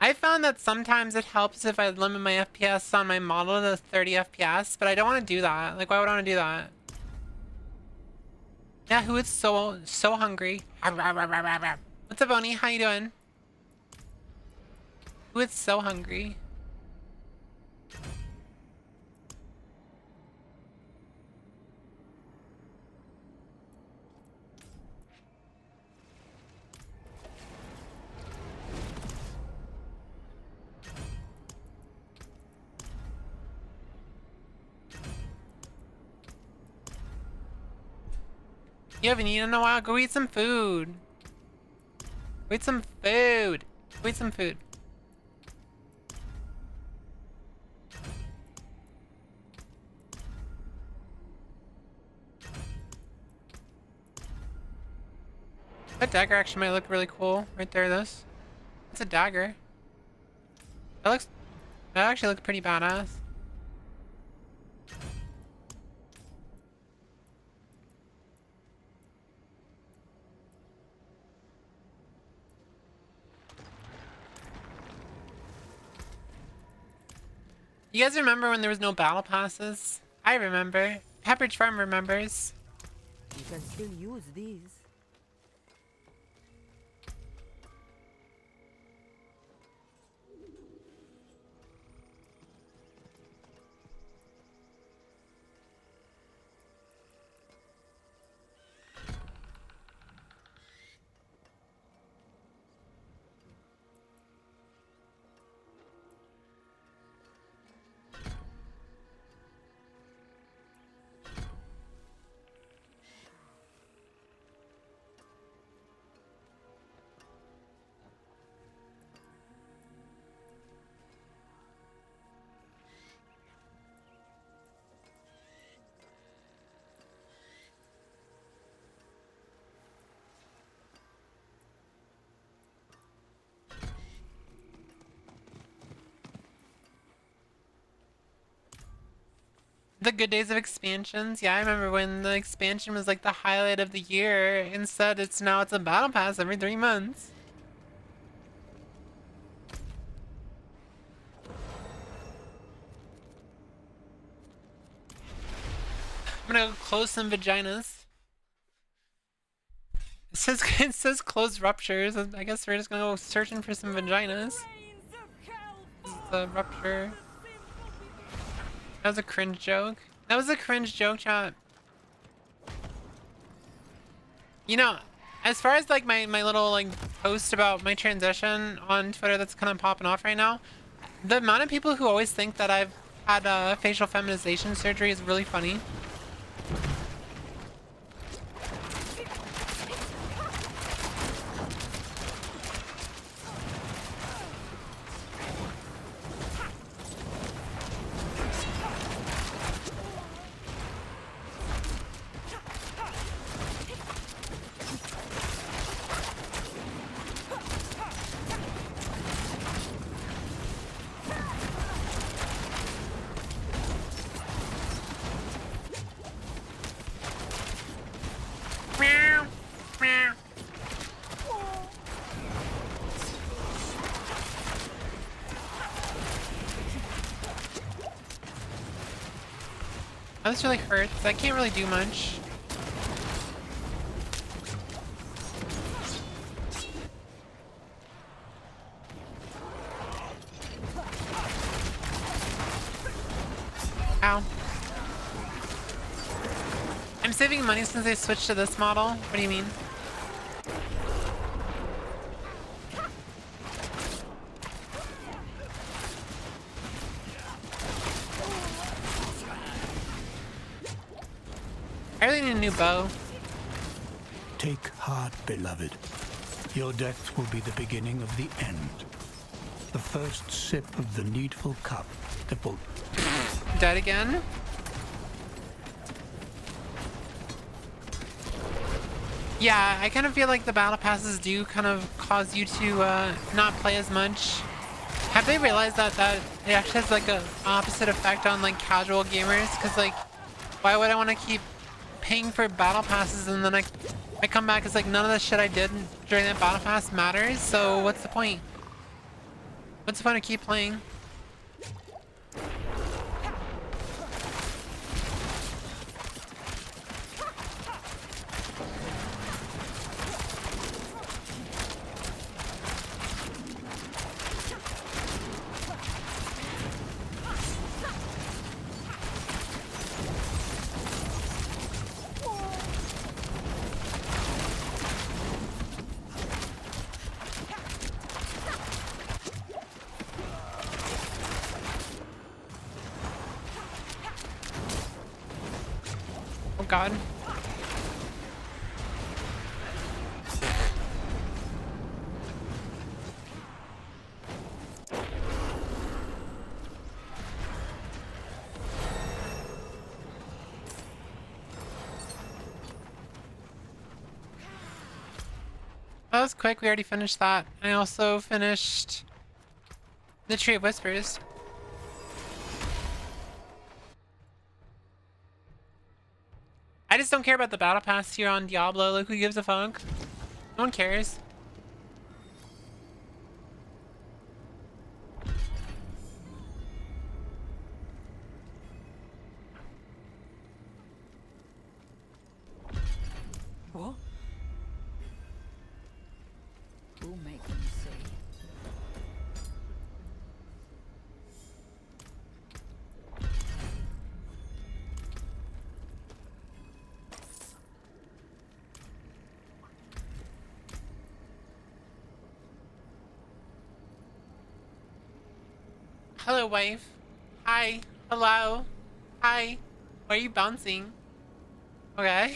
I found that sometimes it helps if I limit my FPS on my model to 30 FPS, but I don't want to do that. Like, why would I want to do that? Yeah, who is so hungry? What's up, Oni? How you doing? Who is so hungry? You haven't eaten in a while? Go eat some food. Go eat some food. Go eat some food. That dagger actually might look really cool right there. This. It's a dagger. That actually looks pretty badass. You guys remember when there was no battle passes? I remember. Pepperidge Farm remembers. You can still use these. The good days of expansions. Yeah, I remember when the expansion was like the highlight of the year. Instead, it's a battle pass every 3 months. I'm gonna go close some vaginas. It says close ruptures. I guess we're just gonna go searching for some vaginas. This is a rupture. That was a cringe joke. That was a cringe joke, chat. You know, as far as like my little like post about my transition on Twitter that's kind of popping off right now, the amount of people who always think that I've had facial feminization surgery is really funny. Oh, this really hurts. I can't really do much. Ow. I'm saving money since I switched to this model. What do you mean? I really need a new bow. Take heart, beloved. Your death will be the beginning of the end. The first sip of the needful cup that will... Dead again? Yeah, I kind of feel like the battle passes do kind of cause you to not play as much. Have they realized that it actually has like a opposite effect on like casual gamers? Because like, why would I want to keep paying for battle passes and then I come back, it's like none of the shit I did during that battle pass matters, so what's the point? What's the point of keep playing? Oh god. was quick. We already finished that. I also finished the Tree of Whispers. I just don't care about the battle pass here on Diablo. Like, who gives a fuck? No one cares. What? We'll make them see. Hello, wife. Hi. Hello. Hi. Why are you bouncing? Okay.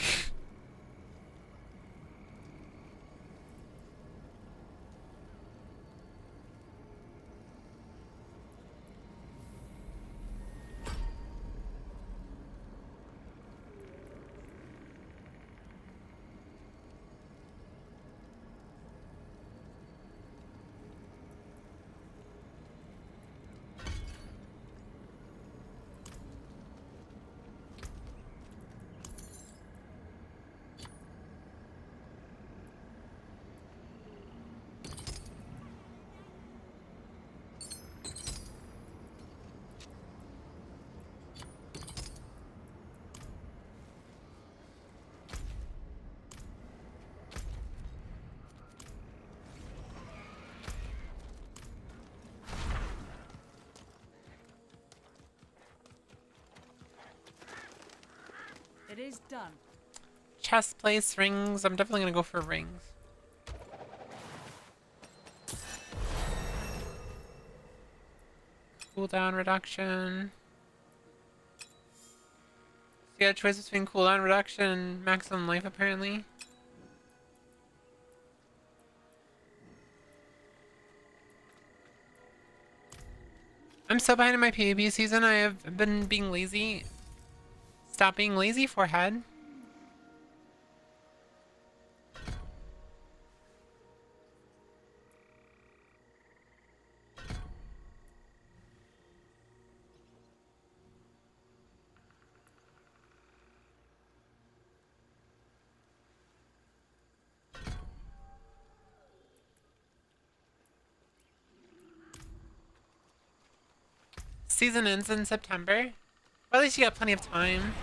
It is done. Chest place, rings. I'm definitely gonna go for rings. Cooldown reduction. So you got a choice between cooldown reduction and maximum life, apparently. I'm so behind in my PvP season. I have been being lazy. Stop being lazy, forehead. Season ends in September. Well, at least you got plenty of time.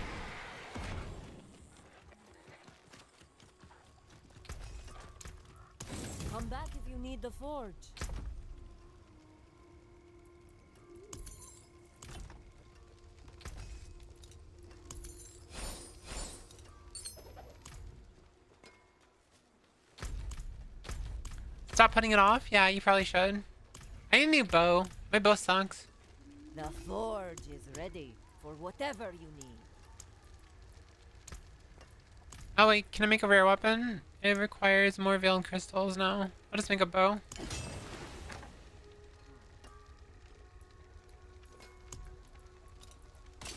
Come back if you need the forge. Stop putting it off? Yeah, you probably should. I need a new bow. My bow sucks. The forge is ready for whatever you need. Oh wait, can I make a rare weapon? It requires more veil and crystals now. I'll just make a bow.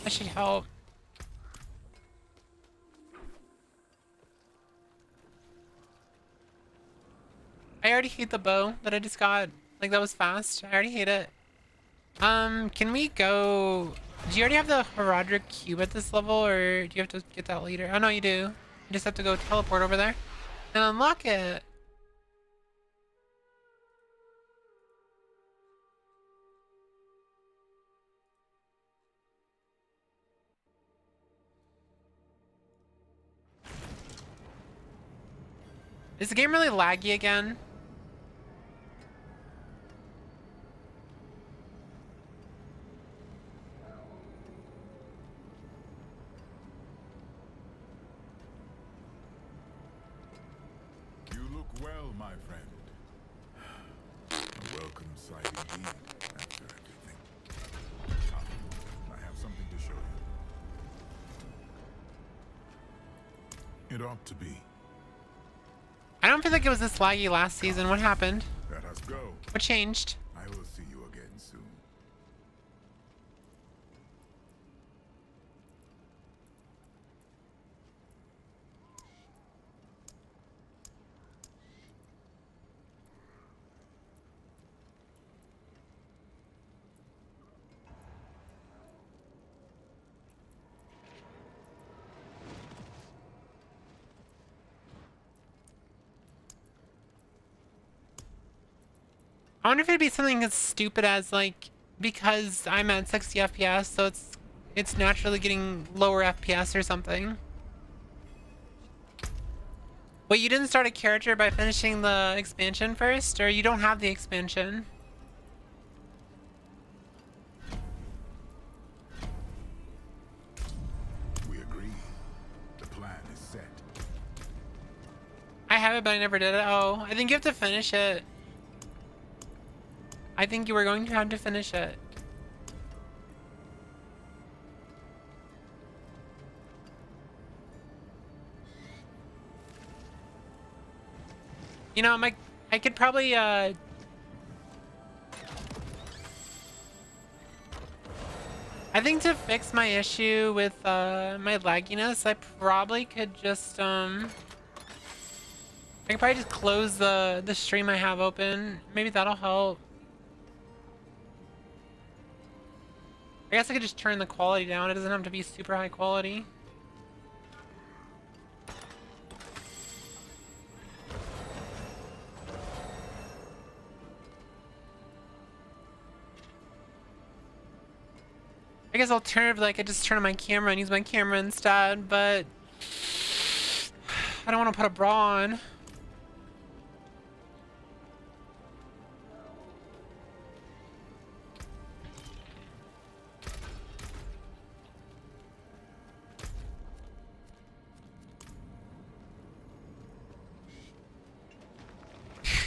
That should help. I already hate the bow that I just got. Like, that was fast. I already hate it. Can we go... Do you already have the Herodric cube at this level, or do you have to get that later? Oh, no, you do. You just have to go teleport over there and unlock it. Is the game really laggy again? You look well, my friend. A welcome sight indeed, after everything. Come, I have something to show you. It ought to be. I don't feel like it was this laggy last season. What happened? Let us go. What changed? I will see you again soon. wonder if it'd be something as stupid as like, because I'm at 60 FPS, so it's naturally getting lower FPS or something. Wait, you didn't start a character by finishing the expansion first? Or you don't have the expansion? We agree. The plan is set. I have it, but I never did it. Oh, I think you have to finish it. I think you were going to have to finish it. You know, I could probably, I think to fix my issue with, my lagginess, I probably could just, I could probably just close the stream I have open. Maybe that'll help. I guess I could just turn the quality down. It doesn't have to be super high quality. I guess alternatively, I could just turn on my camera and use my camera instead, but I don't want to put a bra on.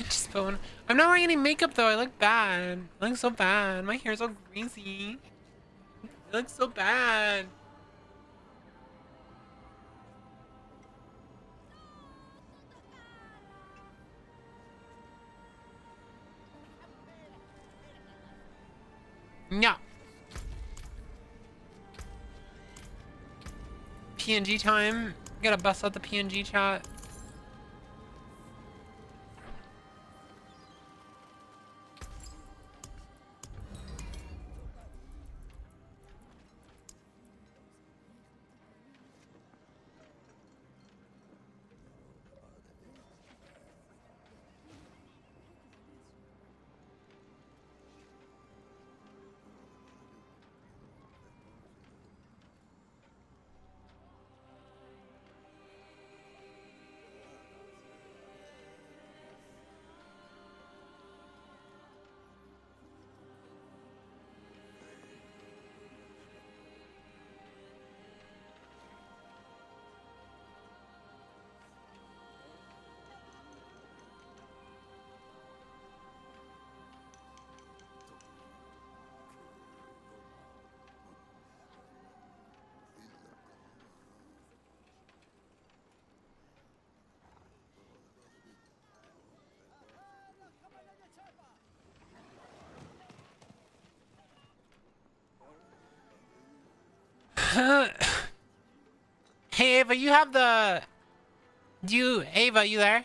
Just phone. I'm not wearing any makeup though. I look bad. I look so bad. My hair's all greasy. It looks so bad. No. PNG time. Gotta bust out the PNG chat. Hey Ava, you have the... Ava, you there?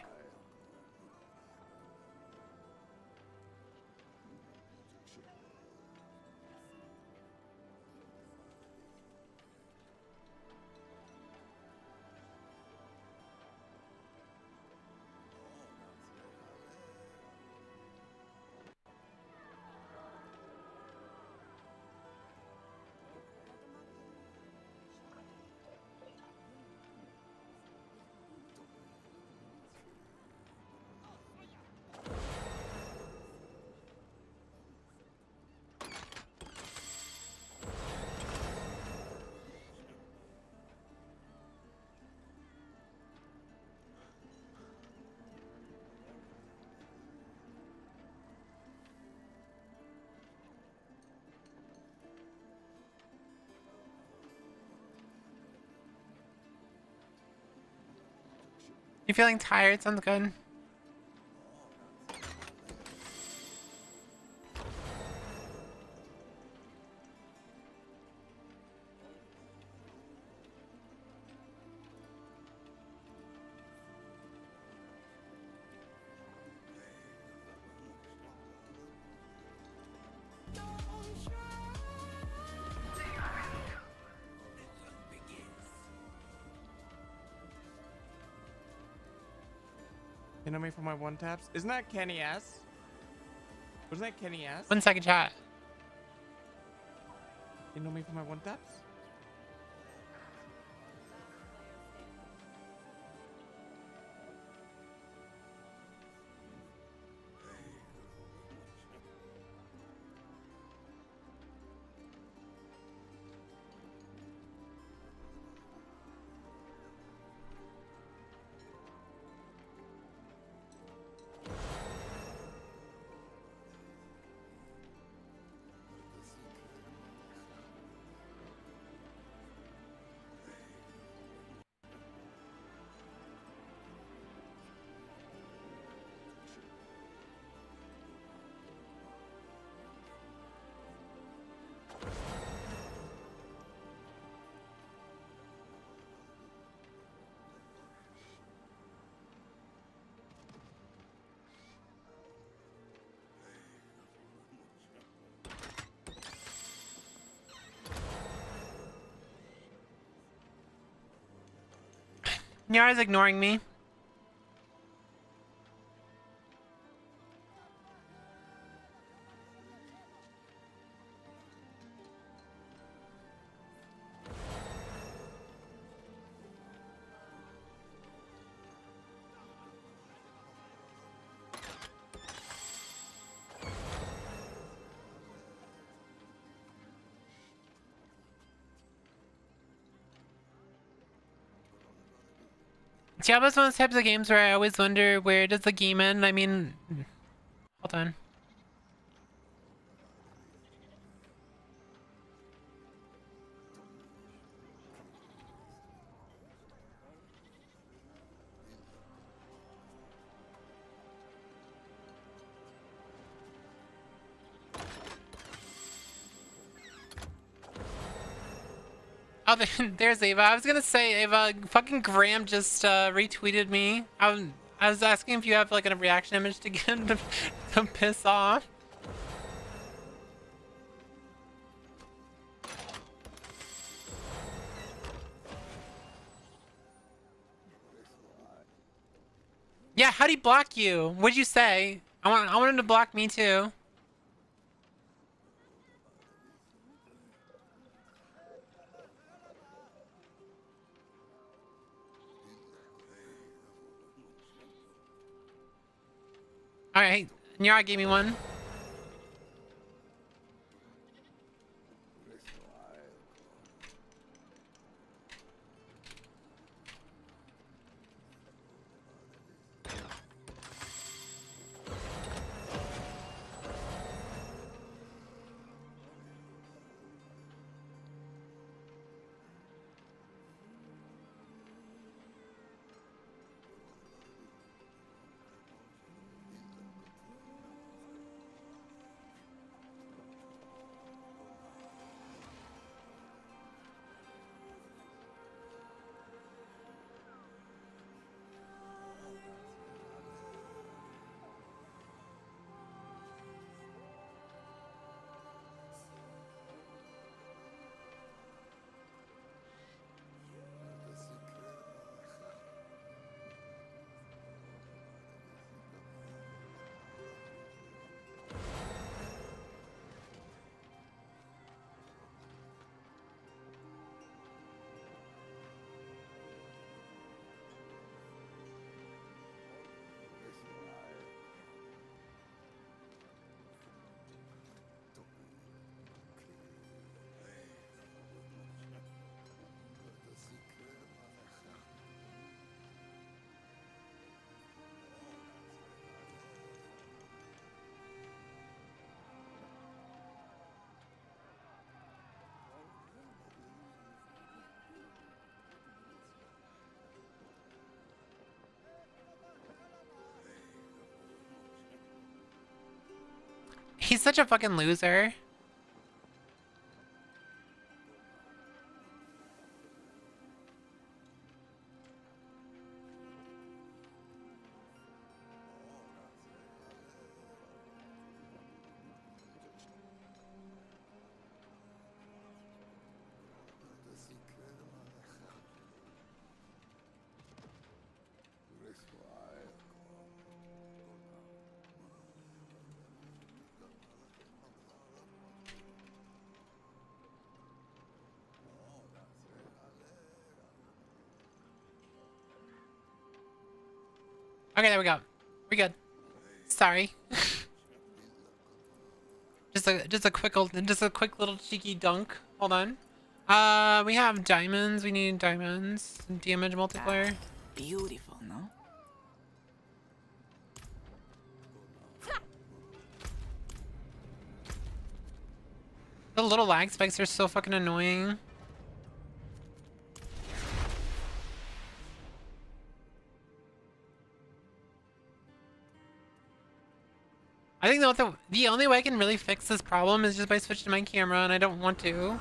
You feeling tired? Sounds good. You know me for my one taps? Isn't that Kenny S? Wasn't that Kenny S? 1 second, chat. You know me for my one taps? Nyara's ignoring me. Diablo's one of those types of games where I always wonder, where does the game end? I mean, hold on. Oh, there's Ava. I was gonna say, Ava, fucking Graham just retweeted me. I was asking if you have like a reaction image to get him to piss off. Yeah, how'd he block you? What'd you say? I want him to block me too. Alright, Nyara gave me one. He's such a fucking loser. Okay, there we go. We're good. Sorry. just a quick little cheeky dunk. Hold on. We have diamonds. We need diamonds. Damage multiplier. Beautiful, no? The little lag spikes are so fucking annoying. I think the only way I can really fix this problem is just by switching my camera, and I don't want to.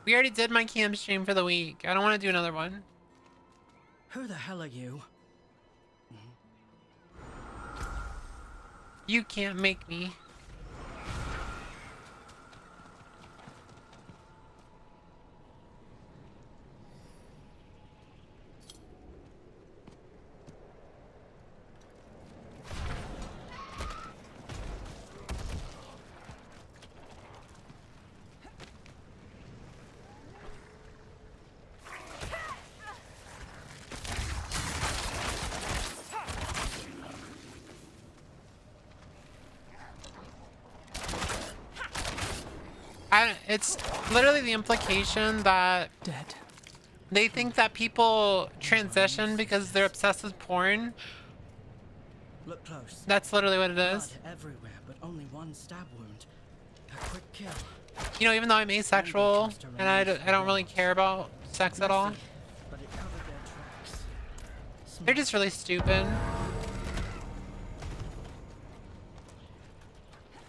We already did my cam stream for the week. I don't want to do another one. Who the hell are you? You can't make me. It's literally the implication that they think that people transition because they're obsessed with porn. Look close. That's literally what it is. Blood everywhere, but only one stab wound. A quick kill. You know, even though I'm asexual and I don't really care about sex at all, But it covered their tracks. they're just really stupid.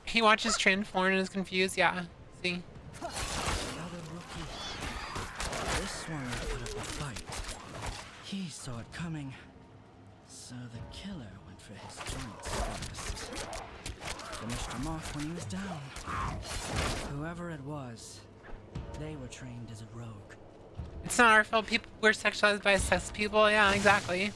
He watches trans porn and is confused. Yeah, see. Another rookie. This one put up a fight. He saw it coming. So the killer went for his joints first. Finished him off when he was down. Whoever it was, they were trained as a rogue. It's not our fault people were sexualized by sex people. Yeah, exactly.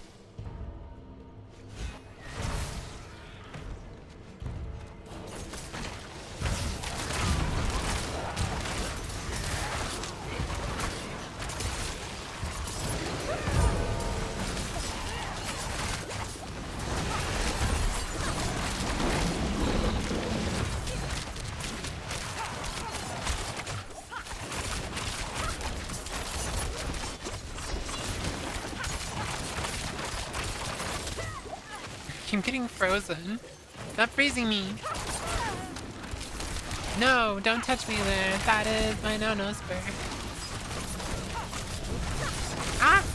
I'm getting frozen. Stop freezing me. No, don't touch me there. That is my no-no spur. Ah!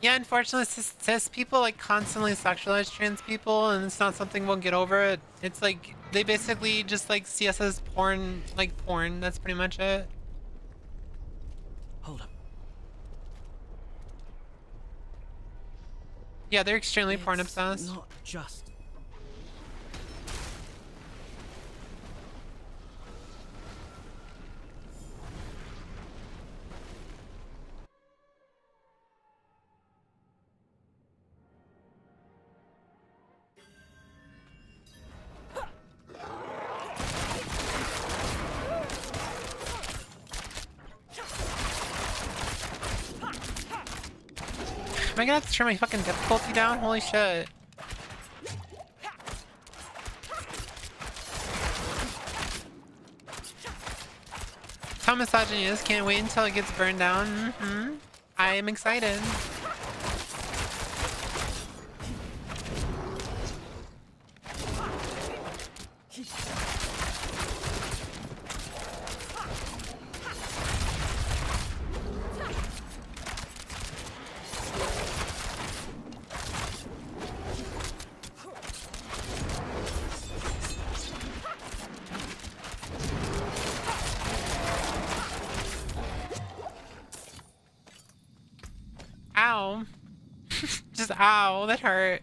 Yeah, unfortunately, cis people like constantly sexualize trans people, and it's not something we'll get over. It's like they basically just like see us as porn, like porn. That's pretty much it. Hold up. Yeah, they're extremely porn It's obsessed. not just. Am I gonna have to turn my fucking difficulty down? Holy shit. That's how misogyny is. Can't wait until it gets burned down. I am excited. Ow. Just ow, that hurt.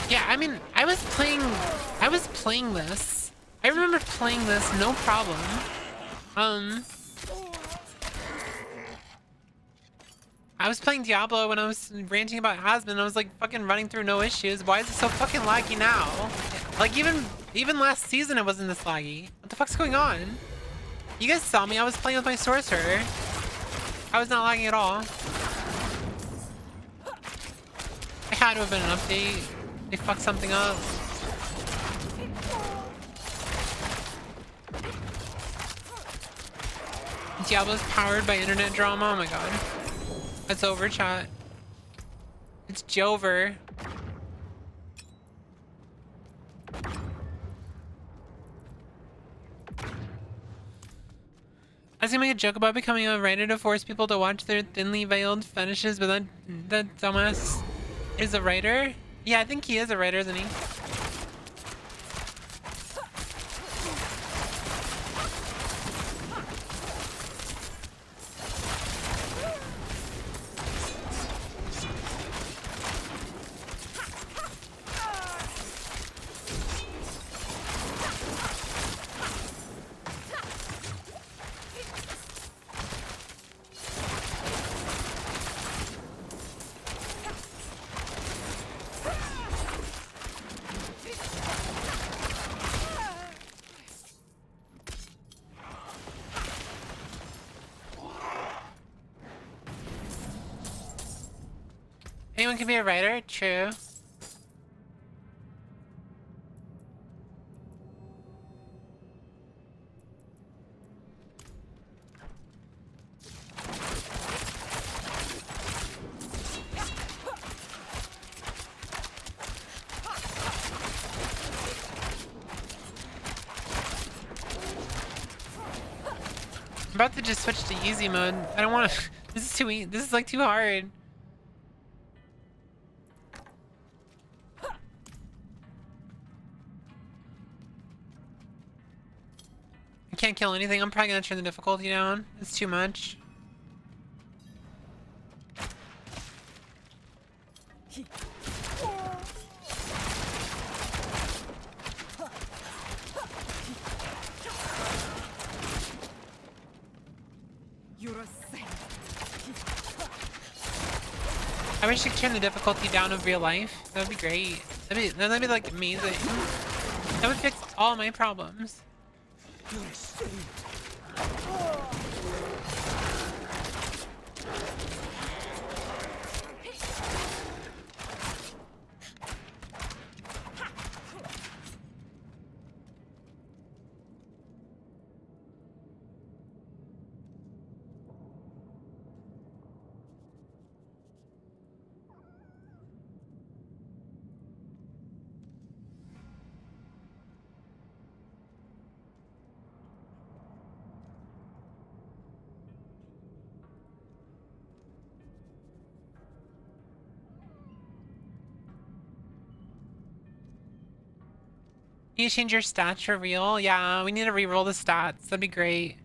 Yeah, I mean, I was playing this. I remember playing this, no problem. I was playing Diablo when I was ranting about Asmon. I was like fucking running through no issues. Why is it so fucking laggy now? Like even last season it wasn't this laggy. What the fuck's going on? You guys saw me. I was playing with my sorcerer. I was not lagging at all. It had to have been an update. They fucked something up. Diablo's powered by internet drama. Oh my god. It's over, chat. It's Jover. I was gonna make a joke about becoming a writer to force people to watch their thinly veiled fetishes, but that dumbass is a writer? Yeah, I think he is a writer, isn't he? Anyone can be a writer? True. I'm about to just switch to easy mode. I don't want to. This is too easy. This is like too hard. I can't kill anything. I'm probably gonna turn the difficulty down. It's too much. I wish you could turn the difficulty down of real life. That would be great. That'd be like amazing. That would fix all my problems. Can you change your stats for real? Yeah, we need to re-roll the stats. That'd be great.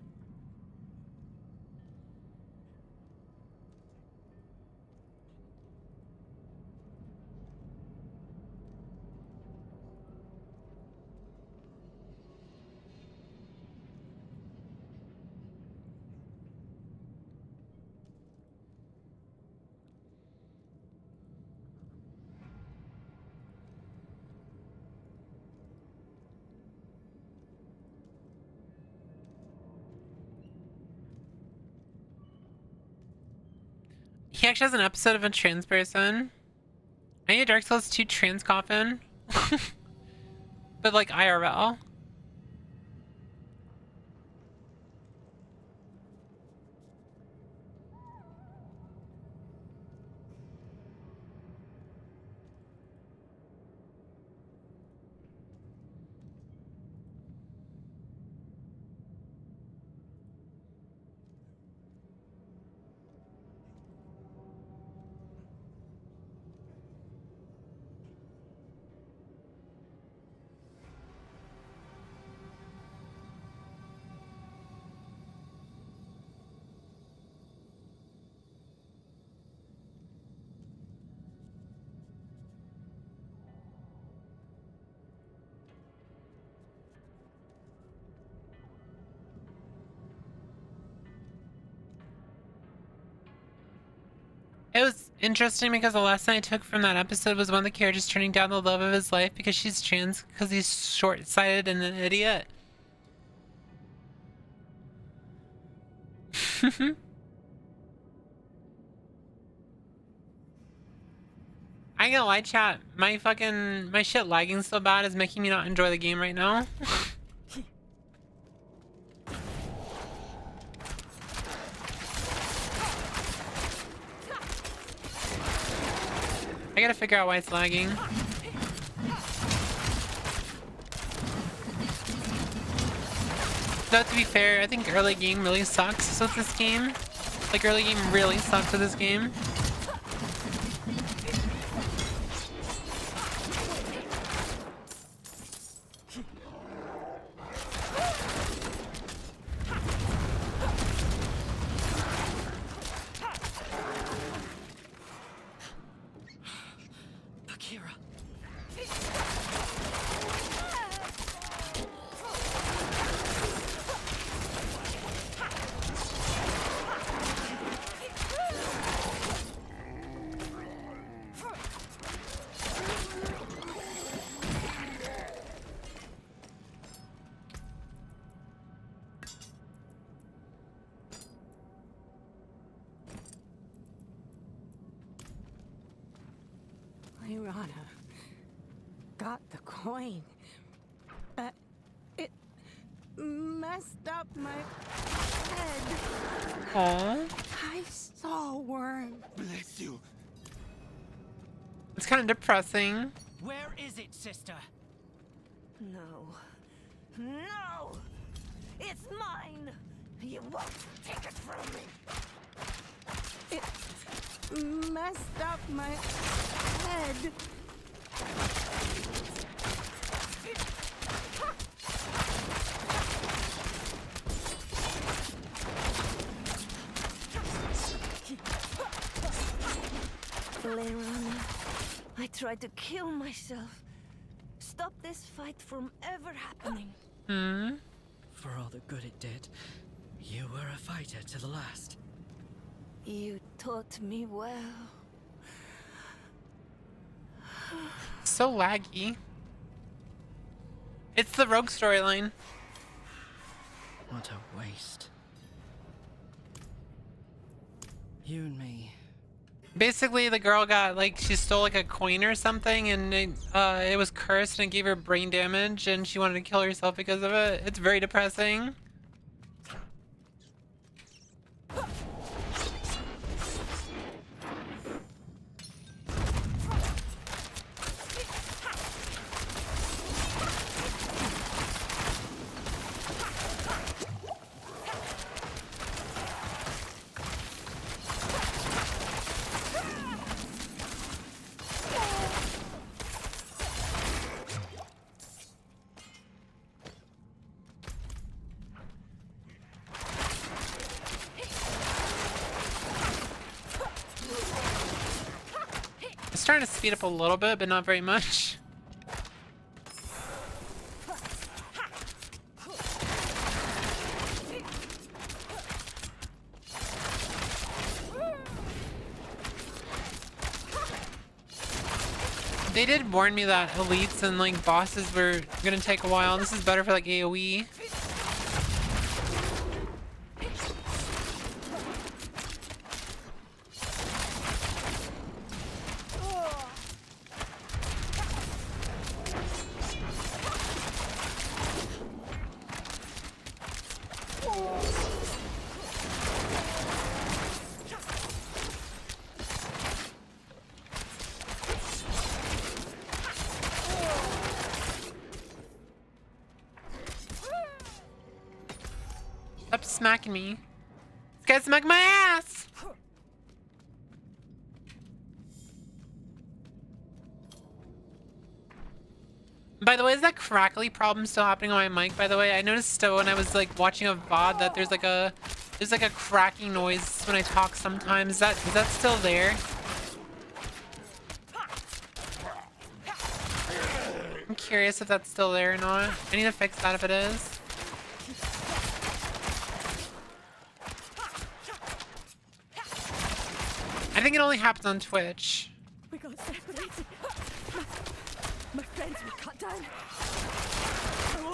He actually has an episode of a trans person. I need a Dark Souls 2 trans coffin. But like IRL. It was interesting because the lesson I took from that episode was one of the characters turning down the love of his life because she's trans because he's short-sighted and an idiot. I ain't gonna lie, chat. My shit lagging so bad is making me not enjoy the game right now. I gotta figure out why it's lagging. Though, to be fair, I think early game really sucks with this game. Like, early game really sucks with this game. Lana got the coin, but it messed up my head. Aww. I saw worm. Bless you. It's kind of depressing. Where is it, sister? No. No! It's mine! You won't take it from me! It messed up my head. Leirana, I tried to kill myself. Stop this fight from ever happening. Hmm? For all the good it did, you were a fighter to the last. You taught me well. So laggy. It's the rogue storyline. What a waste. You and me. Basically, the girl got, like, she stole, like, a coin or something, and it was cursed, and it gave her brain damage, and she wanted to kill herself because of it. It's very depressing. It's starting to speed up a little bit, but not very much. They did warn me that elites and like bosses were gonna take a while. This is better for like AoE. Stop smacking me. This guy's smacking my ass! By the way, is that crackly problem still happening on my mic, by the way? I noticed when I was like watching a VOD that there's like a cracking noise when I talk sometimes. Is that still there? I'm curious if that's still there or not. I need to fix that if it is. I think it only happens on Twitch. We got separated. My friends were cut down.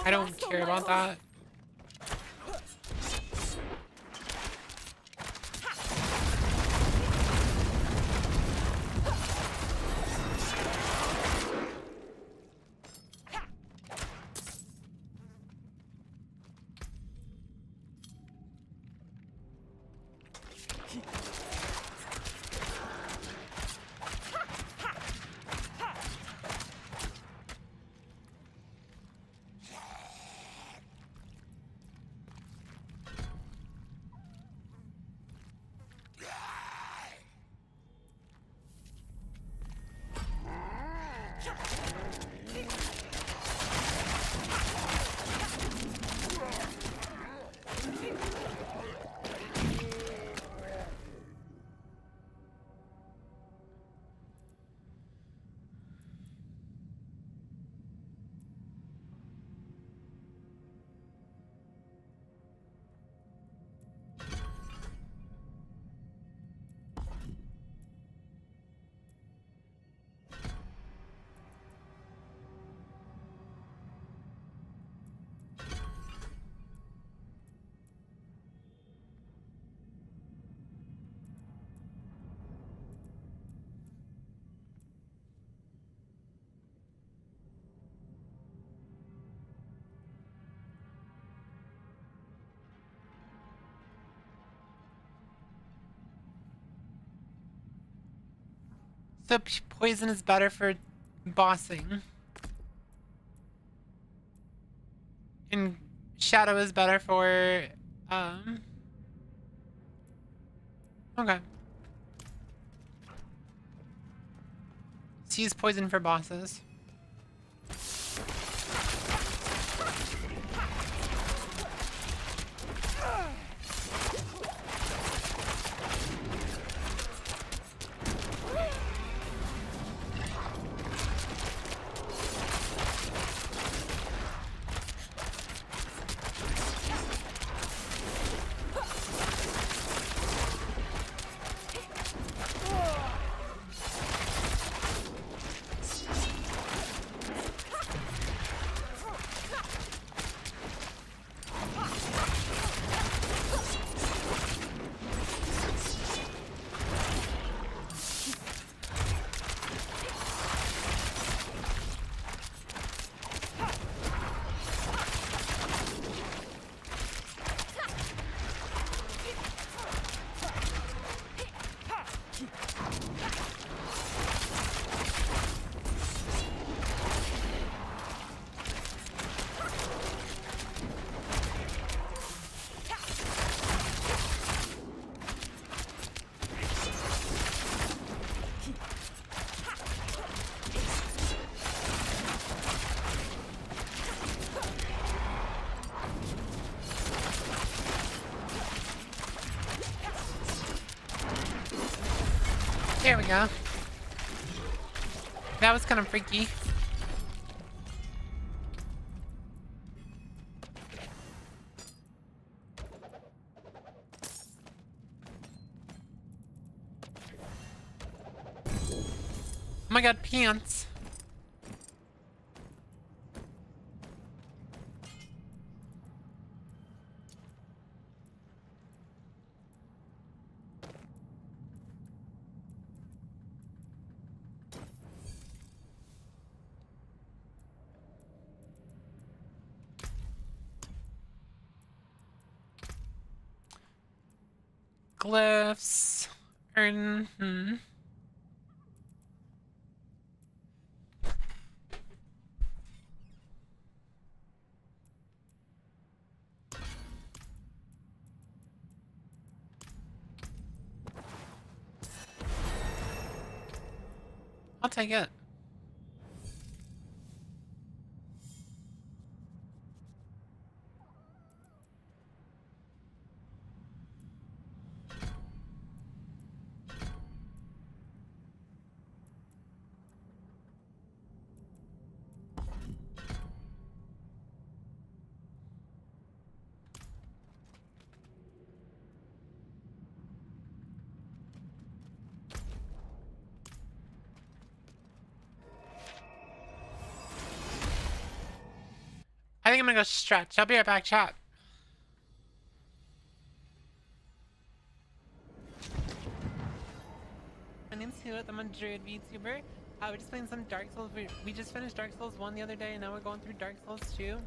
I don't care about that. So poison is better for bossing. And shadow is better for, okay. So use poison for bosses. There we go. That was kind of freaky. Oh my god, pants. Glyphs. I'll take it. think I'm gonna go stretch. I'll be right back, chat. My name's Whooith. I'm a druid VTuber. We're just playing some Dark Souls. We just finished Dark Souls 1 the other day, and now we're going through Dark Souls 2.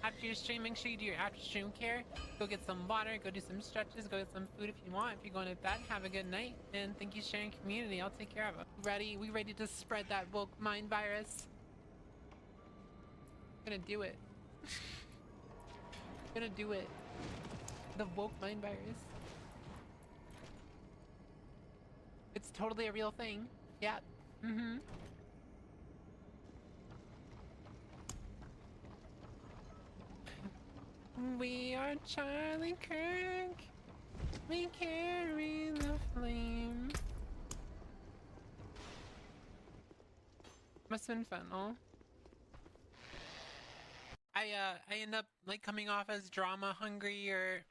After your stream, make sure you do your after stream care. Go get some water, go do some stretches, go get some food if you want. If you're going to bed, have a good night. And thank you for sharing community. I'll take care of it. Ready? We ready to spread that woke mind virus? Gonna do it. Gonna do it. The woke mind virus. It's totally a real thing. Yeah. Mm-hmm. We are Charlie Kirk. We carry the flame. Must have been fun, oh. I end up like coming off as drama hungry or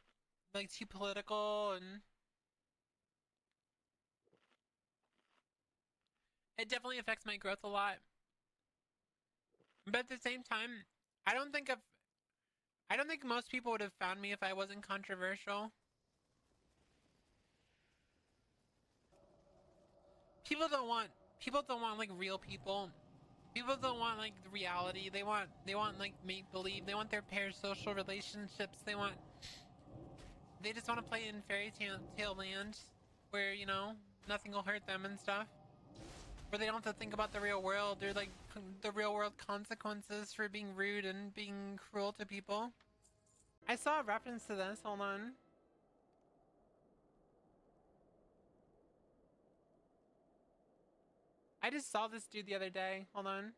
like too political, and it definitely affects my growth a lot. But at the same time, I don't think most people would have found me if I wasn't controversial. People don't want like real people. People don't want like the reality. They want like make believe. They want their parasocial relationships. They just want to play in fairy tale land where, you know, nothing will hurt them and stuff. Where they don't have to think about the real world or like the real world consequences for being rude and being cruel to people. I saw a reference to this. Hold on. I just saw this dude the other day. Hold on.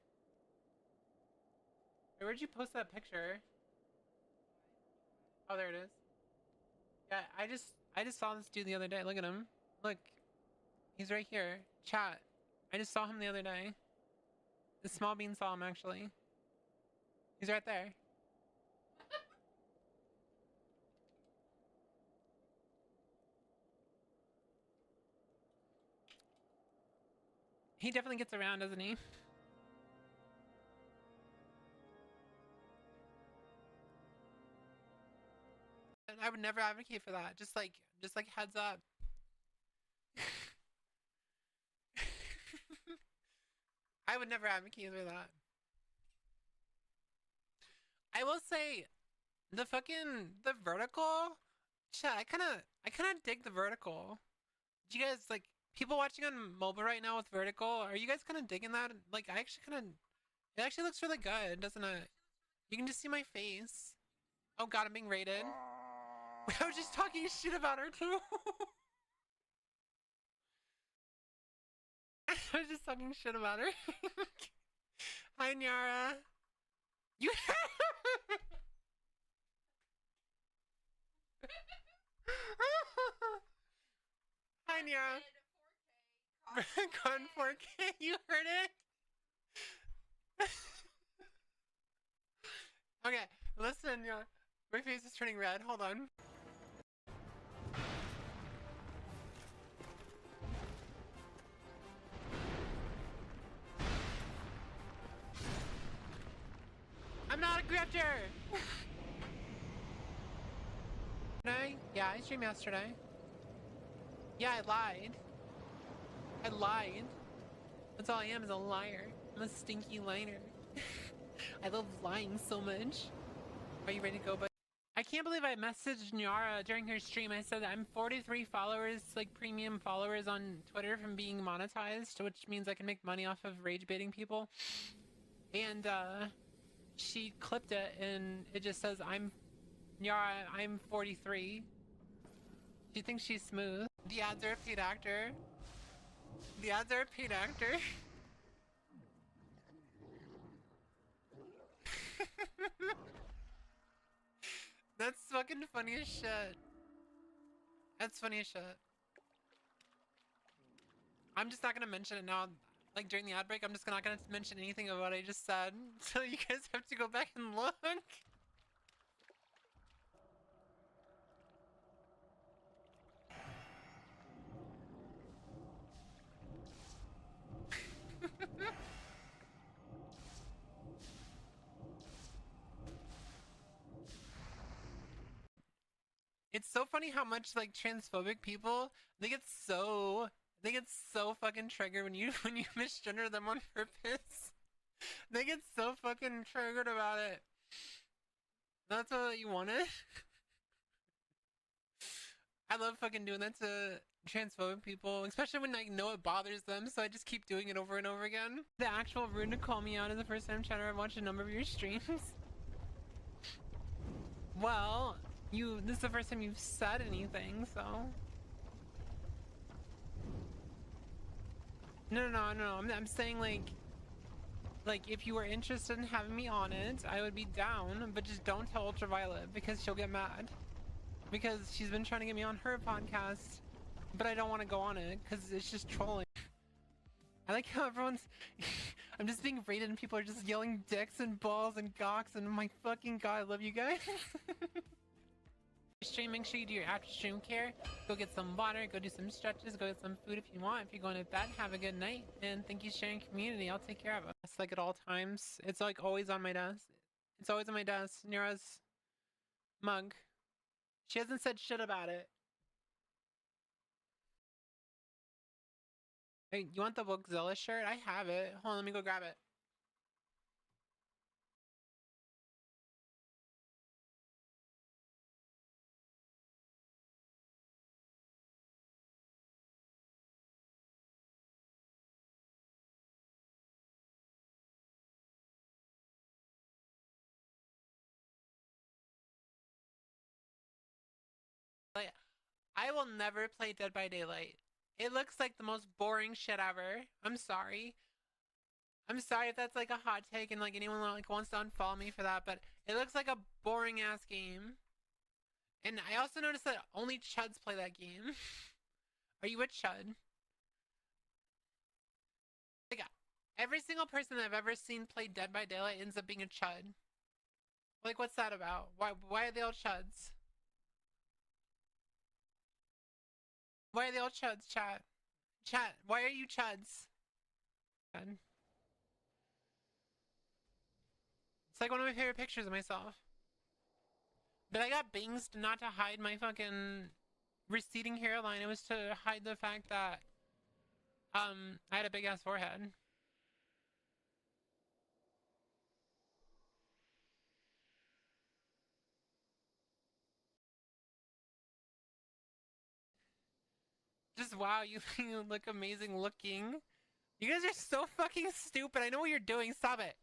Hey, where'd you post that picture? Oh, there it is. Yeah, I just saw this dude the other day. Look at him. Look. He's right here. Chat. I just saw him the other day. The small bean saw him, actually. He's right there. He definitely gets around, doesn't he? I would never advocate for that. Just like heads up. I would never advocate for that. I will say, the vertical. Shit, I kind of dig the vertical. Do you guys like people watching on mobile right now with vertical? Are you guys kind of digging that? Like, I actually kind of. It actually looks really good, doesn't it? You can just see my face. Oh god, I'm being raided. I was just talking shit about her too. I was just talking shit about her. Hi, Nyara. You. Hi, Nyara. Gone 4K. You heard it. Okay, listen, Nyara. My face is turning red. Hold on. I'm not a grifter! Yeah, I streamed yesterday. Yeah, I lied. I lied. That's all I am, is a liar. I'm a stinky liar. I love lying so much. Are you ready to go, bud? I can't believe I messaged Nyara during her stream. I said I'm 43 followers, like premium followers on Twitter from being monetized, which means I can make money off of rage baiting people. And she clipped it and it just says Nyara, I'm 43. She thinks she's smooth. The ads are a paid actor. The ads are a paid actor. That's fucking funny as shit. That's funny as shit. I'm just not gonna mention it now. Like during the ad break, I'm just not gonna mention anything of what I just said. So you guys have to go back and look. It's so funny how much like transphobic people they get so fucking triggered when you misgender them on purpose. They get so fucking triggered about it. That's what you wanted. I love fucking doing that to transphobic people, especially when I know it bothers them, so I just keep doing it over and over again. The actual rude to call me out is the first time chatter I've watched a number of your streams. Well, this is the first time you've said anything, so. No. I'm saying like if you were interested in having me on it, I would be down, but just don't tell Ultraviolet because she'll get mad. Because she's been trying to get me on her podcast, but I don't want to go on it because it's just trolling. I like how everyone's I'm just being rated and people are just yelling dicks and balls and gawks, and my fucking god, I love you guys. Stream, make sure you do your after stream care. Go get some water, go do some stretches, go get some food if you want. If you're going to bed, have a good night, and thank you for sharing community. I'll take care of it. It's like at all times. It's like always on my desk. It's always on my desk. Nira's mug. She hasn't said shit about it. Hey, you want the Bookzilla shirt? I have it. Hold on, let me go grab it. Like, I will never play Dead by Daylight. It looks like the most boring shit ever. I'm sorry. I'm sorry if that's like a hot take and like anyone like wants to unfollow me for that, but it looks like a boring ass game. And I also noticed that only chuds play that game. Are you a chud? Like, every single person that I've ever seen play Dead by Daylight ends up being a chud. Like, what's that about? Why are they all chuds? Why are they all chuds, chat? Chat, why are you chuds? It's like one of my favorite pictures of myself. But I got bangs not to hide my fucking receding hairline. It was to hide the fact that I had a big ass forehead. Just wow, you look amazing looking. You guys are so fucking stupid. I know what you're doing. Stop it.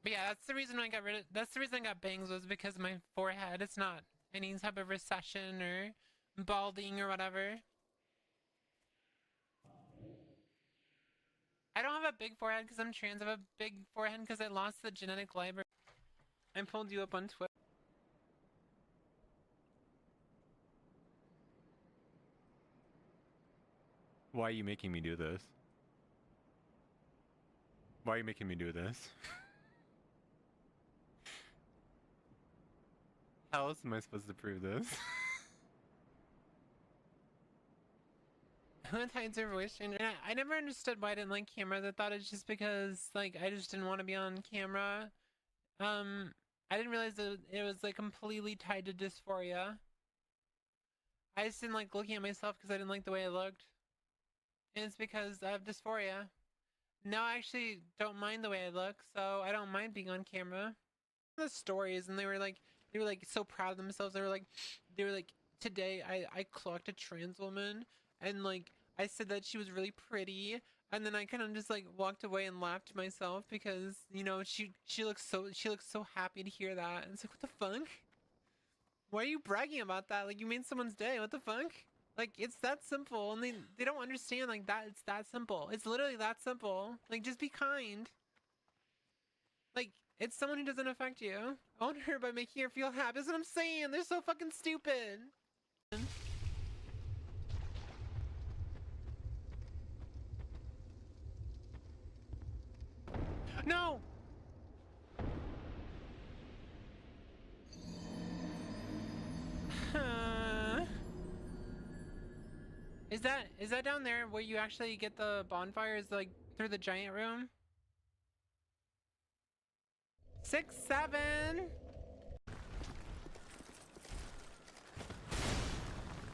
But yeah, that's the reason I got that's the reason I got bangs, was because of my forehead. It's not any type of recession or balding or whatever. I don't have a big forehead because I'm trans. I have a big forehead because I lost the genetic library. I pulled you up on Twitter. Why are you making me do this? Why are you making me do this? How else am I supposed to prove this? Who hides her voice changer? I never understood why I didn't like cameras. I thought it's just because like I just didn't want to be on camera. I didn't realize that it was like completely tied to dysphoria. I just didn't like looking at myself because I didn't like the way I looked. And it's because I have dysphoria. Now I actually don't mind the way I look, so I don't mind being on camera. The stories, and they were like so proud of themselves. They were like today I clocked a trans woman, and like I said that she was really pretty, and then I kind of just like walked away and laughed to myself because, you know, she looks so happy to hear that. And it's like, what the fuck? Why are you bragging about that? Like, you made someone's day. What the fuck? Like, it's that simple, and they don't understand like that. It's that simple. It's literally that simple. Like, just be kind. Like, it's someone who doesn't affect you. Own her by making her feel happy. That's what I'm saying. They're so fucking stupid. No! Is that down there where you actually get the bonfire? Is like through the giant room? 6, 7.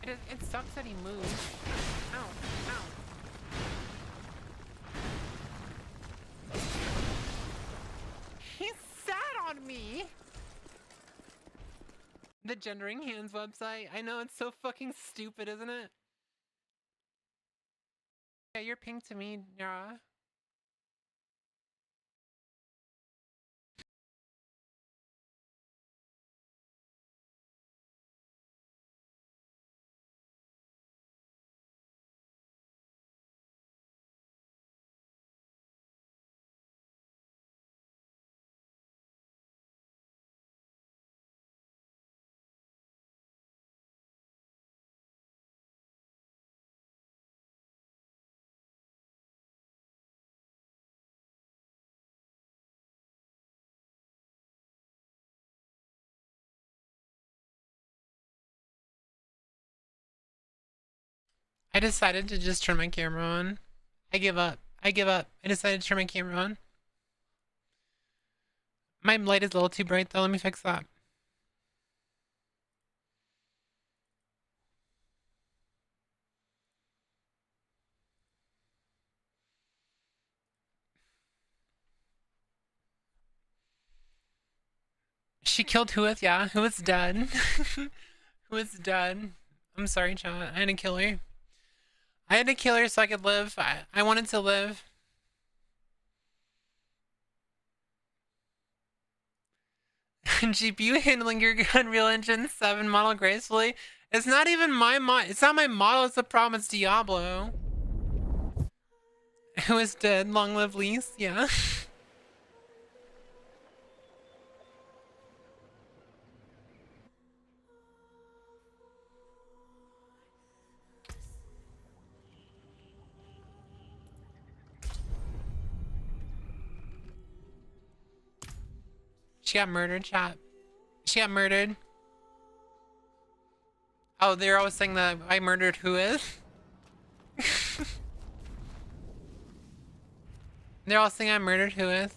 It sucks that he moved. Ow, ow. He sat on me. The Gendering Hands website. I know, it's so fucking stupid, isn't it? Yeah, you're pink to me, Nara. I decided to just turn my camera on. I give up. I give up. I decided to turn my camera on. My light is a little too bright though. Let me fix that. She killed Whooith, yeah. Whooith's dead. Whooith's dead. I'm sorry, chat. I had to kill her. I had to kill her so I could live. I wanted to live. GPU handling your Unreal Engine 7 model gracefully. It's not even my mod. It's not my model. It's the problem. It's Diablo. Who is dead? Long live Lise. Yeah. She got murdered, chat. She got murdered. Oh, they're always saying that I murdered Whooith. They're all saying I murdered Whooith.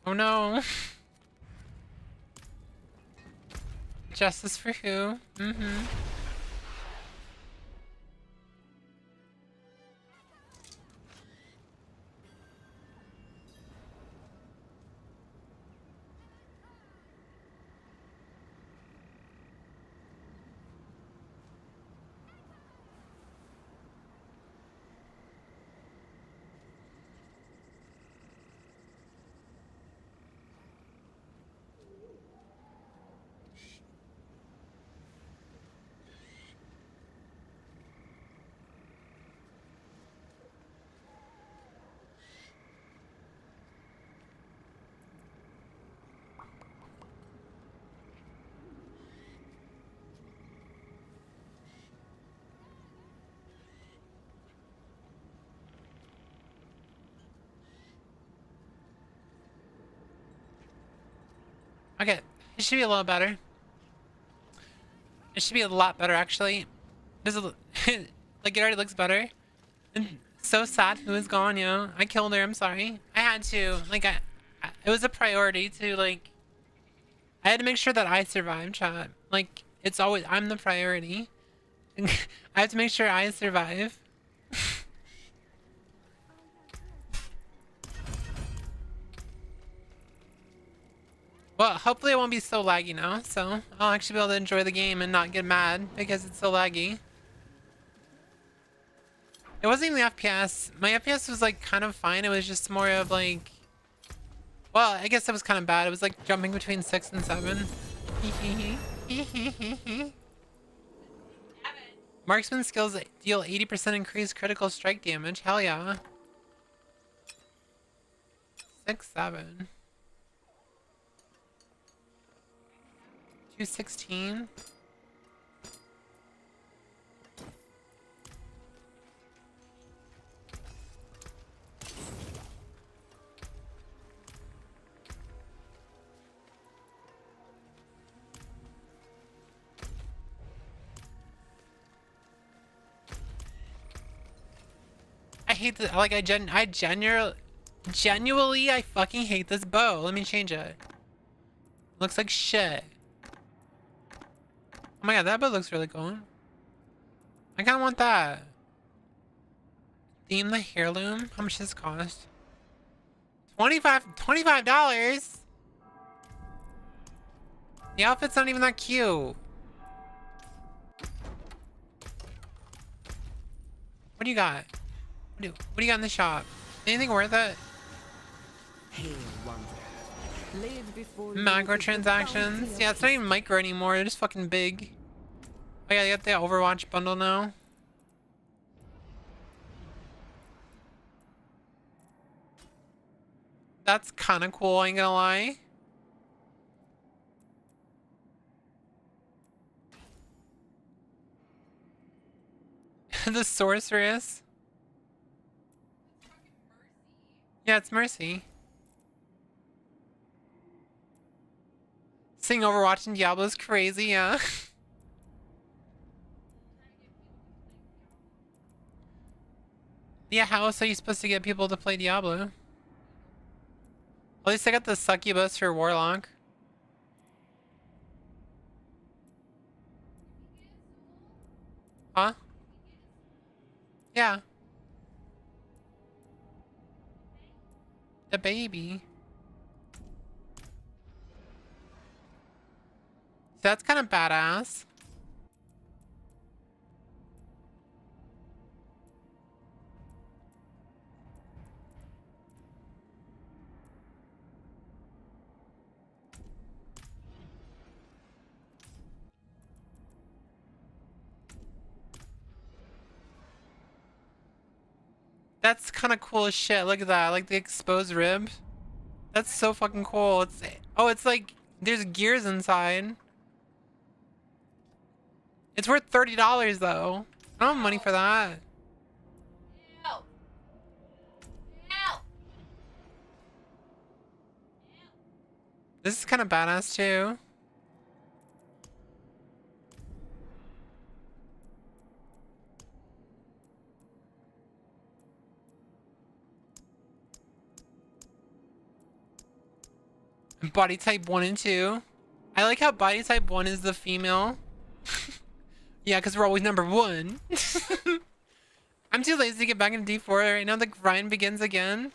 Oh no. Justice for who? Mm-hmm. Okay, it should be a little better. It should be a lot better, actually. Does it like, it already looks better. And so sad who is gone, yo. I killed her, I'm sorry. I had to. Like, it was a priority to, like... I had to make sure that I survived, chat. Like, it's always... I'm the priority. I have to make sure I survive. Well, hopefully it won't be so laggy now, so I'll actually be able to enjoy the game and not get mad because it's so laggy. It wasn't even the FPS. My FPS was like kind of fine. It was just more of like... Well, I guess it was kind of bad. It was like jumping between 6 and 7. Marksman skills deal 80% increased critical strike damage. Hell yeah. 6, 7. 216. I hate that. Like I genuinely Genuinely, I fucking hate this bow. Let me change it. Looks like shit. Oh my god, that bow looks really cool. I kinda want that. Theme the heirloom? How much does this cost? $25? The outfit's not even that cute. What do you got? What do you got in the shop? Anything worth it? Microtransactions? Yeah, it's not even micro anymore. They're just fucking big. Oh yeah, they got the Overwatch bundle now. That's kind of cool, I ain't gonna lie. The sorceress. Yeah, it's Mercy. Seeing Overwatch and Diablo is crazy, yeah. Yeah, how else are you supposed to get people to play Diablo? At least I got the succubus for Warlock. Huh? Yeah. The baby. That's kind of badass. That's kind of cool as shit. Look at that. Like the exposed rib. That's so fucking cool. It's like there's gears inside. It's worth $30 though. I don't have money for that. This is kind of badass too. Body type 1 and 2. I like how body type 1 is the female. Yeah, because we're always number 1. I'm too lazy to get back into D4 right now. The grind begins again.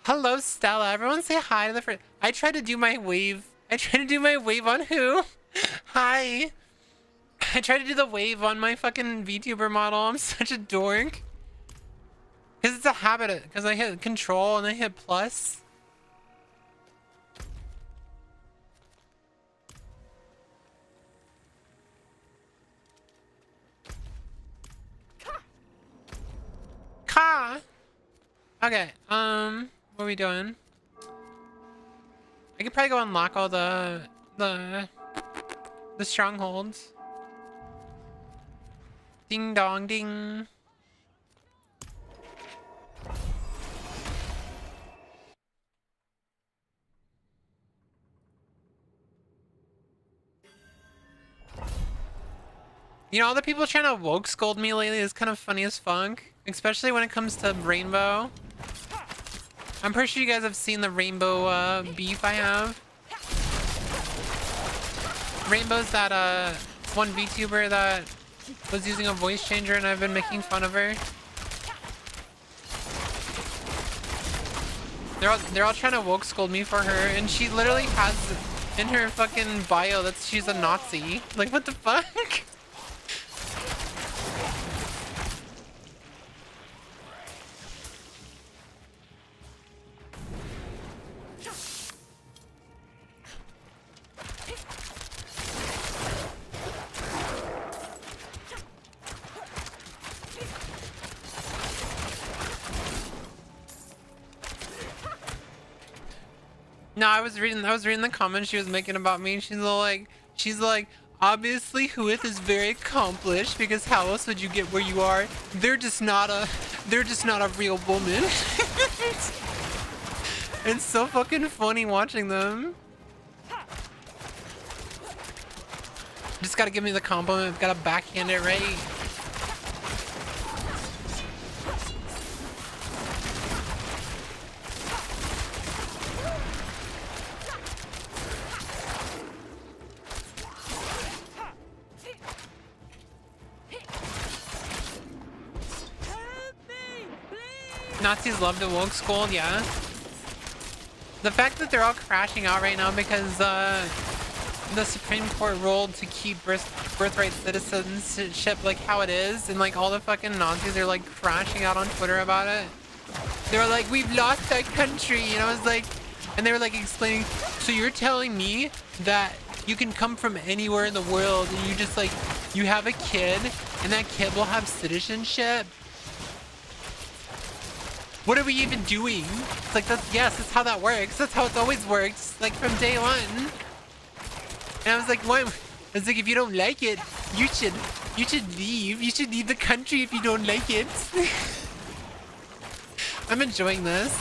Hello, Stella. Everyone say hi to the friend. I tried to do my wave. I tried to do my wave on who? Hi. I tried to do the wave on my fucking VTuber model. I'm such a dork. Because it's a habit. Because I hit control and I hit plus. Ka! Okay, what are we doing? I could probably go unlock all the strongholds. Ding dong ding. You know, all the people trying to woke scold me lately is kind of funny as fuck. Especially when it comes to Rainbow. I'm pretty sure you guys have seen the Rainbow beef I have. Rainbow's that one VTuber that was using a voice changer and I've been making fun of her. They're all trying to woke scold me for her, and she literally has in her fucking bio that she's a Nazi. Like, what the fuck? No, I was reading the comments she was making about me, and she's like, obviously Whooith is very accomplished, because how else would you get where you are? They're just not a real woman. It's so fucking funny watching them. Just gotta give me the compliment, gotta backhand it right. Nazis love the woke school, yeah. The fact that they're all crashing out right now because the Supreme Court ruled to keep birthright citizenship like how it is, and like all the fucking Nazis are like crashing out on Twitter about it. They were like, we've lost our country, and I was like, and they were like explaining, so you're telling me that you can come from anywhere in the world and you just like, you have a kid and that kid will have citizenship? What are we even doing? It's like, yes, that's how that works. That's how it's always worked, like from day one. And I was like, what? I was like, if you don't like it, you should leave. You should leave the country if you don't like it. I'm enjoying this.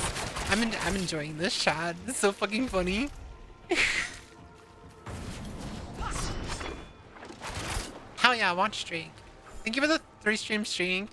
I'm enjoying this shot. It's so fucking funny. Hell yeah, watch streak. Thank you for the 3-stream streak.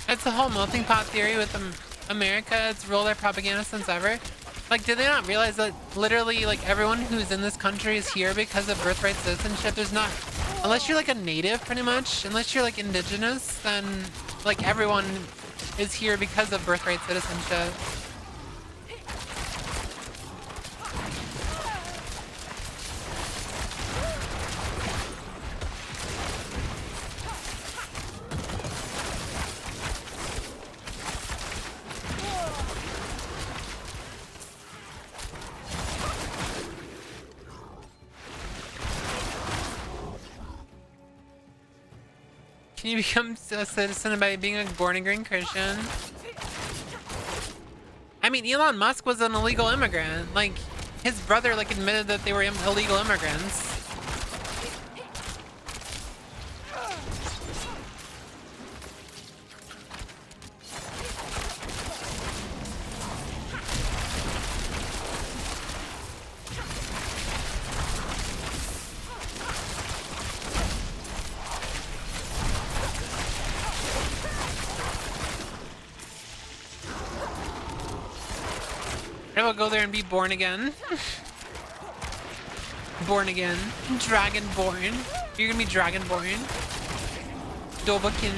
It's the whole melting pot theory with America. It's ruled their propaganda since ever. Like, did they not realize that literally, like, everyone who's in this country is here because of birthright citizenship? There's not, unless you're like a native, pretty much, unless you're like indigenous, then like everyone is here because of birthright citizenship. Can you become a citizen by being a born-again Christian? I mean, Elon Musk was an illegal immigrant. Like, his brother, like, admitted that they were illegal immigrants. I will go there and be born again. Born again. Dragonborn. You're gonna be Dragonborn. Dobakin.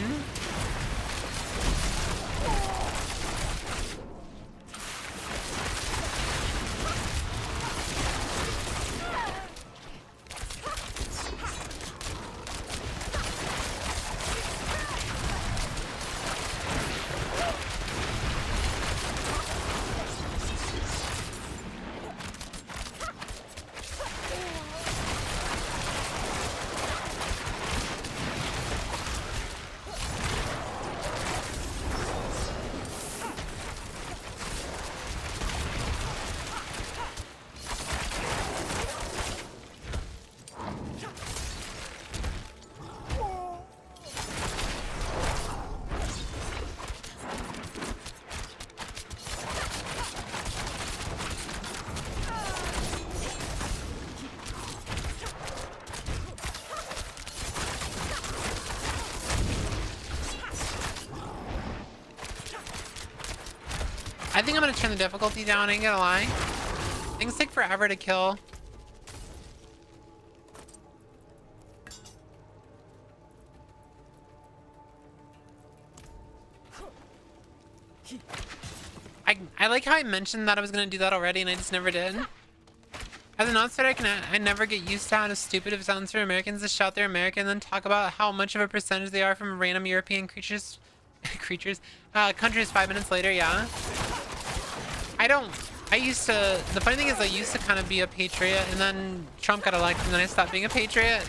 I think I'm gonna turn the difficulty down, I ain't gonna lie. Things take forever to kill. I like how I mentioned that I was gonna do that already and I just never did. As an outsider, I never get used to how stupid it sounds for Americans to shout they're American and then talk about how much of a percentage they are from random European countries 5 minutes later, yeah. The funny thing is I used to kind of be a patriot and then Trump got elected and then I stopped being a patriot.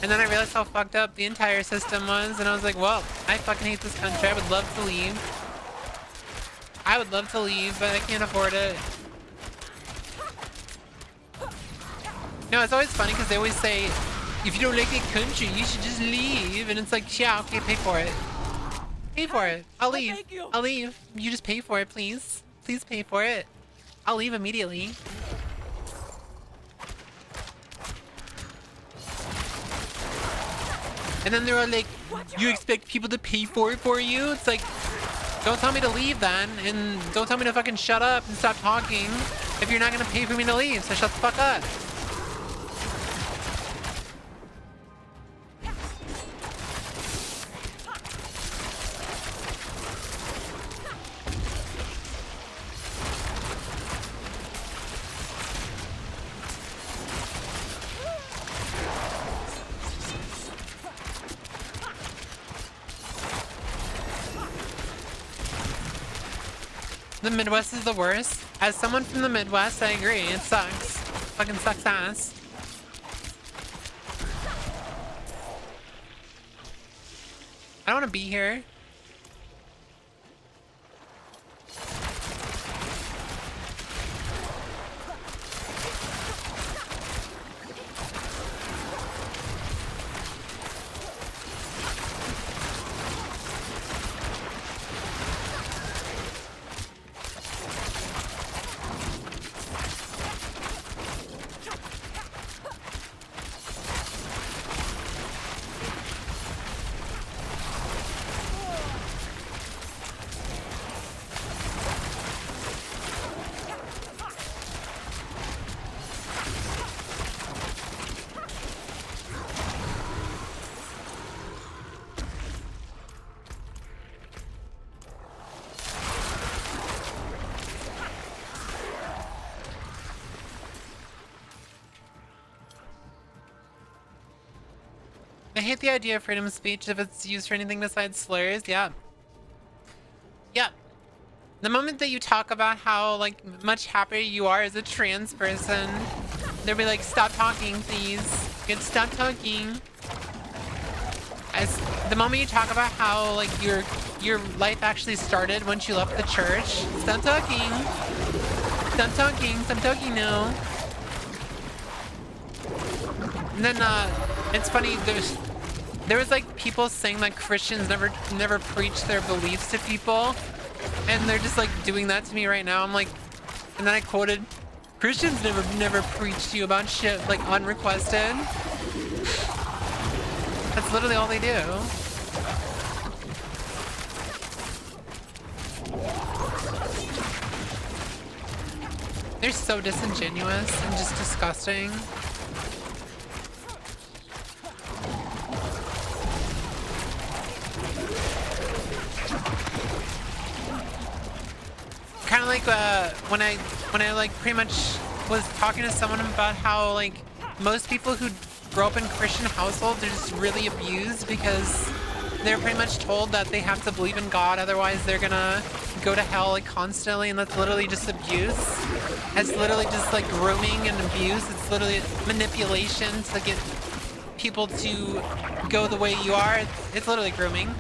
And then I realized how fucked up the entire system was and I was like, well, I fucking hate this country. I would love to leave. I would love to leave, but I can't afford it. No, it's always funny because they always say, if you don't like the country, you should just leave. And it's like, yeah, okay, pay for it. Pay for it. I'll leave. I'll leave. You just pay for it, please. Please pay for it. I'll leave immediately. And then they're all like, you expect people to pay for it for you? It's like, don't tell me to leave then, and don't tell me to fucking shut up and stop talking if you're not gonna pay for me to leave, so shut the fuck up. The Midwest is the worst. As someone from the Midwest, I agree. It sucks. Fucking sucks ass. I don't want to be here. I hate the idea of freedom of speech if it's used for anything besides slurs. Yeah. Yeah. The moment that you talk about how, like, much happier you are as a trans person, they'll be like, stop talking, please. Good, stop talking. As the moment you talk about how, like, your life actually started once you left the church, stop talking. Stop talking. Stop talking now. And then, it's funny, there was like people saying that Christians never preach their beliefs to people, and they're just like doing that to me right now. I'm like, and then I quoted, Christians never preach to you about shit like unrequested. That's literally all they do. They're so disingenuous and just disgusting. Kind of like when I like pretty much was talking to someone about how like most people who grow up in Christian households are just really abused because they're pretty much told that they have to believe in God, otherwise they're gonna go to hell like constantly, and that's literally just abuse. It's literally just like grooming and abuse. It's literally manipulation to get people to go the way you are. It's literally grooming.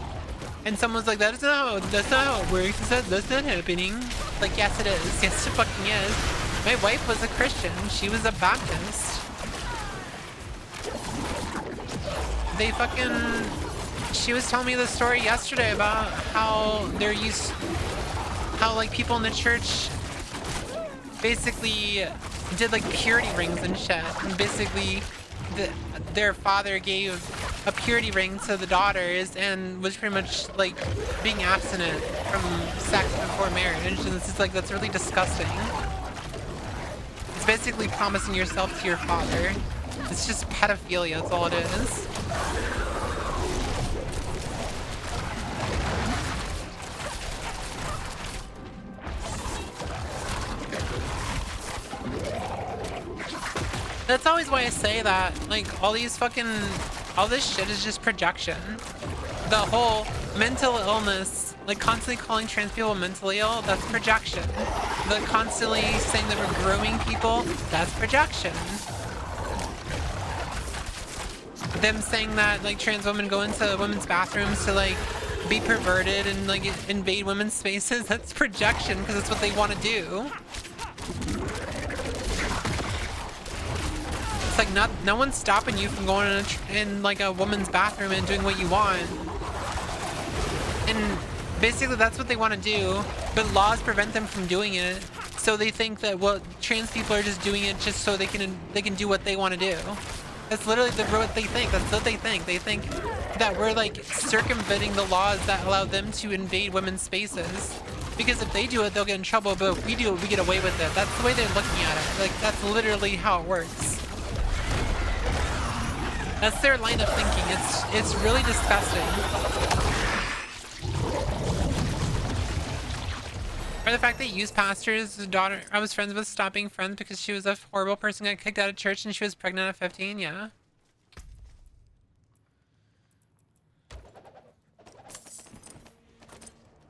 And someone's like, that's not how it works. That's not happening. Like, yes, it is. Yes, it fucking is. My wife was a Christian. She was a Baptist. They fucking... She was telling me the story yesterday about how how like people in the church basically did like purity rings and shit. And basically their father gave a purity ring to the daughters and was pretty much like being abstinent from sex before marriage, and it's just like, that's really disgusting. It's basically promising yourself to your father. It's just pedophilia, that's all it is. That's always why I say that, like, all this shit is just projection. The whole mental illness, like constantly calling trans people mentally ill, that's projection. The constantly saying that we're grooming people, that's projection. Them saying that, like, trans women go into women's bathrooms to, like, be perverted and, like, invade women's spaces, that's projection, because that's what they want to do. It's like no one's stopping you from going in like a woman's bathroom and doing what you want. And basically that's what they want to do, but laws prevent them from doing it. So they think that, well, trans people are just doing it just so they can do what they want to do. That's literally what they think. That's what they think. They think that we're like circumventing the laws that allow them to invade women's spaces. Because if they do it, they'll get in trouble, but if we do it, we get away with it. That's the way they're looking at it. Like, that's literally how it works. That's their line of thinking. It's really disgusting. Or the fact that youth pastors, the daughter I was friends with, stopped being friends because she was a horrible person, got kicked out of church, and she was pregnant at 15. Yeah.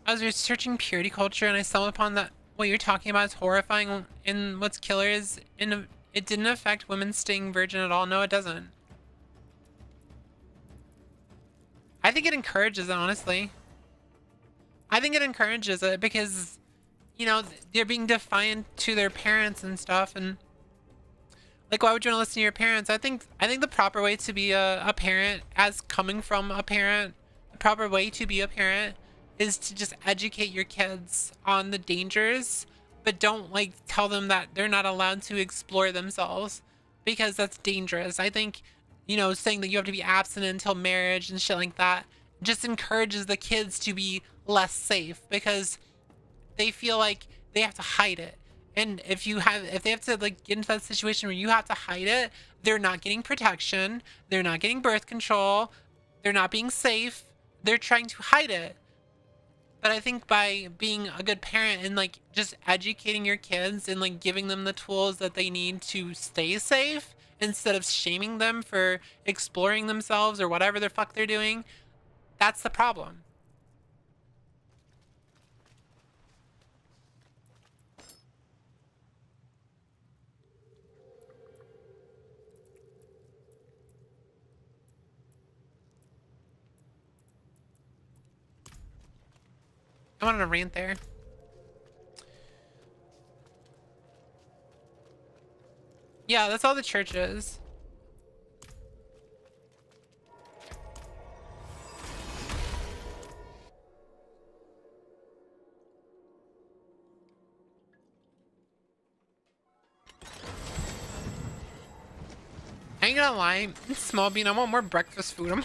I was researching purity culture and I stumbled upon that what you're talking about is horrifying, and what's killer is it didn't affect women staying virgin at all. No, it doesn't. I think it encourages it, honestly. I think it encourages it because, you know, they're being defiant to their parents and stuff, and like, why would you want to listen to your parents? I think the proper way to be a parent, as coming from a parent, the proper way to be a parent is to just educate your kids on the dangers, but don't like tell them that they're not allowed to explore themselves, because that's dangerous. I think, you know, saying that you have to be abstinent until marriage and shit like that just encourages the kids to be less safe because they feel like they have to hide it. And if they have to like get into that situation where you have to hide it, they're not getting protection, they're not getting birth control, they're not being safe, they're trying to hide it. But I think by being a good parent and like just educating your kids and like giving them the tools that they need to stay safe instead of shaming them for exploring themselves or whatever the fuck they're doing, that's the problem. I went on a rant there. Yeah, that's all the church is. I ain't gonna lie, Small Bean, I want more breakfast food.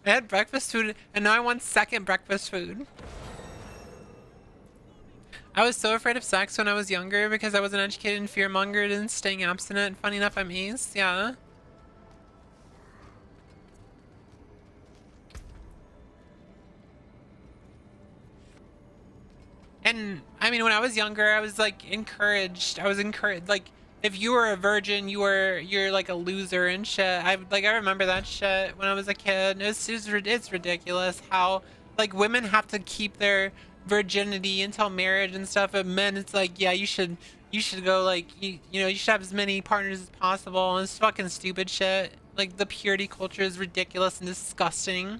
I had breakfast food and now I want second breakfast food. I was so afraid of sex when I was younger because I wasn't educated and fear-mongered and staying abstinent. Funny enough, I'm ace. Yeah. And I mean, when I was younger, I was like encouraged. I was encouraged. Like, if you were a virgin, you're like a loser and shit. I remember that shit when I was a kid. It's ridiculous how like women have to keep their virginity until marriage and stuff, but men, it's like, yeah, you should go like you know, you should have as many partners as possible, and it's fucking stupid shit. Like, the purity culture is ridiculous and disgusting.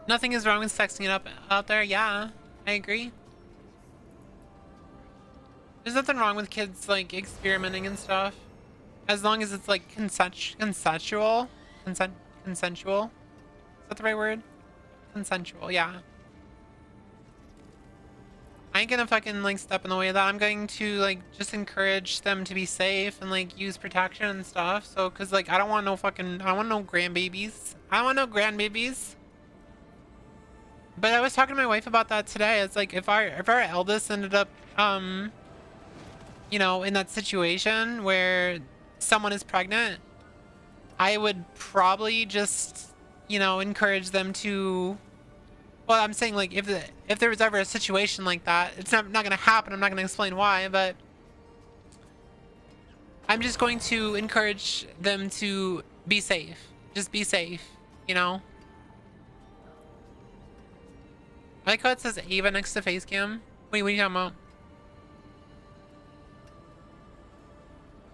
Nothing is wrong with sexing it up out there. Yeah, I agree. There's nothing wrong with kids like experimenting and stuff, as long as it's like consensual. Consensual. Is that the right word? Consensual. Yeah. I ain't gonna fucking like step in the way of that. I'm going to like just encourage them to be safe and like use protection and stuff. So, cause like I don't want no grandbabies. I don't want no grandbabies. But I was talking to my wife about that today. It's like if our eldest ended up, you know, in that situation where someone is pregnant, I would probably just, you know, encourage them to. Well, I'm saying like if there was ever a situation like that, it's not gonna happen. I'm not gonna explain why, but I'm just going to encourage them to be safe. Just be safe, you know. I like how it says Ava next to face cam. Wait, what are you talking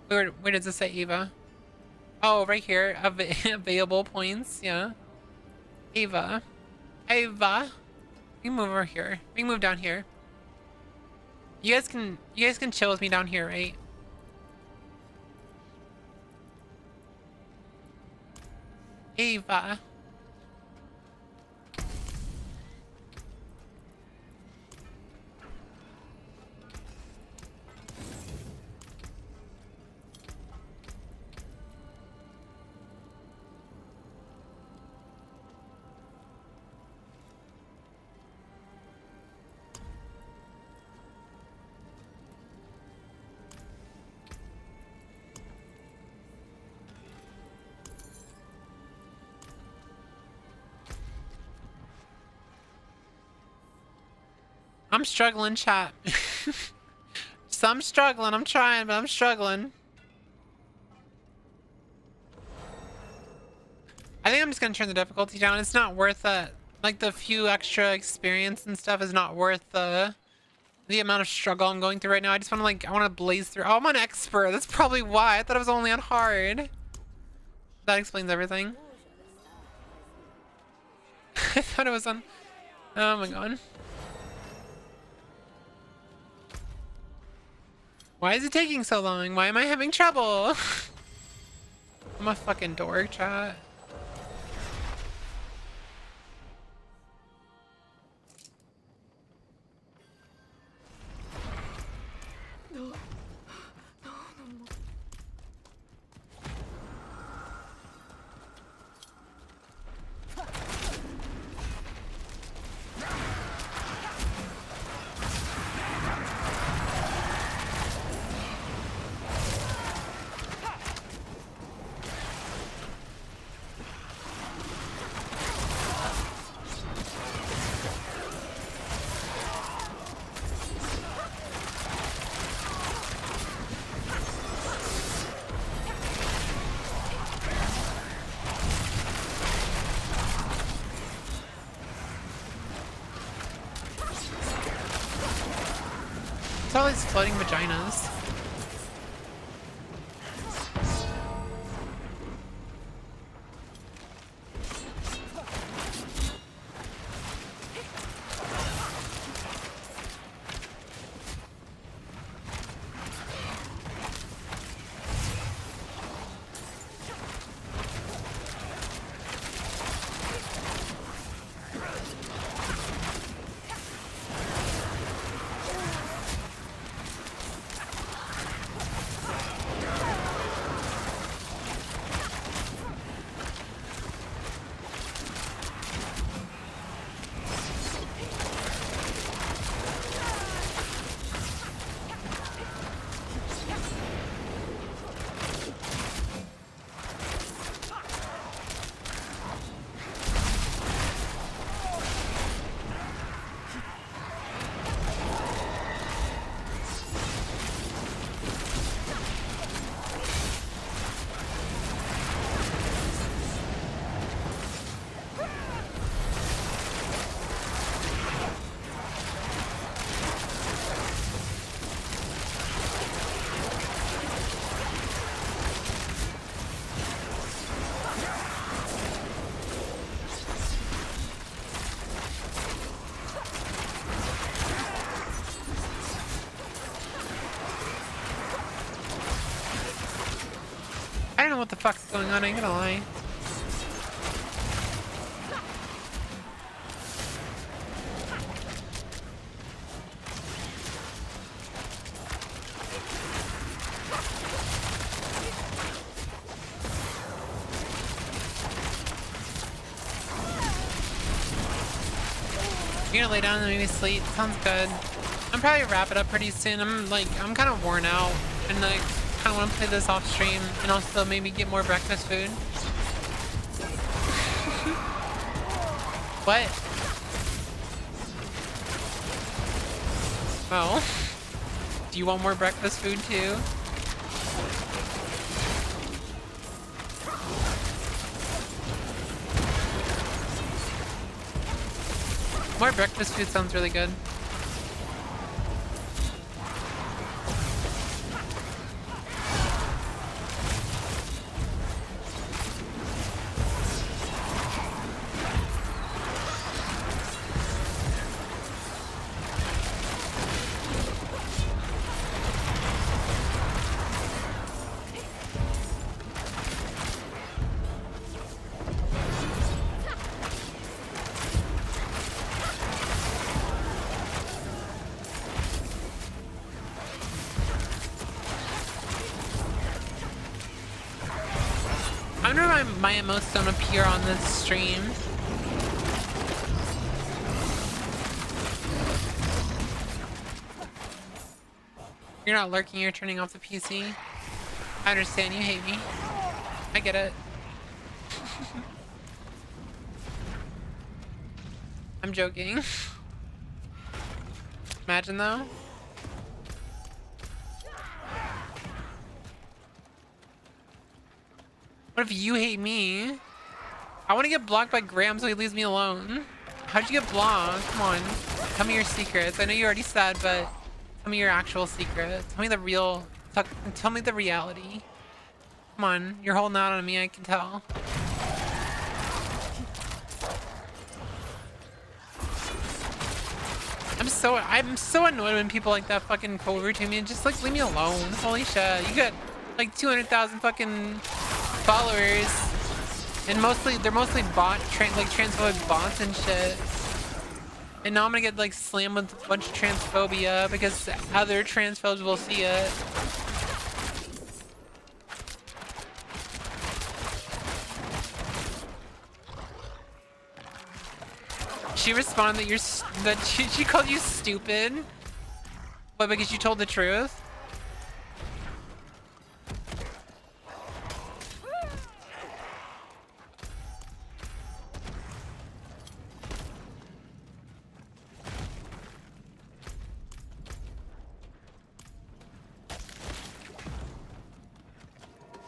about? Where does it say Ava? Oh, right here. Available points. Yeah. Ava. Ava. We can move over here. We can move down here. You guys can chill with me down here, right? Ava. I'm struggling, chat. So I'm struggling. I'm trying, but I'm struggling. I think I'm just gonna turn the difficulty down. It's not worth it. Like the few extra experience and stuff is not worth the amount of struggle I'm going through right now. I just want to I want to blaze through. Oh, I'm on expert. That's probably why. I thought I was only on hard. That explains everything. I thought it was on. Oh my god. Why is it taking so long? Why am I having trouble? I'm a fucking dork, chat. It's all these floating vaginas. I don't know what the fuck's going on, I ain't gonna lie. You're gonna lay down and maybe sleep? Sounds good. I'm probably wrap it up pretty soon. I'm kind of worn out and like kind of want to play this off stream and also maybe get more breakfast food. What? Oh. Do you want more breakfast food too? More breakfast food sounds really good. I wonder if my emotes don't appear on this stream. You're not lurking, you're turning off the PC. I understand, you hate me. I get it. I'm joking. Imagine though. What if you hate me? I want to get blocked by Graham so he leaves me alone. How'd you get blocked? Come on. Tell me your secrets. I know you already said, but tell me your actual secret. Tell me the real... Tell me the reality. Come on. You're holding out on me, I can tell. I'm so annoyed when people like that fucking go over to me and just like leave me alone. Holy shit. You got like 200,000 fucking followers, and they're mostly transphobic bots and shit. And now I'm gonna get like slammed with a bunch of transphobia because other transphobes will see it. She responded that she called you stupid. What, because you told the truth?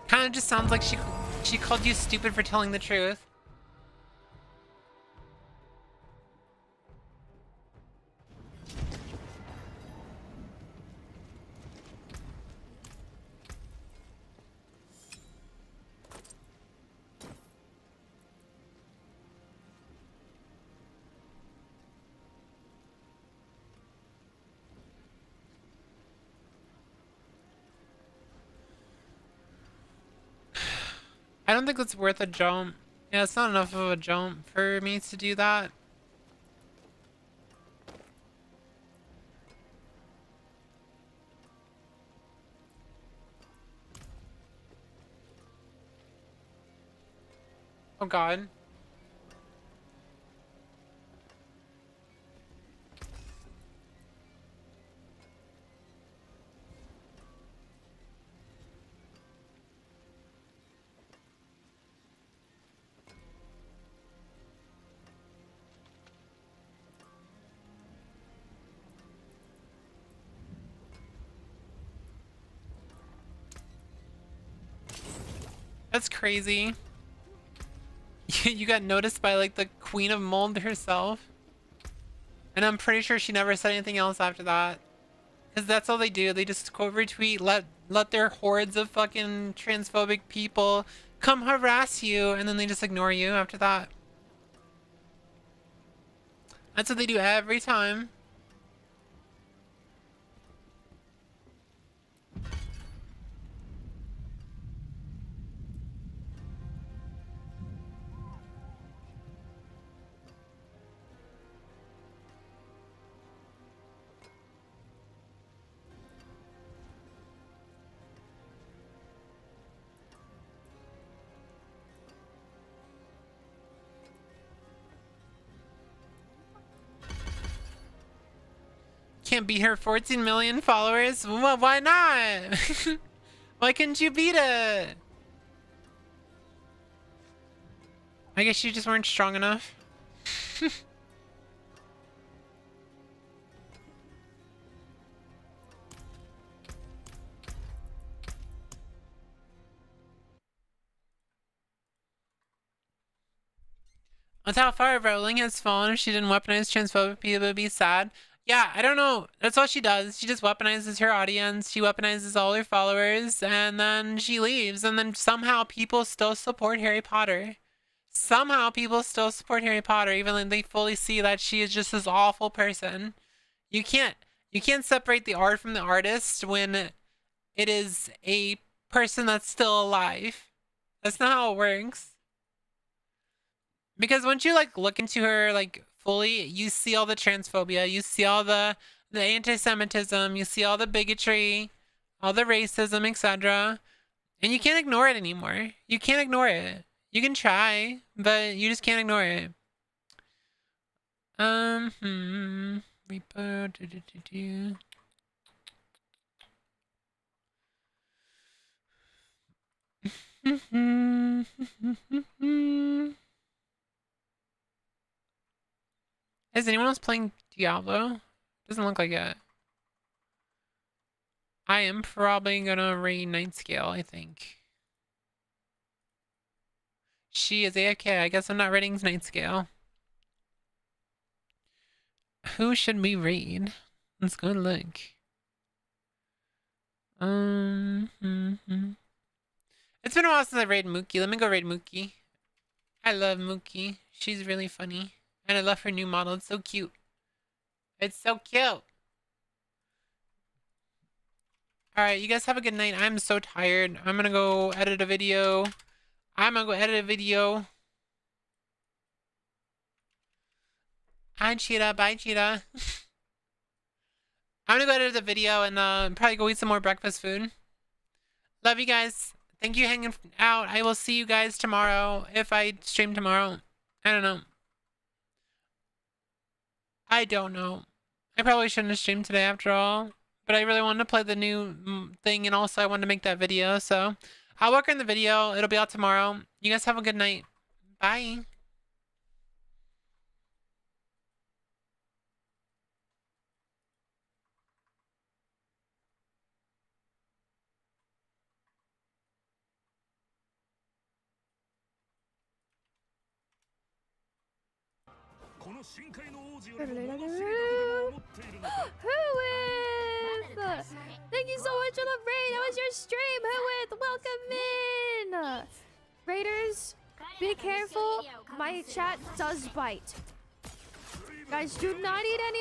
Kind of just sounds like she called you stupid for telling the truth. I don't think it's worth a jump. Yeah, it's not enough of a jump for me to do that. Oh god. That's crazy. You got noticed by like the Queen of Mold herself. And I'm pretty sure she never said anything else after that. Because that's all they do. They just quote retweet, let their hordes of fucking transphobic people come harass you, and then they just ignore you after that. That's what they do every time. Can't beat her 14 million followers? Well, why not? Why couldn't you beat it? I guess you just weren't strong enough. With how far Rowling has fallen, if she didn't weaponize transphobic people, it would be sad. Yeah, I don't know. That's all she does. She just weaponizes her audience. She weaponizes all her followers, and then she leaves. And then somehow people still support Harry Potter. Somehow people still support Harry Potter, even though they fully see that she is just this awful person. You can't separate the art from the artist when it is a person that's still alive. That's not how it works. Because once you like look into her like fully, you see all the transphobia, you see all the anti-Semitism, you see all the bigotry, all the racism, etc. And you can't ignore it anymore. You can't ignore it. You can try, but you just can't ignore it. Repo. Is anyone else playing Diablo? Doesn't look like it. I am probably gonna raid Night Scale, I think. She is AFK. I guess I'm not raiding Night Scale. Who should we raid? Let's go look. It's been a while since I raided Mookie. Let me go raid Mookie. I love Mookie. She's really funny. And I love her new model. It's so cute. It's so cute. Alright, you guys have a good night. I'm so tired. I'm gonna go edit a video. Hi, Cheetah. Bye, Cheetah. I'm gonna go edit the video and probably go eat some more breakfast food. Love you guys. Thank you for hanging out. I will see you guys tomorrow. If I stream tomorrow. I don't know. I probably shouldn't have streamed today after all. But I really wanted to play the new thing, and also I wanted to make that video, so I'll work on the video. It'll be out tomorrow. You guys have a good night. Bye. Whooith! Thank you so much for the raid. That was your stream, Whooith. Welcome in. Raiders, be careful. My chat does bite. Guys, do not eat any